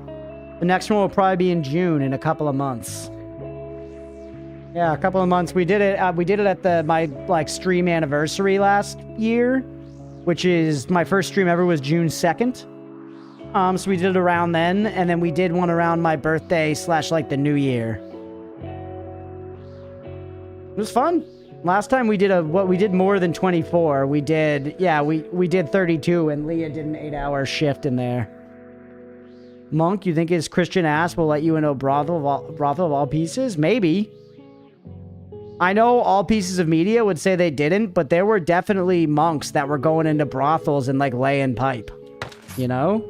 The next one will probably be in June, in a couple of months. Yeah, a couple of months. We did it. We did it at my like stream anniversary last year, which is my first stream ever was June 2nd. So we did it around then, and then we did one around my birthday / like the New Year. It was fun. Last time we did we did more than 24. We did, yeah, we did 32, and Leah did an 8-hour shift in there. Monk, you think his Christian ass will let you into a brothel of all pieces? Maybe. I know all pieces of media would say they didn't, but there were definitely monks that were going into brothels and like laying pipe, you know?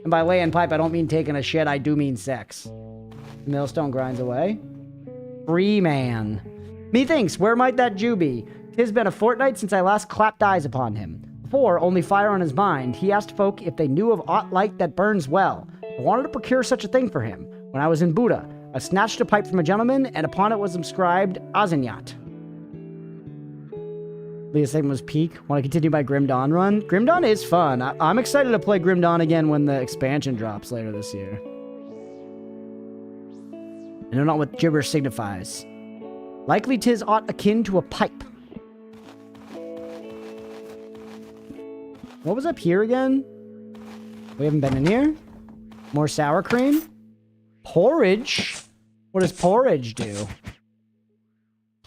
And by laying pipe, I don't mean taking a shit, I do mean sex. Millstone grinds away. Free man. Methinks, where might that Jew be? 'Tis been a fortnight since I last clapped eyes upon him. Before, only fire on his mind, he asked folk if they knew of aught light that burns well. I wanted to procure such a thing for him. When I was in Buddha, I snatched a pipe from a gentleman, and upon it was inscribed, Azinyat. Leah's segment was peak. Want to continue my Grim Dawn run? Grim Dawn is fun. I'm excited to play Grim Dawn again when the expansion drops later this year. I know not what gibberish signifies. Likely 'tis aught akin to a pipe. What was up here again? We haven't been in here. More sour cream. Porridge? What does porridge do?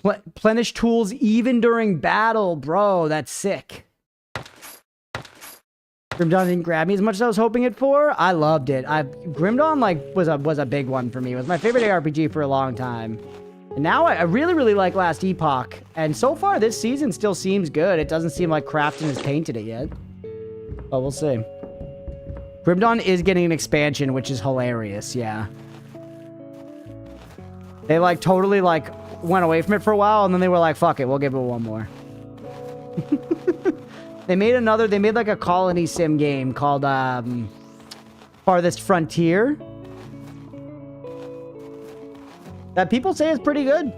Plenish tools even during battle, bro. That's sick. Grim Dawn didn't grab me as much as I was hoping it for. I loved it. Grim Dawn like was a big one for me. It was my favorite ARPG for a long time. And now I really, really like Last Epoch. And so far, this season still seems good. It doesn't seem like Crafton has painted it yet. But we'll see. Grim Dawn is getting an expansion, which is hilarious, yeah. They, like, totally, like, went away from it for a while, and then they were like, fuck it, we'll give it one more. They made like, a colony sim game called, Farthest Frontier. That people say is pretty good.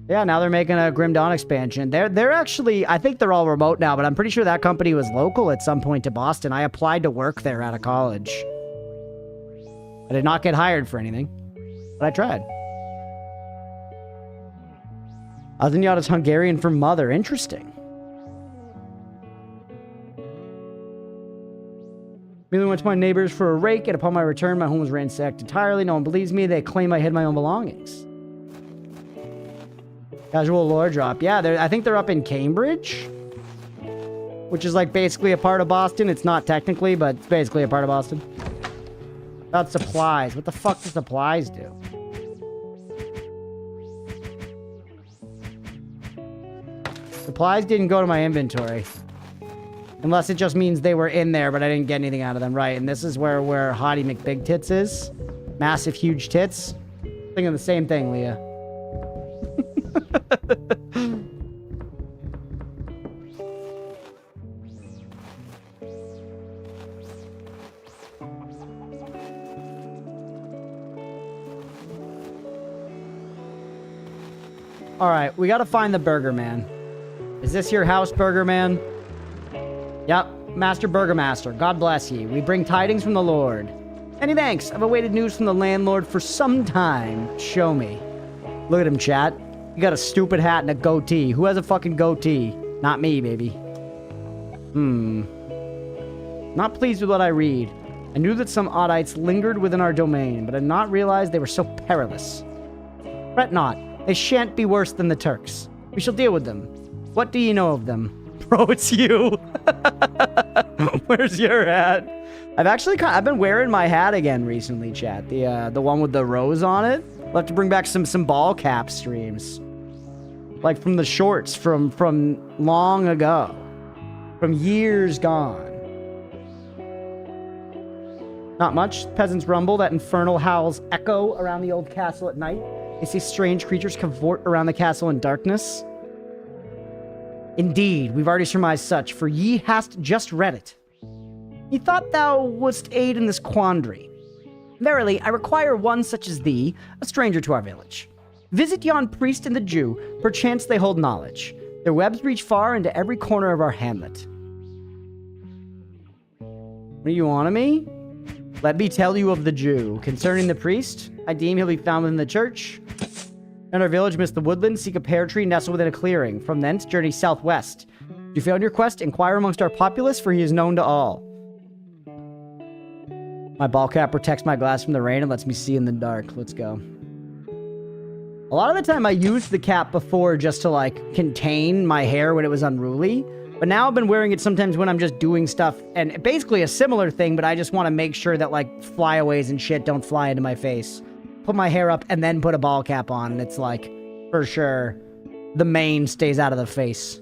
Yeah, now they're making a Grim Dawn expansion. They're actually, I think they're all remote now, but I'm pretty sure that company was local at some point to Boston. I applied to work there out of college. I did not get hired for anything, but I tried. Azinyat is Hungarian for mother. Interesting. Merely went to my neighbors for a rake, and upon my return, my home was ransacked entirely. No one believes me. They claim I hid my own belongings. Casual lore drop. Yeah, I think they're up in Cambridge, which is like basically a part of Boston. It's not technically, but it's basically a part of Boston. About supplies. What the fuck do supplies do? Supplies didn't go to my inventory. Unless it just means they were in there, but I didn't get anything out of them. Right, and this is where Hottie McBig Tits is. Massive, huge tits. Thinking of the same thing, Leah. Alright, we gotta find the Burger Man. Is this your house, Burger Man? Yep, Master Burgermaster, God bless ye. We bring tidings from the Lord. Many thanks. I've awaited news from the landlord for some time. Show me. Look at him, chat. You got a stupid hat and a goatee. Who has a fucking goatee? Not me, baby. Not pleased with what I read. I knew that some oddites lingered within our domain, but I did not realize they were so perilous. Fret not. They shan't be worse than the Turks. We shall deal with them. What do you know of them? Bro, it's you. Where's your hat? I've been wearing my hat again recently, chat. The one with the rose on it. We'll have to bring back some ball cap streams. Like from the shorts from long ago. From years gone. Not much. Peasants rumble, that infernal howls echo around the old castle at night. They see strange creatures cavort around the castle in darkness. Indeed, we've already surmised such, for ye hast just read it. He thought thou wouldst aid in this quandary. Verily, I require one such as thee, a stranger to our village. Visit yon priest and the Jew, perchance they hold knowledge. Their webs reach far into every corner of our hamlet. What do you want of me? Let me tell you of the Jew. Concerning the priest, I deem he'll be found within the church. In our village amidst the woodland, seek a pear tree nestled within a clearing. From thence, journey southwest. If you failed your quest, inquire amongst our populace, for he is known to all. My ball cap protects my glass from the rain and lets me see in the dark. Let's go. A lot of the time I used the cap before just to, like, contain my hair when it was unruly. But now I've been wearing it sometimes when I'm just doing stuff, and basically a similar thing, but I just want to make sure that, like, flyaways and shit don't fly into my face. Put my hair up and then put a ball cap on, and it's like, for sure, the mane stays out of the face.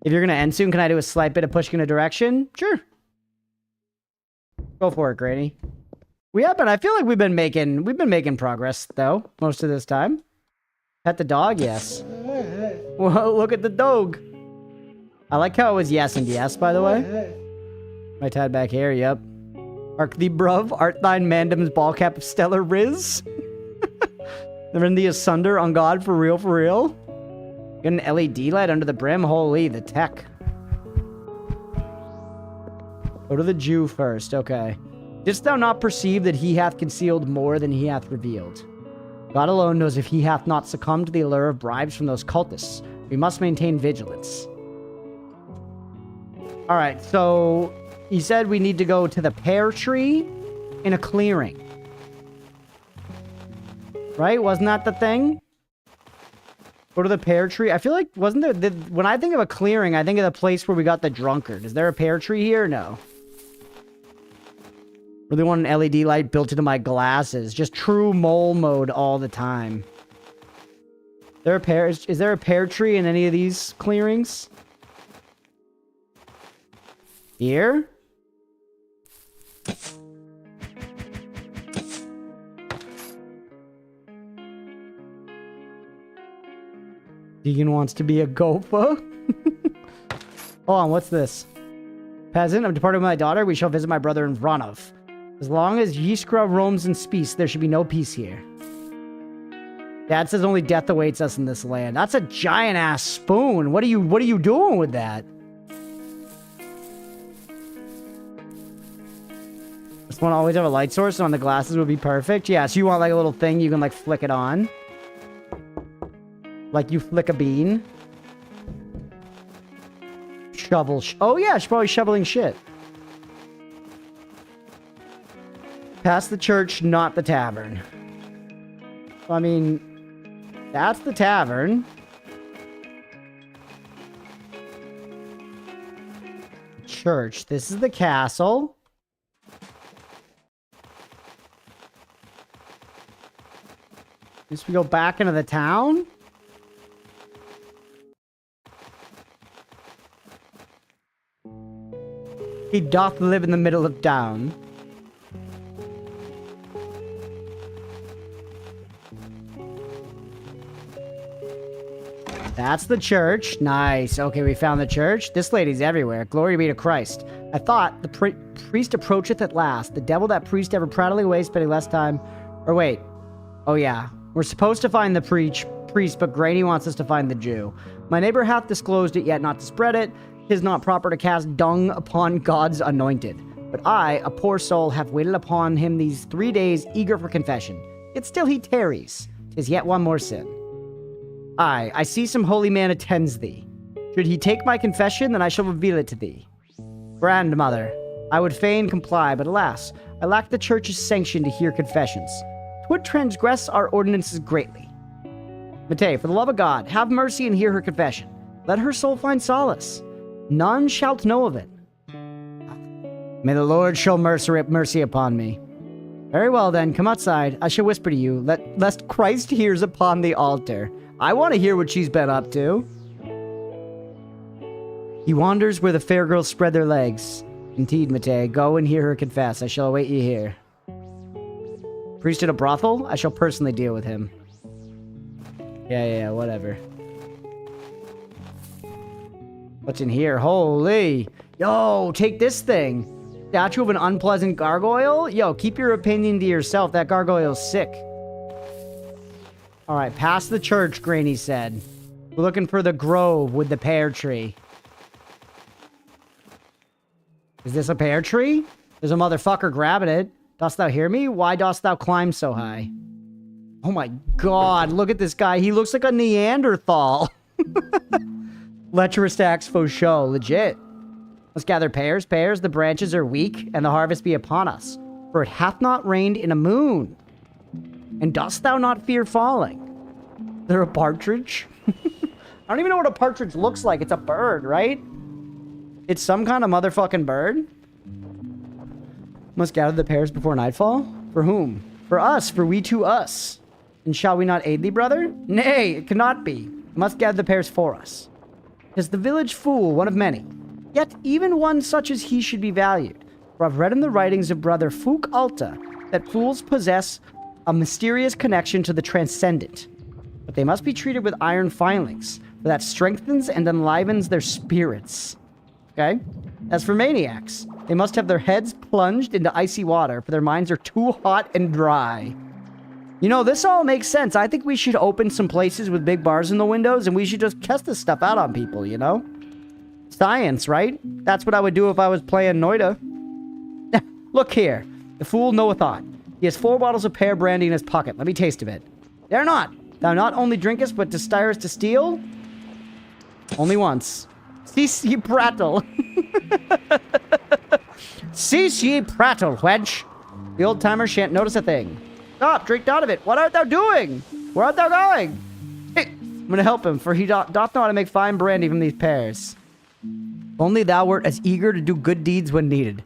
If you're gonna end soon, can I do a slight bit of pushing in a direction? Sure. Go for it, Granny. We have been, I feel like we've been making progress, though, most of this time. Pet the dog, yes. Whoa, look at the dog. I like how it was yes and yes, by the way. My tad back here, yep. Arc thee, bruv, art thine mandem's ball cap of stellar riz? Rend thee asunder on God, for real, for real? Got an LED light under the brim? Holy, the tech. Go to the Jew first, okay. Didst thou not perceive that he hath concealed more than he hath revealed? God alone knows if he hath not succumbed to the allure of bribes from those cultists. We must maintain vigilance. Alright, so he said we need to go to the pear tree in a clearing. Right? Wasn't that the thing? Go to the pear tree. I feel like, wasn't there... when I think of a clearing, I think of the place where we got the drunkard. Is there a pear tree here? No. Really want an LED light built into my glasses. Just true mole mode all the time. Is there a pear tree in any of these clearings? Here? Deegan wants to be a gopher. Hold on, what's this? Peasant, I'm departing with my daughter. We shall visit my brother in Vronov. As long as Yiskra roams in peace, there should be no peace here. Dad says only death awaits us in this land. That's a giant-ass spoon. What are you doing with that? This one always have a light source, so on the glasses would be perfect. Yeah, so you want like a little thing you can like flick it on. Like you flick a bean. Shovel. Oh yeah, she's probably shoveling shit. Past the church, not the tavern. I mean, that's the tavern. Church. This is the castle. Guess we go back into the town. He doth live in the middle of town. That's the church. Nice. Okay, we found the church. This lady's everywhere. Glory be to Christ. I thought the priest approacheth at last. The devil that priest ever prattling away, spending less time. Or wait. Oh yeah. We're supposed to find the priest, but Granny wants us to find the Jew. My neighbor hath disclosed it, yet not to spread it. 'Tis not proper to cast dung upon God's anointed. But I, a poor soul, have waited upon him these 3 days, eager for confession. Yet still he tarries. 'Tis yet one more sin. I see some holy man attends thee. Should he take my confession, then I shall reveal it to thee. Grandmother, I would fain comply, but alas, I lack the church's sanction to hear confessions. 'Twould transgress our ordinances greatly. Matei, for the love of God, have mercy and hear her confession. Let her soul find solace. None shalt know of it. May the Lord show mercy upon me. Very well then, come outside. I shall whisper to you, lest Christ hears upon the altar. I want to hear what she's been up to. He wanders where the fair girls spread their legs. Indeed, Mate, go and hear her confess. I shall await you here. Priest at a brothel? I shall personally deal with him. Yeah, whatever. What's in here? Holy! Yo, take this thing! Statue of an unpleasant gargoyle? Yo, keep your opinion to yourself. That gargoyle's sick. Alright, past the church, Granny said. We're looking for the grove with the pear tree. Is this a pear tree? There's a motherfucker grabbing it. Dost thou hear me? Why dost thou climb so high? Oh my god, look at this guy. He looks like a Neanderthal. Lecherous axe faux show. Legit. Let's gather pears. Pears, the branches are weak, and the harvest be upon us. For it hath not rained in a moon. And dost thou not fear falling? They're a partridge? I don't even know what a partridge looks like. It's a bird, right? It's some kind of motherfucking bird. Must gather the pears before nightfall? For whom? For us, for we to us. And shall we not aid thee, brother? Nay, it cannot be. Must gather the pears for us. 'Tis the village fool, one of many. Yet even one such as he should be valued. For I've read in the writings of brother Fook Alta that fools possess a mysterious connection to the transcendent. But they must be treated with iron filings, for that strengthens and enlivens their spirits. Okay? As for maniacs, they must have their heads plunged into icy water, for their minds are too hot and dry. You know, this all makes sense. I think we should open some places with big bars in the windows, and we should just test this stuff out on people, you know? Science, right? That's what I would do if I was playing Noida. Look here. The fool knoweth aught. He has 4 bottles of pear brandy in his pocket. Let me taste of it. Dare not. Thou not only drinkest, but desirest to steal? Only once. Cease ye prattle. Cease ye prattle, wench. The old-timer shan't notice a thing. Stop, drink out of it. What art thou doing? Where art thou going? I'm gonna help him, for he doth know how to make fine brandy from these pears. Only thou wert as eager to do good deeds when needed.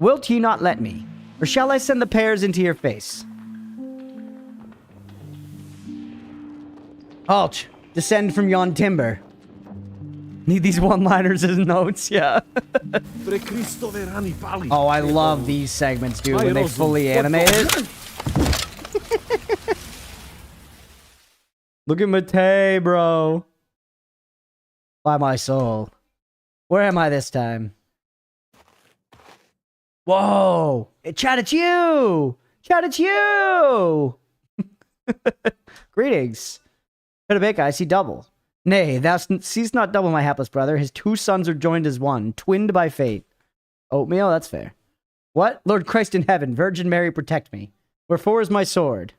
Wilt ye not let me? Or shall I send the pears into your face? Halt! Descend from yon timber. Need these one-liners as notes, yeah. Oh, I love these segments, dude, when they fully animate it. Look at Matei, bro. By my soul. Where am I this time? Whoa! Chad, it's you! Chad, it's you! Greetings. Felvidek, I see double. Nay, thou seest not double, my hapless brother. His 2 sons are joined as one, twinned by fate. Oatmeal, that's fair. What? Lord Christ in heaven, Virgin Mary, protect me. Wherefore is my sword?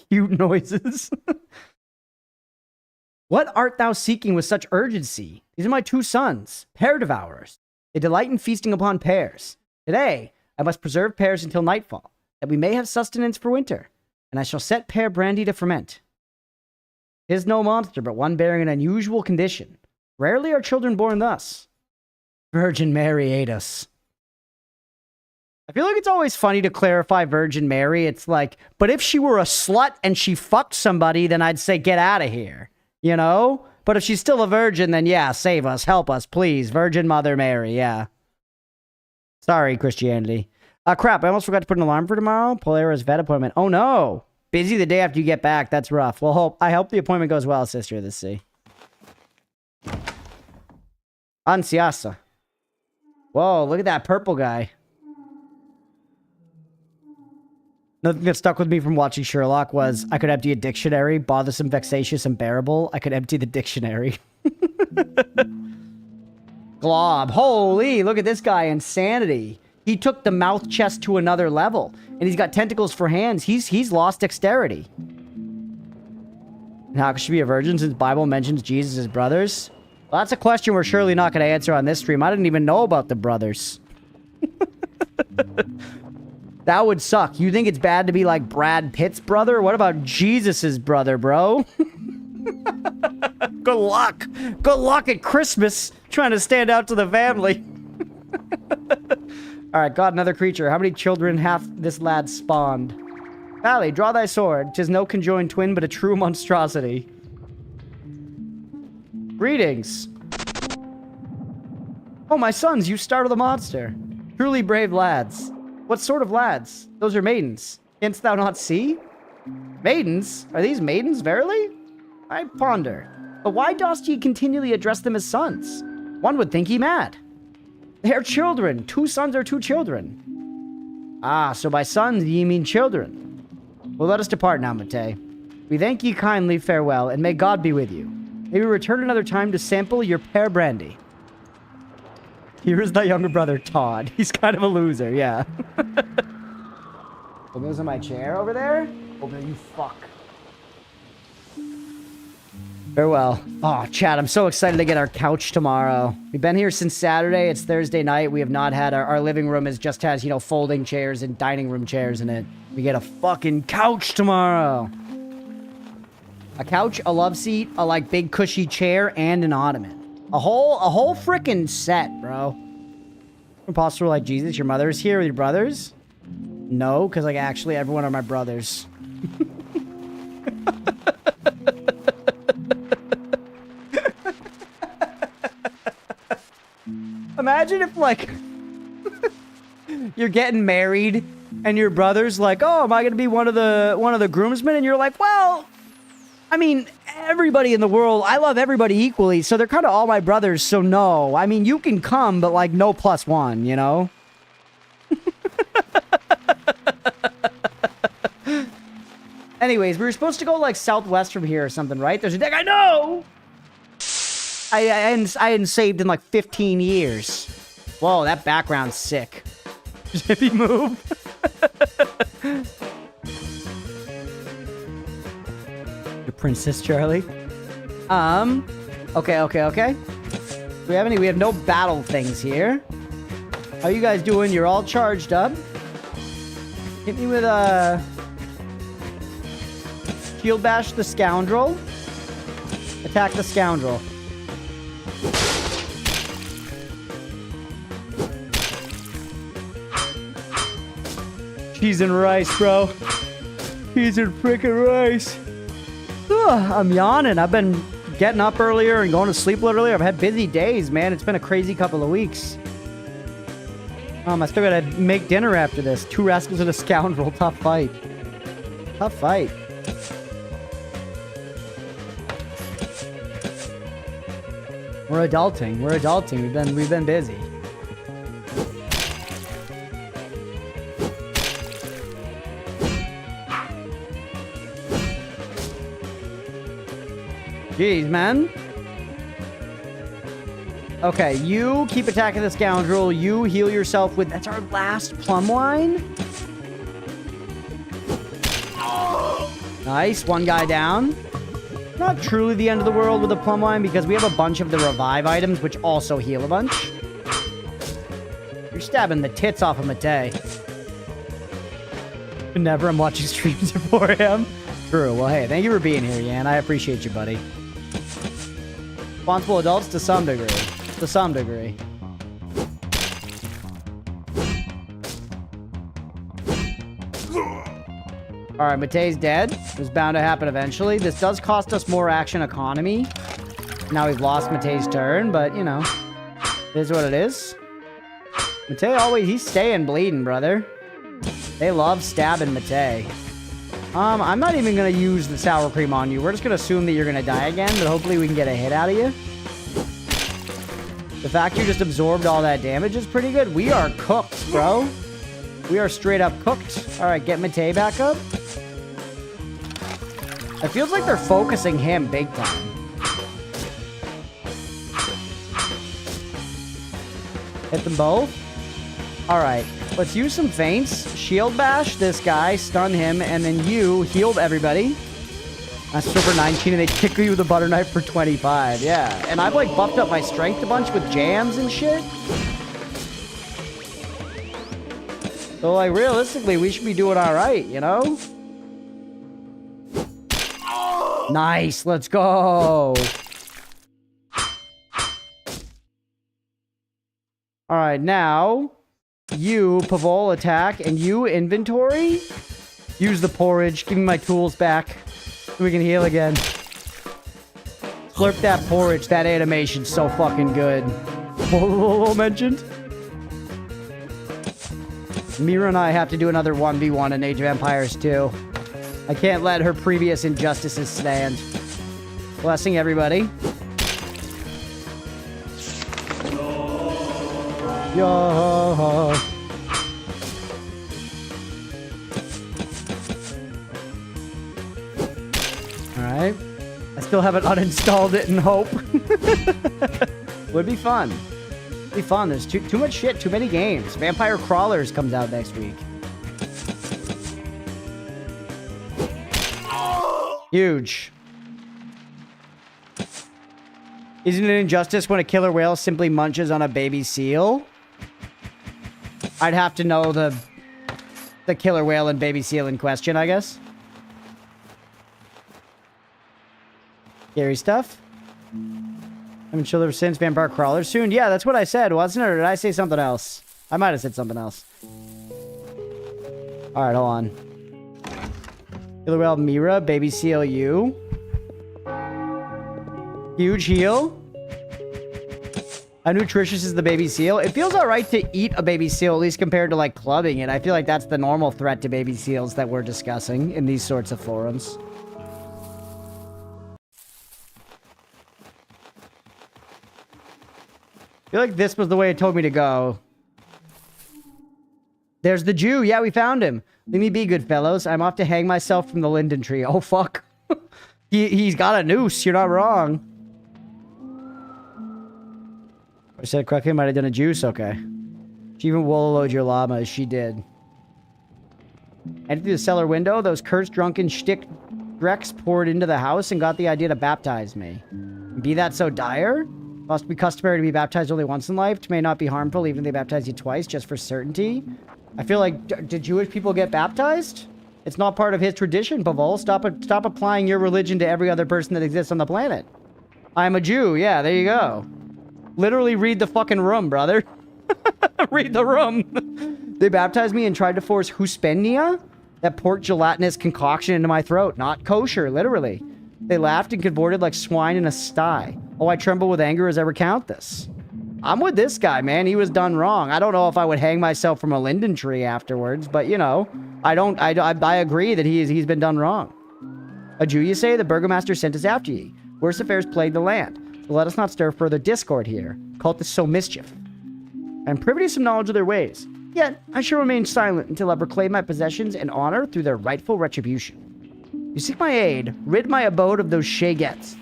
Cute noises. What art thou seeking with such urgency? These are my 2 sons, pear devourers. They delight in feasting upon pears. Today, I must preserve pears until nightfall, that we may have sustenance for winter, and I shall set pear brandy to ferment. 'Tis no monster, but one bearing an unusual condition. Rarely are children born thus. Virgin Mary aid us. I feel like it's always funny to clarify Virgin Mary. It's like, but if she were a slut and she fucked somebody, then I'd say, get out of here. You know? But if she's still a virgin, then yeah, save us, help us, please. Virgin Mother Mary, yeah. Sorry, Christianity. Crap, I almost forgot to put an alarm for tomorrow. Polara's vet appointment. Oh no! Busy the day after you get back. That's rough. Well, I hope the appointment goes well, sister. Let's see. Ansiasa. Whoa, look at that purple guy. Nothing that stuck with me from watching Sherlock was I could empty a dictionary, bothersome, vexatious, and bearable. I could empty the dictionary. Glob. Holy, look at this guy. Insanity. He took the mouth chest to another level. And he's got tentacles for hands. He's lost dexterity. And how could she be a virgin since the Bible mentions Jesus' brothers? Well, that's a question we're surely not going to answer on this stream. I didn't even know about the brothers. That would suck. You think it's bad to be like Brad Pitt's brother? What about Jesus's brother, bro? Good luck. Good luck at Christmas trying to stand out to the family. Alright, God, another creature. How many children hath this lad spawned? Valley, draw thy sword. 'Tis no conjoined twin, but a true monstrosity. Greetings. Oh, my sons, you startled the monster. Truly brave lads. What sort of lads? Those are maidens. Canst thou not see? Maidens? Are these maidens, verily? I ponder. But why dost ye continually address them as sons? One would think ye mad. They are children. 2 sons are 2 children. Ah, so by sons ye mean children. Well, let us depart now, Matei. We thank ye kindly farewell, and may God be with you. May we return another time to sample your pear brandy. Here is thy younger brother, Todd. He's kind of a loser, yeah. Oh, goes in my chair over there? Over there, you fuck. Farewell. Oh, Chad, I'm so excited to get our couch tomorrow. We've been here since Saturday. It's Thursday night. We have not had our living room just has, you know, folding chairs and dining room chairs in it. We get a fucking couch tomorrow. A couch, a love seat, a like big cushy chair, and an ottoman. A whole freaking set, bro. Imposter like, Jesus, your mother is here with your brothers? No, because like actually everyone are my brothers. Imagine if like you're getting married and your brother's like, oh, am I gonna be one of the groomsmen? And you're like, well, I mean, everybody in the world, I love everybody equally, so they're kind of all my brothers, so no. I mean, you can come, but like no +1, you know? Anyways, we were supposed to go like southwest from here or something, right? There's a deck. I know! I hadn't saved in like 15 years. Whoa, that background's sick. Did he move? Your princess, Charlie. Okay. We have no battle things here. How you guys doing? You're all charged up. Hit me with a shield bash the scoundrel. Attack the scoundrel. Cheese and rice, bro. Cheese and freaking rice. Ugh, I'm yawning. I've been getting up earlier and going to sleep a little earlier. I've had busy days, man. It's been a crazy couple of weeks. I still gotta make dinner after this. 2 rascals and a scoundrel. Tough fight. Tough fight. We're adulting. We're adulting. We've been busy. Jeez, man. Okay, you keep attacking the scoundrel. You heal yourself with... That's our last plum wine. Nice. 1 guy down. Not truly the end of the world with the plum wine because we have a bunch of the revive items, which also heal a bunch. You're stabbing the tits off of Matei. Never. I'm watching streams at 4 a.m. True. Well, hey, thank you for being here, Yan. I appreciate you, buddy. Responsible adults to some degree. To some degree. Alright, Matei's dead. It was bound to happen eventually. This does cost us more action economy. Now we've lost Matei's turn, but, you know. It is what it is. Matei always... He's staying bleeding, brother. They love stabbing Matei. I'm not even gonna use the sour cream on you. We're just gonna assume that you're gonna die again, but hopefully we can get a hit out of you. The fact you just absorbed all that damage is pretty good. We are cooked, bro. We are straight up cooked. Alright, get Matei back up. It feels like they're focusing him big time. Hit them both. Alright, let's use some feints. Shield bash this guy, stun him, and then you healed everybody. That's for 19, and they tickle you with a butter knife for 25. Yeah, and I've like buffed up my strength a bunch with jams and shit. So like realistically, we should be doing all right, you know? Nice, let's go. All right, now you Pavol attack and you inventory. Use the porridge. Give me my tools back. We can heal again. Slurp that porridge. That animation's so fucking good. mentioned. Mira and I have to do another 1v1 in Age of Empires 2. I can't let her previous injustices stand. Blessing everybody. Yo. Alright. I still haven't uninstalled it in hope. Would be fun. Be fun. There's too much shit, too many games. Vampire Crawlers comes out next week. Huge. Isn't it injustice when a killer whale simply munches on a baby seal? I'd have to know the killer whale and baby seal in question, I guess. Scary stuff. Haven't chilled ever since. Vampire Crawlers soon. Yeah, that's what I said, wasn't it? Or did I say something else? I might have said something else. Alright, hold on. Killer whale Mira, baby seal you. Huge heal. How nutritious is the baby seal? It feels alright to eat a baby seal, at least compared to like clubbing it. I feel like that's the normal threat to baby seals that we're discussing in these sorts of forums. I feel like this was the way it told me to go. There's the Jew. Yeah, we found him. Leave me be, good fellows. I'm off to hang myself from the linden tree. Oh, fuck. He's got a noose. You're not wrong. I said it correctly. I might have done a juice. Okay. She even wallowed your llamas. She did. Entered through the cellar window. Those cursed drunken shtick Drex poured into the house and got the idea to baptize me. Be that so dire? Must be customary to be baptized only once in life. It may not be harmful even if they baptize you twice just for certainty. I feel like, did Jewish people get baptized? It's not part of his tradition, Pavel. Stop applying your religion to every other person that exists on the planet. I'm a Jew. Yeah, there you go. Literally read the fucking room, brother. Read the room. They baptized me and tried to force huspenia, that pork gelatinous concoction, into my throat. Not kosher, literally. They laughed and cavorted like swine in a sty. Oh, I tremble with anger as I recount this. I'm with this guy, man. He was done wrong. I don't know if I would hang myself from a linden tree afterwards, but, you know, I agree that he's been done wrong. A Jew, you say? The burgomaster sent us after ye. Worse affairs plague the land. So let us not stir further discord here. Cultists sow mischief. I'm privy to some knowledge of their ways. Yet, I shall remain silent until I reclaim my possessions and honor through their rightful retribution. You seek my aid. Rid my abode of those shagettes.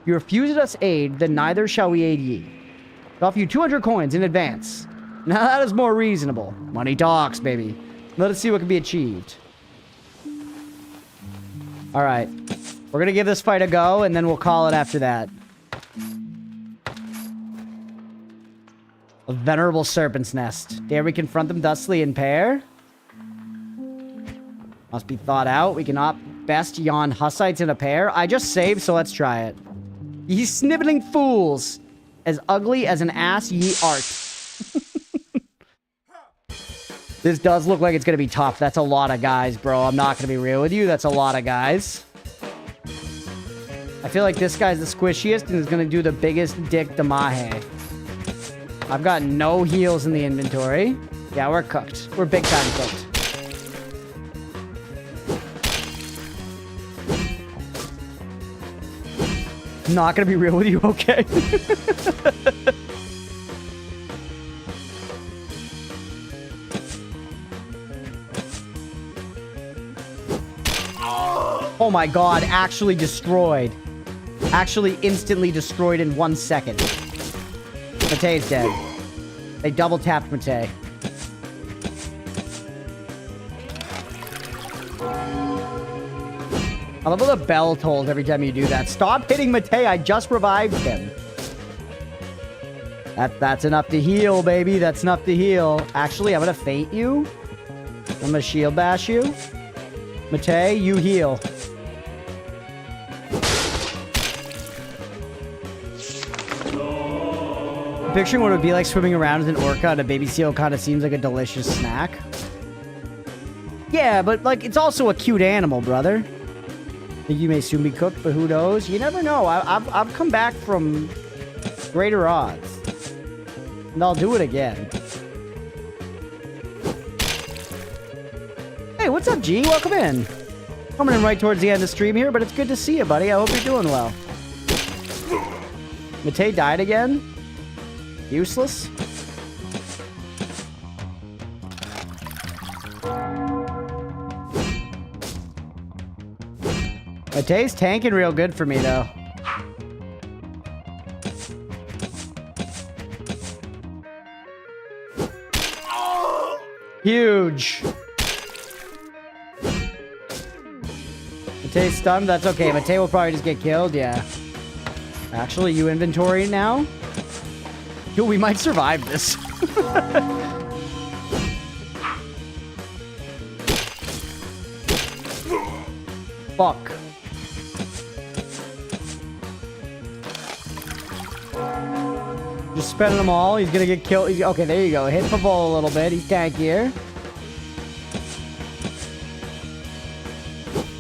You refuse us aid, then neither shall we aid ye. I offer you 200 coins in advance. Now that is more reasonable. Money talks, baby. Let us see what can be achieved. Alright. We're gonna give this fight a go, and then we'll call it after that. A venerable serpent's nest. Dare we confront them thusly in pair? Must be thought out. We cannot best yawn Hussites in a pair. I just saved, so let's try it. Ye sniveling fools! As ugly as an ass ye art. This does look like it's gonna be tough. That's a lot of guys, bro. I'm not gonna be real with you. That's a lot of guys. I feel like this guy's the squishiest and is gonna do the biggest dick damahe. I've got no heals in the inventory. Yeah, we're cooked. We're big time cooked. Not gonna be real with you, okay? Oh my god, actually destroyed. Actually instantly destroyed in 1 second. Mate's dead. They double tapped Mate. I love how the bell tolls every time you do that. Stop hitting Mate, I just revived him. That's enough to heal, baby. That's enough to heal. Actually, I'm gonna feint you. I'm gonna shield bash you. Mate, you heal. Picturing what it would be like swimming around as an orca and a baby seal kind of seems like a delicious snack. Yeah, but like it's also a cute animal, brother. Think you may soon be cooked, but who knows? You never know. I've come back from greater odds. And I'll do it again. Hey, what's up, G? Welcome in. Coming in right towards the end of the stream here, but it's good to see you, buddy. I hope you're doing well. Matei died again? Useless? Matei's tanking real good for me, though. Huge. Matei's stunned. That's okay. Matei will probably just get killed. Yeah. Actually, you inventory now? Dude, we might survive this. Fuck. Just spending them all. He's gonna get killed. Okay, there you go. Hit the ball a little bit. He's tankier.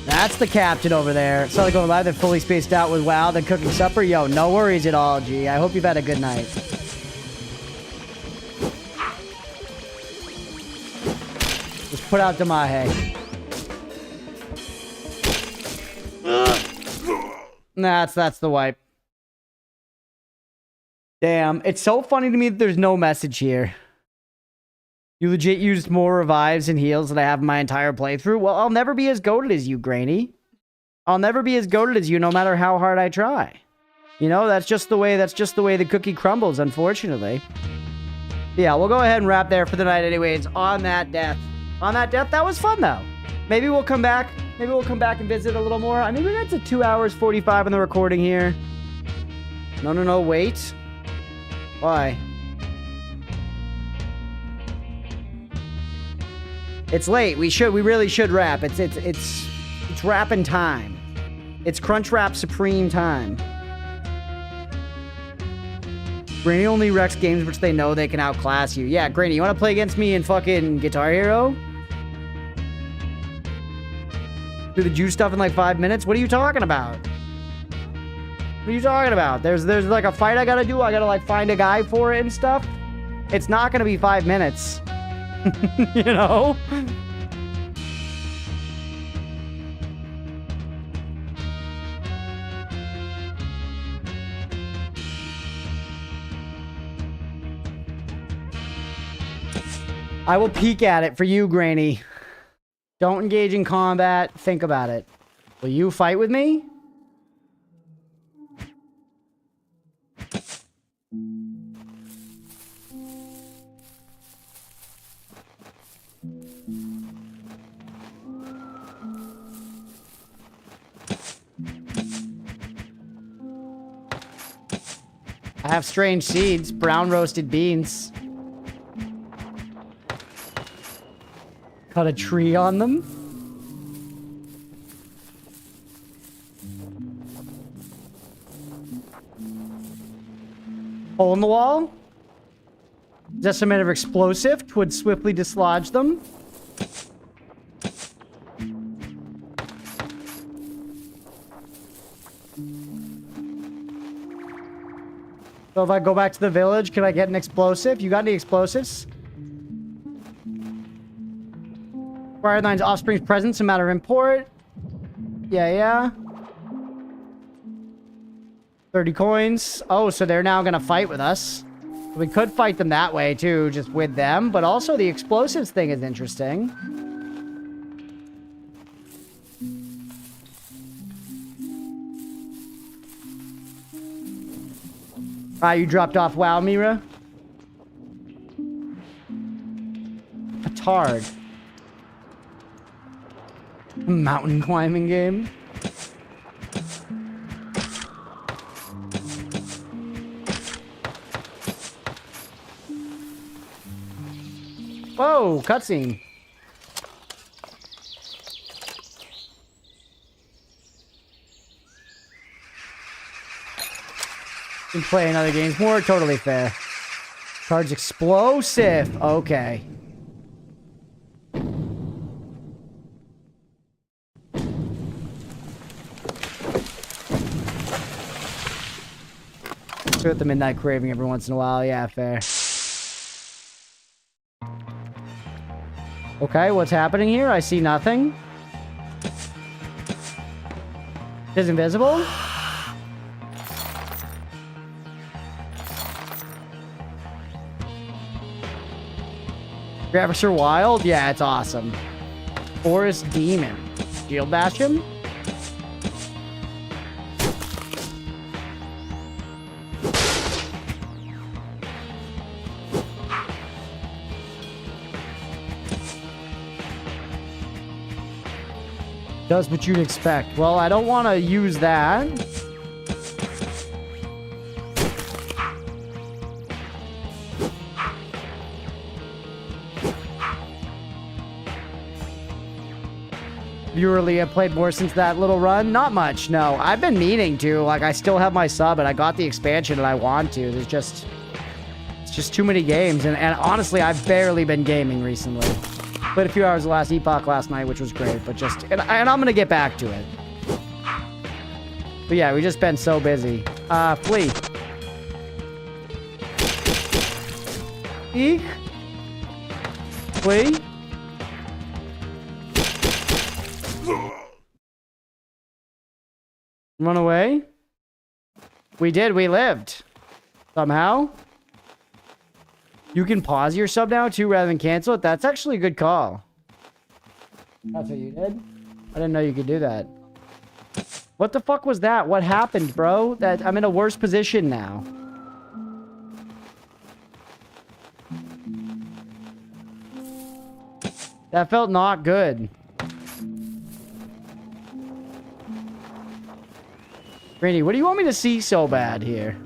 That's the captain over there. Started going live. They're fully spaced out with WoW. Then cooking supper. Yo, no worries at all, G. I hope you've had a good night. Just put out Damahe. That's the wipe. Damn, it's so funny to me that there's no message here. You legit used more revives and heals than I have in my entire playthrough? Well, I'll never be as goated as you, Grainy. I'll never be as goated as you no matter how hard I try. You know, that's just the way the cookie crumbles, unfortunately. Yeah, we'll go ahead and wrap there for the night anyways. On that death. That was fun though. Maybe we'll come back. Maybe we'll come back and visit a little more. I mean, we got to 2 hours 45 in the recording here. No, wait. Why? It's late. We really should wrap. It's wrapping time. It's Crunch Wrap Supreme time. Granny only wrecks games which they know they can outclass you. Yeah, Granny, you want to play against me in fucking Guitar Hero? Do the juice stuff in like 5 minutes? What are you talking about? What are you talking about? There's like a fight I gotta do. I gotta like find a guy for it and stuff. It's not gonna be 5 minutes. You know? I will peek at it for you, Granny. Don't engage in combat. Think about it. Will you fight with me? I have strange seeds, brown roasted beans. Cut a tree on them. Hole in the wall. Decimator of explosive would swiftly dislodge them. So if I go back to the village, can I get an explosive? You got any explosives? Fireline's offspring's presence, a matter of import. Yeah. 30 coins. Oh, so they're now gonna fight with us. We could fight them that way too, just with them, but also the explosives thing is interesting. Ah, you dropped off WoW, Mira? Petard. Mountain climbing game. Whoa, cutscene. Can play in other games more, totally fair. Charge explosive. Okay. Do it the midnight craving every once in a while. Yeah, fair. Okay, what's happening here? I see nothing. Is invisible? Graphics are wild? Yeah, it's awesome. Forest Demon. Shield bash him? Does what you'd expect. Well, I don't want to use that. Purely, I played more since that little run. Not much, no. I've been meaning to. Like, I still have my sub, and I got the expansion, and I want to. It's just too many games, and honestly, I've barely been gaming recently. Played a few hours of last Epoch last night, which was great, but just... And I'm gonna get back to it. But yeah, we just been so busy. Flee. Eek. Flee. Run away? We did, we lived. Somehow. You can pause your sub now too rather than cancel it. That's actually a good call. That's what you did? I didn't know you could do that. What the fuck was that? What happened, bro? That I'm in a worse position now. That felt not good. Randy, what do you want me to see so bad here?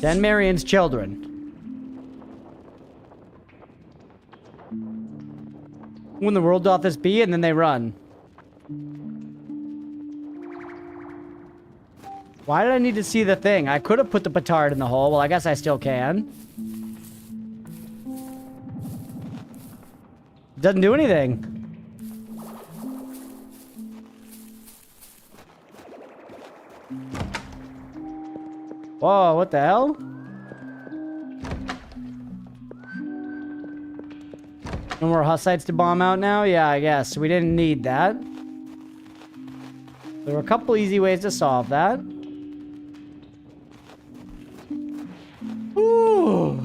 Then Marion's children. When the world doth this be, and then they run. Why did I need to see the thing? I could have put the petard in the hole. Well, I guess I still can. Doesn't do anything. Whoa, what the hell? No more Hussites to bomb out now? Yeah, I guess. We didn't need that. There were a couple easy ways to solve that. Ooh.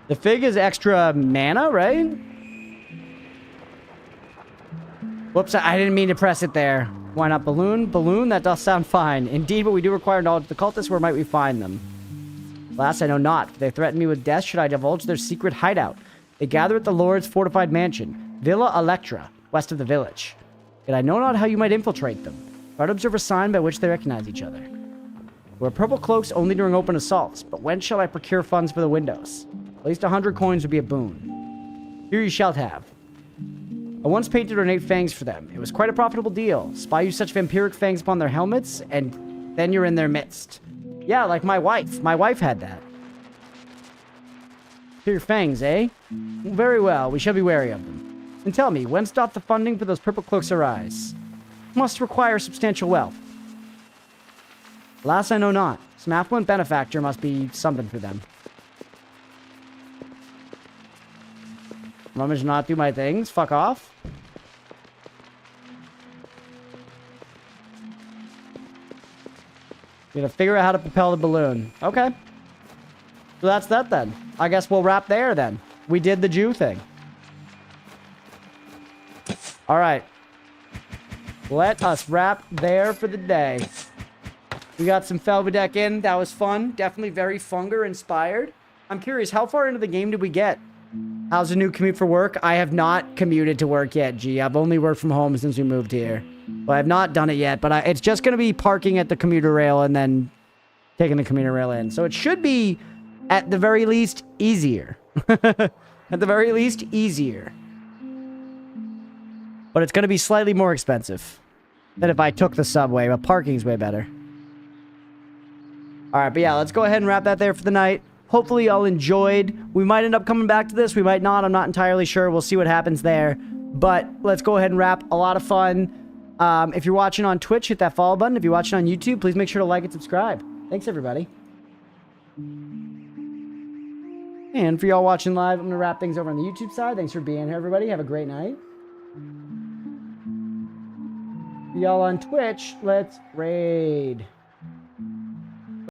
The fig is extra mana, right? Whoops, I didn't mean to press it there. Why not balloon? Balloon? That does sound fine. Indeed, but we do require knowledge of the cultists. Where might we find them? Alas, I know not. If they threaten me with death, should I divulge their secret hideout? They gather at the Lord's fortified mansion, Villa Electra, west of the village. Yet I know not how you might infiltrate them. Try to observe a sign by which they recognize each other. Wear purple cloaks only during open assaults, but when shall I procure funds for the windows? At least 100 coins would be a boon. Here you shalt have. I once painted ornate fangs for them. It was quite a profitable deal. Spy you such vampiric fangs upon their helmets, and then you're in their midst. Yeah, like my wife. My wife had that. Your fangs, eh? Very well, we shall be wary of them. And tell me, whence doth the funding for those purple cloaks arise? Must require substantial wealth. Alas, I know not. Some affluent benefactor must be something for them. Rummage not do my things. Fuck off. Gonna figure out how to propel the balloon. Okay. So that's that then. I guess we'll wrap there then. We did the Jew thing. Alright. Let us wrap there for the day. We got some Felvidek in. That was fun. Definitely very Funger inspired. I'm curious, how far into the game did we get? How's the new commute for work? I have not commuted to work yet, G. I've only worked from home since we moved here. But I've not done it yet, but it's just going to be parking at the commuter rail and then taking the commuter rail in. So it should be, at the very least, easier. At the very least, easier. But it's going to be slightly more expensive than if I took the subway, but parking's way better. Alright, but yeah, let's go ahead and wrap that there for the night. Hopefully y'all enjoyed. We might end up coming back to this. We might not. I'm not entirely sure. We'll see what happens there. But let's go ahead and wrap. A lot of fun. If you're watching on Twitch, hit that follow button. If you're watching on YouTube, please make sure to like and subscribe. Thanks, everybody. And for y'all watching live, I'm going to wrap things over on the YouTube side. Thanks for being here, everybody. Have a great night. For y'all on Twitch, let's raid.